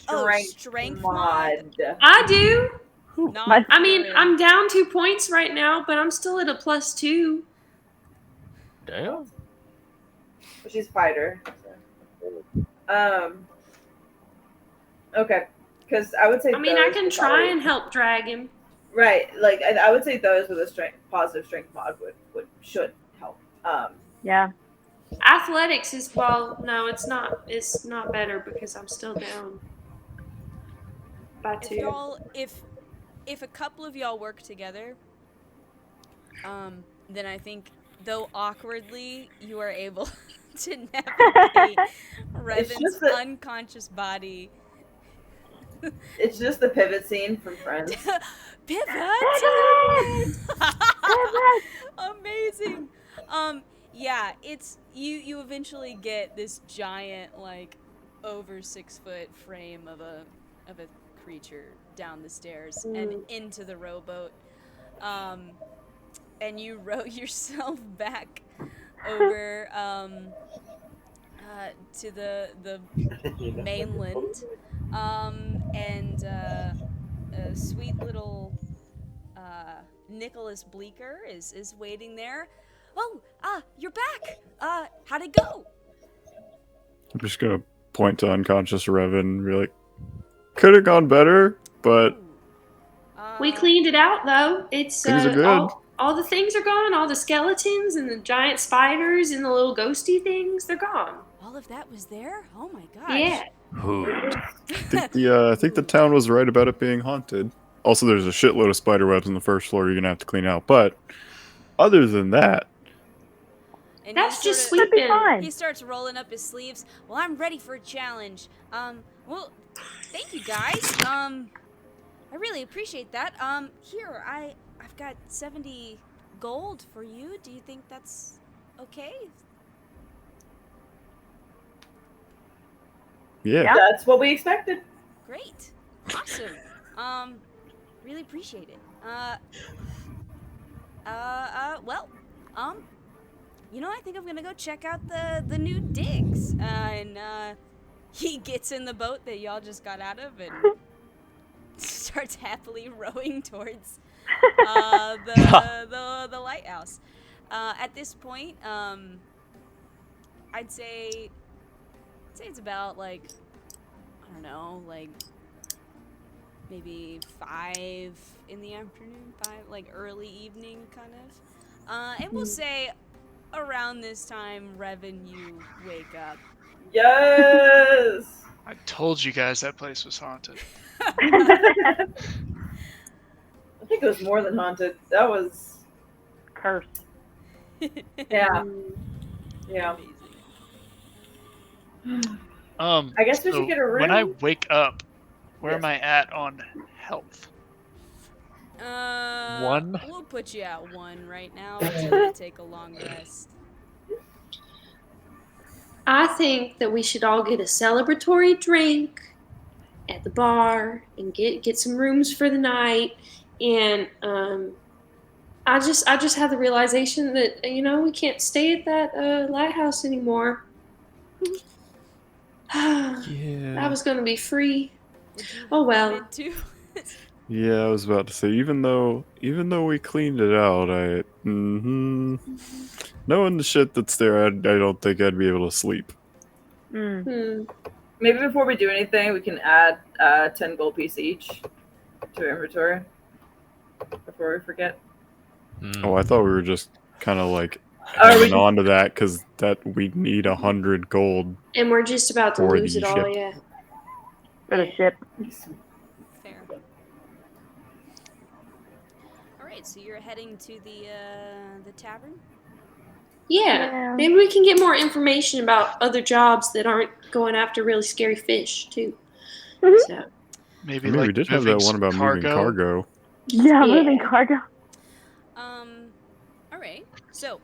Oh, strength mod? I do. Not My- I mean, Theron. I'm down 2 points right now, but I'm still at a +2. Damn. She's a fighter. Okay, because I would say. I mean, I those can would try probably- and help drag him. Right, like I would say those with a positive strength mod should help. Yeah. Athletics is no, it's not. It's not better because I'm still down by If 2. y'all if a couple of y'all work together, then I think, though awkwardly, you are able to navigate Revan's just that- unconscious body. It's just the pivot scene from Friends. Pivot! Pivot! Amazing. Yeah, it's you eventually get this giant, like, over 6 foot frame of a creature down the stairs and into the rowboat. And you row yourself back over to the mainland. And a sweet little Nicholas Bleecker is waiting there. Oh, you're back. How'd it go? I'm just going to point to unconscious Revan and be like, could have gone better, but Ooh. We cleaned it out though. It's Things are good. all the things are gone. All the skeletons and the giant spiders and the little ghosty things, they're gone. All of that was there? Oh my gosh. Yeah. I think the town was right about it being haunted. Also, there's a shitload of spider webs on the first floor you're going to have to clean out. But other than that, And That's he just sorta- That'd be sweeping. fine. He starts rolling up his sleeves. Well, I'm ready for a challenge. Well, thank you guys. I really appreciate that. Here, I've got 70 gold for you. Do you think that's okay? yeah. That's what we expected. Great. Awesome. Really appreciate it. Well, you know, I think I'm gonna go check out the new digs. And he gets in the boat that y'all just got out of and starts happily rowing towards the lighthouse. At this point, I'd say it's about, like, I don't know, like maybe 5 in the afternoon, 5, like early evening kind of. And we'll say around this time, Revan, you wake up. Yes. I told you guys that place was haunted. I think it was more than haunted. That was, Curse. yeah, yeah. Amazing. I guess we should So get a when I room. wake up, where Yes. am I at on health? 1? We'll put you at 1 right now until you take a long rest. I think that we should all get a celebratory drink at the bar and get some rooms for the night. And I just had the realization that we can't stay at that lighthouse anymore. That Yeah. was gonna be free. Would you have Oh, well. wanted to? Yeah, I was about to say, even though we cleaned it out, knowing the shit that's there, I don't think I'd be able to sleep. Maybe before we do anything, we can add 10 gold piece each to our inventory before we forget. Oh, I thought we were just kind of like Are hanging we? on to that because that we'd need 100 gold. And we're just about to For lose the it all, ship. yeah. For the ship. Fair. All right, so you're heading to the tavern. Yeah. Maybe we can get more information about other jobs that aren't going after really scary fish too. So Maybe I mean, like we did have moving that one some about moving cargo. Yeah, Yeah. moving cargo. All right. So,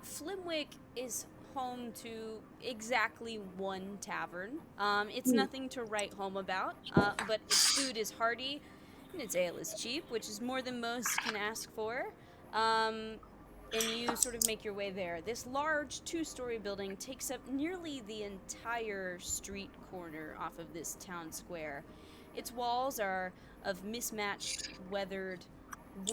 Flimwick is home to exactly one tavern. It's nothing to write home about, but its food is hearty and its ale is cheap, which is more than most can ask for. And you sort of make your way there. This large 2-story building takes up nearly the entire street corner off of this town square. Its walls are of mismatched, weathered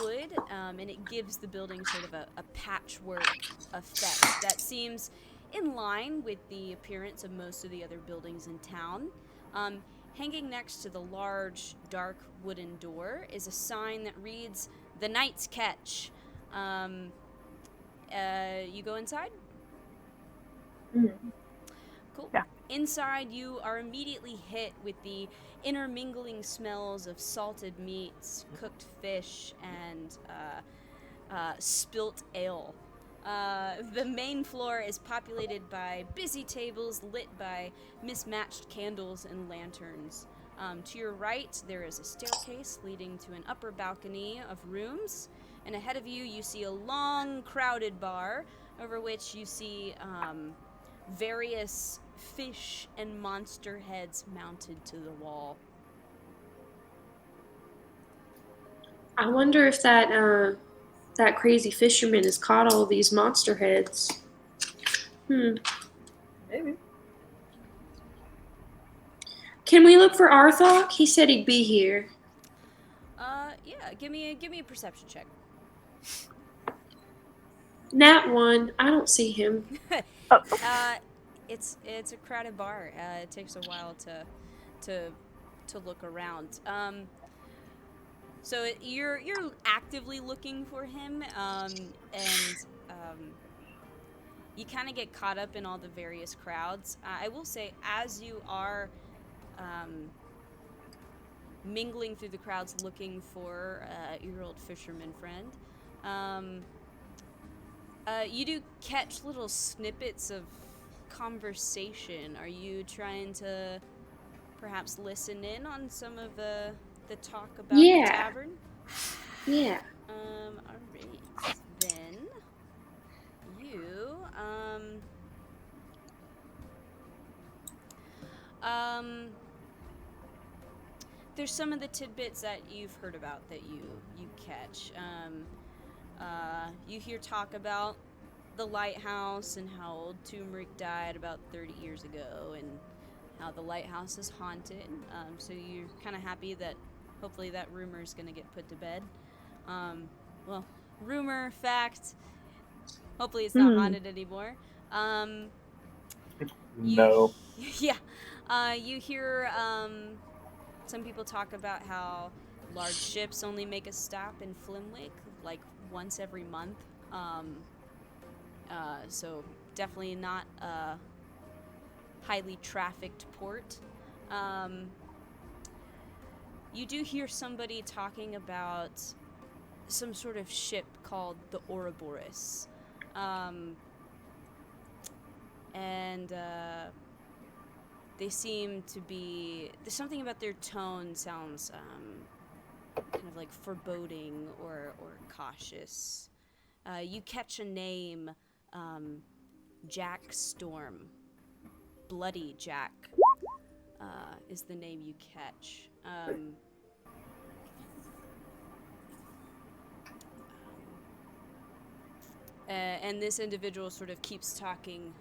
wood, and it gives the building sort of a patchwork effect that seems in line with the appearance of most of the other buildings in town. Hanging next to the large, dark wooden door is a sign that reads, "The Night's Catch." You go inside? Cool. Yeah. Inside, you are immediately hit with the intermingling smells of salted meats, cooked fish, and spilt ale. The main floor is populated by busy tables lit by mismatched candles and lanterns. To your right, there is a staircase leading to an upper balcony of rooms, and ahead of you, you see a long, crowded bar over which you see various fish and monster heads mounted to the wall. I wonder if that crazy fisherman has caught all these monster heads. Maybe. Can we look for Arthok? He said he'd be here. Yeah, give me a perception check. Nat 1. I don't see him. It's a crowded bar. It takes a while to look around. So you're actively looking for him, and you kind of get caught up in all the various crowds. I will say, as you are mingling through the crowds looking for your old fisherman friend, you do catch little snippets of conversation. Are you trying to perhaps listen in on some of the talk about the tavern? Yeah. Alright. Then you there's some of the tidbits that you've heard about that you catch. You hear talk about the lighthouse and how old Turmeric died about 30 years ago, and how the lighthouse is haunted. So you're kind of happy that hopefully that rumor is going to get put to bed. Well, rumor, fact. Hopefully it's not haunted anymore. No. Yeah. You hear some people talk about how large ships only make a stop in Flimwick like once every month. So definitely not a highly trafficked port. You do hear somebody talking about some sort of ship called the Ouroboros. And they seem to be... There's something about their tone sounds kind of like foreboding or cautious. You catch a name, Jack Storm. Bloody Jack is the name you catch. And this individual sort of keeps talking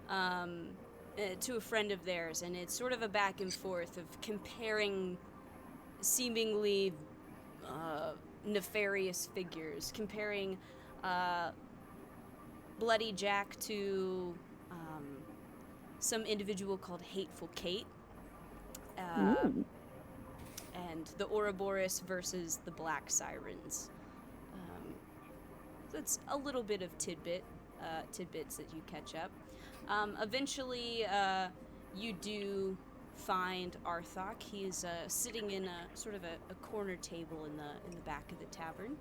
to a friend of theirs, and it's sort of a back and forth of comparing seemingly nefarious figures, comparing Bloody Jack to some individual called Hateful Kate, and the Ouroboros versus the Black Sirens. So it's a little bit of tidbits that you catch up. Eventually, you do find Arthok. He's sitting in a sort of a corner table in the back of the tavern,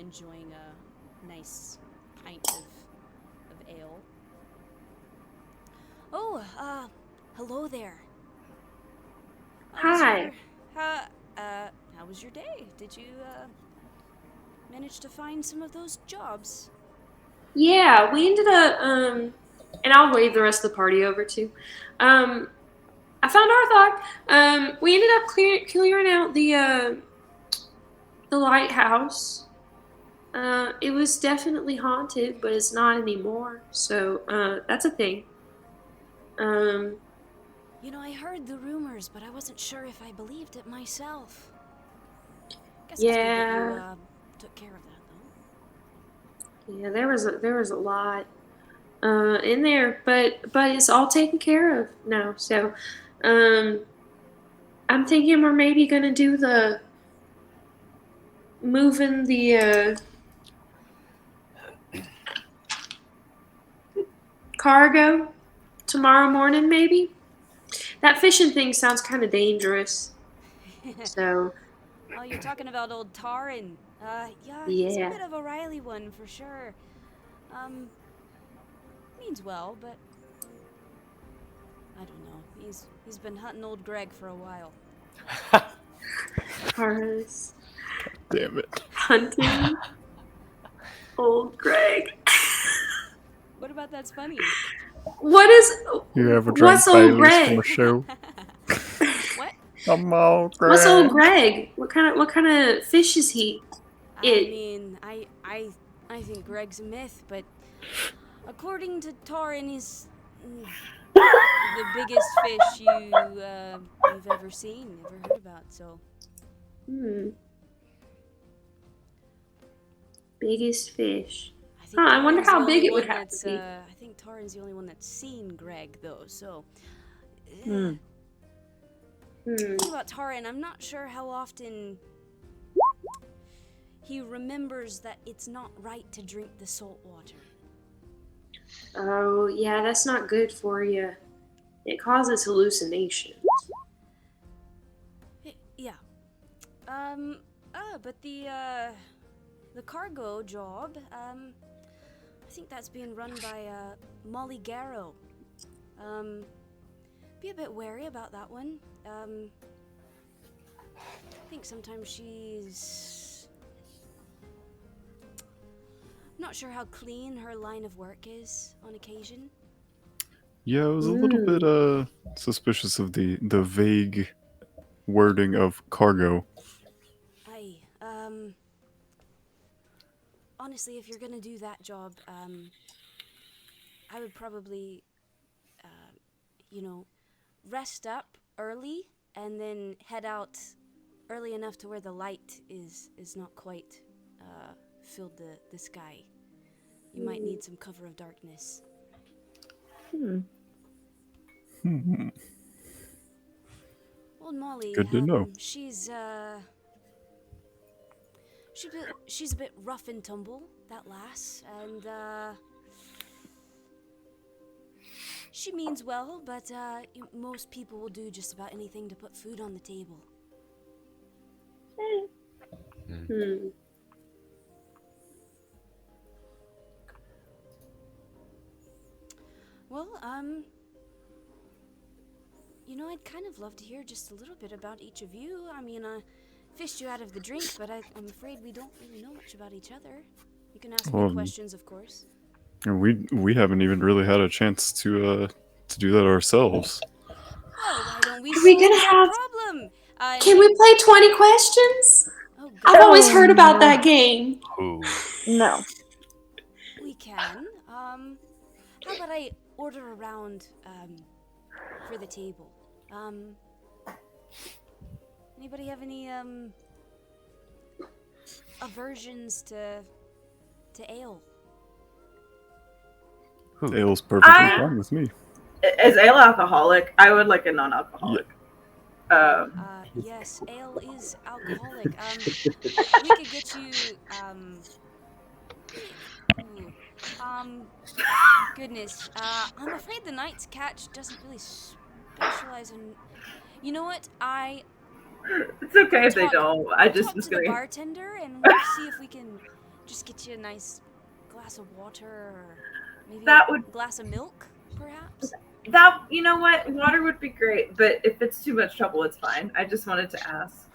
enjoying a nice pint of ale. Oh, hello there. Hi. How was your day? Did you manage to find some of those jobs? Yeah, we ended up, and I'll wave the rest of the party over too. I found Arthok. We ended up clearing out the lighthouse. It was definitely haunted, but it's not anymore. So that's a thing. You know, I heard the rumors, but I wasn't sure if I believed it myself. Guess it's good that you took care of that, though. Yeah, there was a lot in there, but it's all taken care of now. So, I'm thinking we're maybe gonna do the moving the cargo tomorrow morning, maybe. That fishing thing sounds kind of dangerous. So, Oh, you're talking about old Taran. Yeah, he's a yeah. bit of a wily one for sure. Means well, but I don't know. He's been hunting old Greg for a while. Cars Damn it. hunting old Greg. What about that's funny? What is? You ever drank What's old Baileys from Greg? a show? What? Come on, Greg. What's old Greg? What kind of fish is he? I mean, I think Greg's a myth, but according to Taran, he's the biggest fish you've ever seen, ever heard about. So. Biggest fish. I I wonder Taran's the how big only it would one have to that's, be. I think Taran's the only one that's seen Greg, though. So. Hmm. Think about Taran, I'm not sure how often he remembers that it's not right to drink the salt water. Oh, yeah, that's not good for you. It causes hallucinations. Yeah. But the cargo job, I think that's being run by, Molly Garrow. Be a bit wary about that one. I think sometimes she's not sure how clean her line of work is on occasion. Yeah, I was a little bit suspicious of the vague wording of cargo. Aye, honestly, if you're gonna do that job, I would probably, rest up early and then head out early enough to where the light is not quite filled the sky. You might need some cover of darkness. Old Molly, Good to know. she's a bit rough and tumble, that lass, and she means well, but most people will do just about anything to put food on the table. Well, I'd kind of love to hear just a little bit about each of you. I mean, I fished you out of the drink, but I'm afraid we don't really know much about each other. You can ask me questions, of course. We haven't even really had a chance to do that ourselves. Well, why don't we Are we solve gonna that have- problem? Can we play 20 questions? Oh, I've always Oh, heard about no. that game. Ooh. No. We can. How about I order around for the table? Anybody have any aversions to ale? Ale's perfectly I- fine with me. Is ale alcoholic? I would like a non-alcoholic. Yes, ale is alcoholic. We could get you goodness. I'm afraid the Night's Catch doesn't really specialize in. You know what? It's okay if they don't. I just talk was to the gonna. bartender and we'll see if we can just get you a nice glass of water or maybe That a would- glass of milk, perhaps. That, you know what? Water would be great, but if it's too much trouble, it's fine. I just wanted to ask.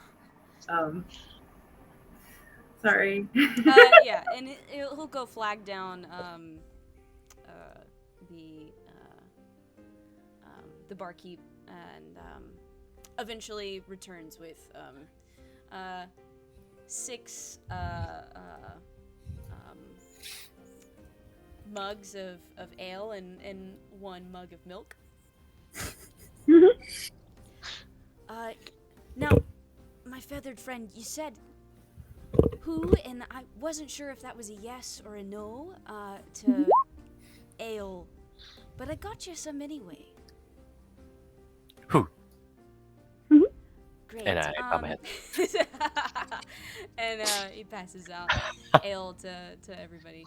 Sorry. Yeah, and he'll go flag down the barkeep and eventually returns with 6 mugs of ale and 1 mug of milk. Now, my feathered friend, you said who, and I wasn't sure if that was a yes or a no to ale, but I got you some anyway. Who? Great. And I bow my head. And he passes out ale to everybody.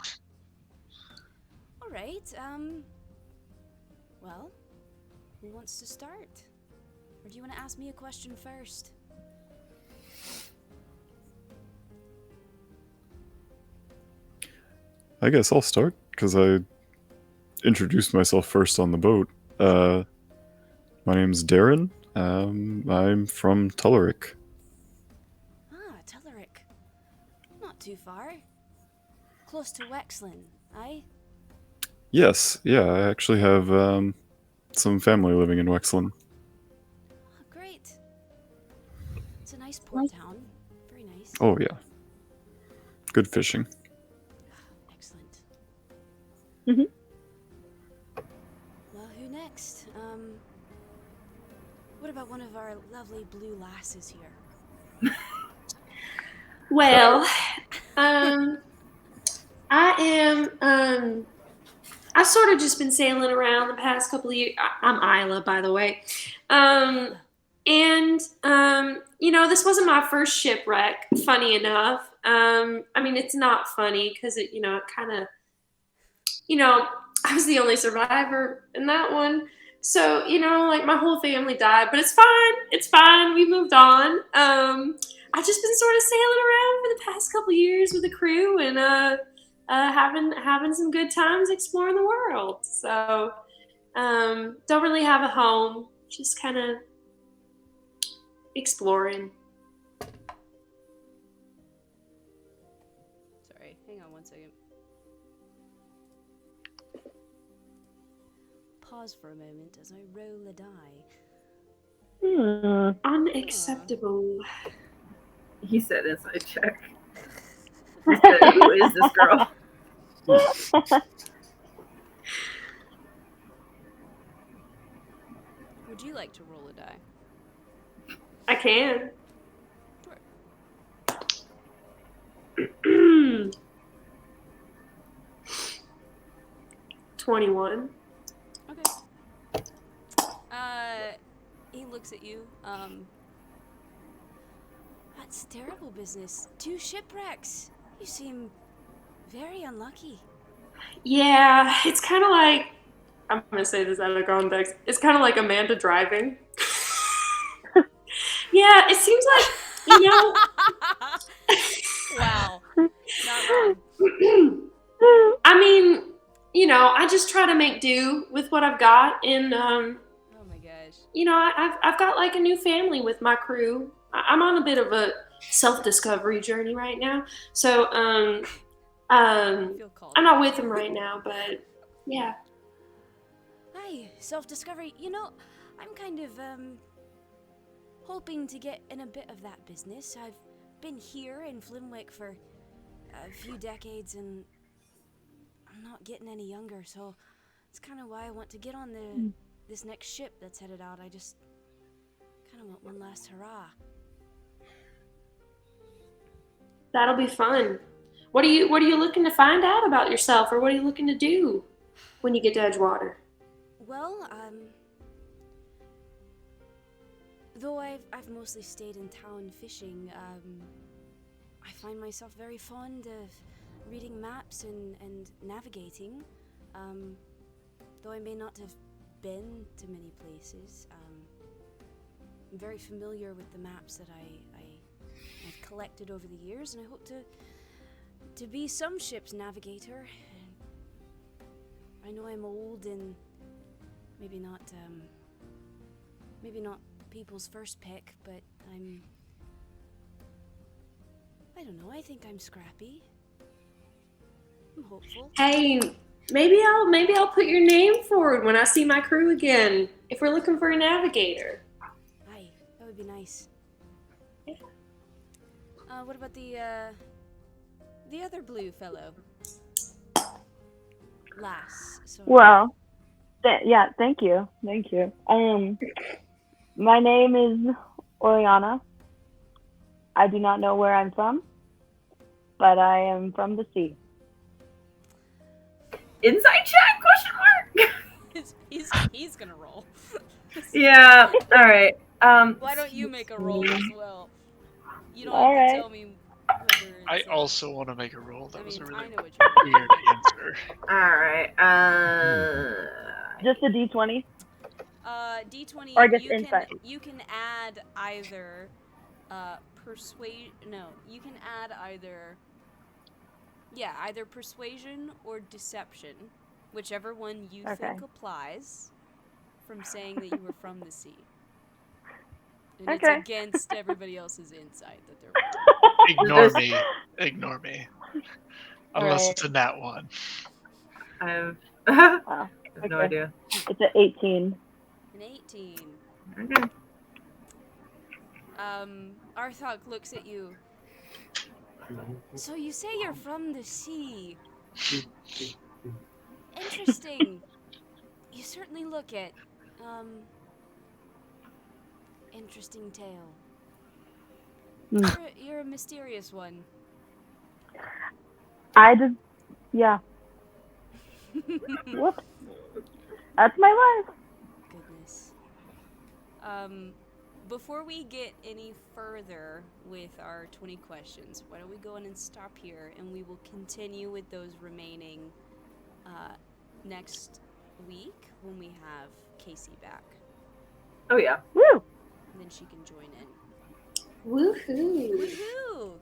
All right. Well, who wants to start? Or do you want to ask me a question first? I guess I'll start because I introduced myself first on the boat. My name's Darren. I'm from Tullerick. Ah, Tullerick. Not too far. Close to Wexlin, aye? Yes, yeah, I actually have some family living in Wexlin. Oh, great. It's a nice port town. Very nice. Oh yeah, good fishing. Excellent. Mhm. Well, who next? What about one of our lovely blue lasses here? Well, I am, I've sort of just been sailing around the past couple of years. I'm Isla, by the way. This wasn't my first shipwreck, funny enough. I mean, it's not funny because it kind of, I was the only survivor in that one. So, like my whole family died, but it's fine. It's fine. We moved on. I've just been sort of sailing around for the past couple of years with the crew and having some good times exploring the world. So, don't really have a home. Just kind of exploring. Sorry, hang on one second. Pause for a moment as I roll a die. Unacceptable. He said inside check. He said, who is this girl? Would you like to roll a die? I can. Sure. 21. Okay. He looks at you. That's terrible business. 2 shipwrecks. You seem very unlucky. Yeah, it's kind of like, I'm going to say this out of context. It's kind of like Amanda driving. Yeah, it seems like, Wow. Not wrong. I mean, I just try to make do with what I've got, and Oh my gosh. I've got like a new family with my crew. I'm on a bit of a self-discovery journey right now, so I feel called. I'm not with them right now, but yeah. Hi, self-discovery. I'm kind of hoping to get in a bit of that business. I've been here in Flimwick for a few decades, and I'm not getting any younger, so it's kind of why I want to get on this next ship that's headed out. I just kind of want one last hurrah. That'll be fun. What are you looking to find out about yourself, or what are you looking to do when you get to Edgewater? Well, though I've mostly stayed in town fishing, I find myself very fond of reading maps and navigating. Though I may not have been to many places, I'm very familiar with the maps that I've collected over the years, and I hope to be some ship's navigator. I know I'm old and maybe not people's first pick, but I don't know, I think I'm scrappy. I'm hopeful. Hey, maybe I'll put your name forward when I see my crew again, if we're looking for a navigator. Aye, that would be nice. Yeah. What about the other blue fellow? Lass. Sorry. Well, yeah, thank you. My name is Oriana. I do not know where I'm from, but I am from the sea. Inside chat? Question mark. he's gonna roll. Yeah. All right. Why don't you make a roll as well? You don't All have to right. tell me whether I it's, also want to make a roll. That I was a mean, really I know what you're weird answer. All right. Just a D20. D20. Or just insight. You can add either you can add either persuasion or deception, whichever one you think applies from saying that you were from the sea. And it's against everybody else's insight that they're Ignore me. Unless it's a nat one. I have Wow. no idea. It's an 18. An 18. Okay. Arthok looks at you. So you say you're from the sea. Interesting. You certainly look it. Interesting tale. You're a mysterious one. Yeah. Whoops. That's my life. Goodness. Before we get any further with our 20 questions, why don't we go in and stop here, and we will continue with those remaining next week when we have Casey back. Oh yeah. Woo! And then she can join in. Woohoo! Woohoo!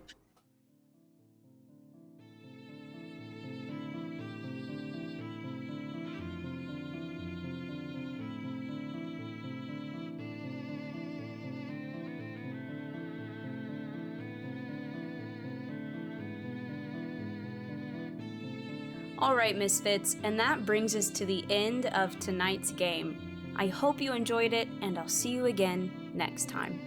Alright, Misfits, and that brings us to the end of tonight's game. I hope you enjoyed it, and I'll see you again next time.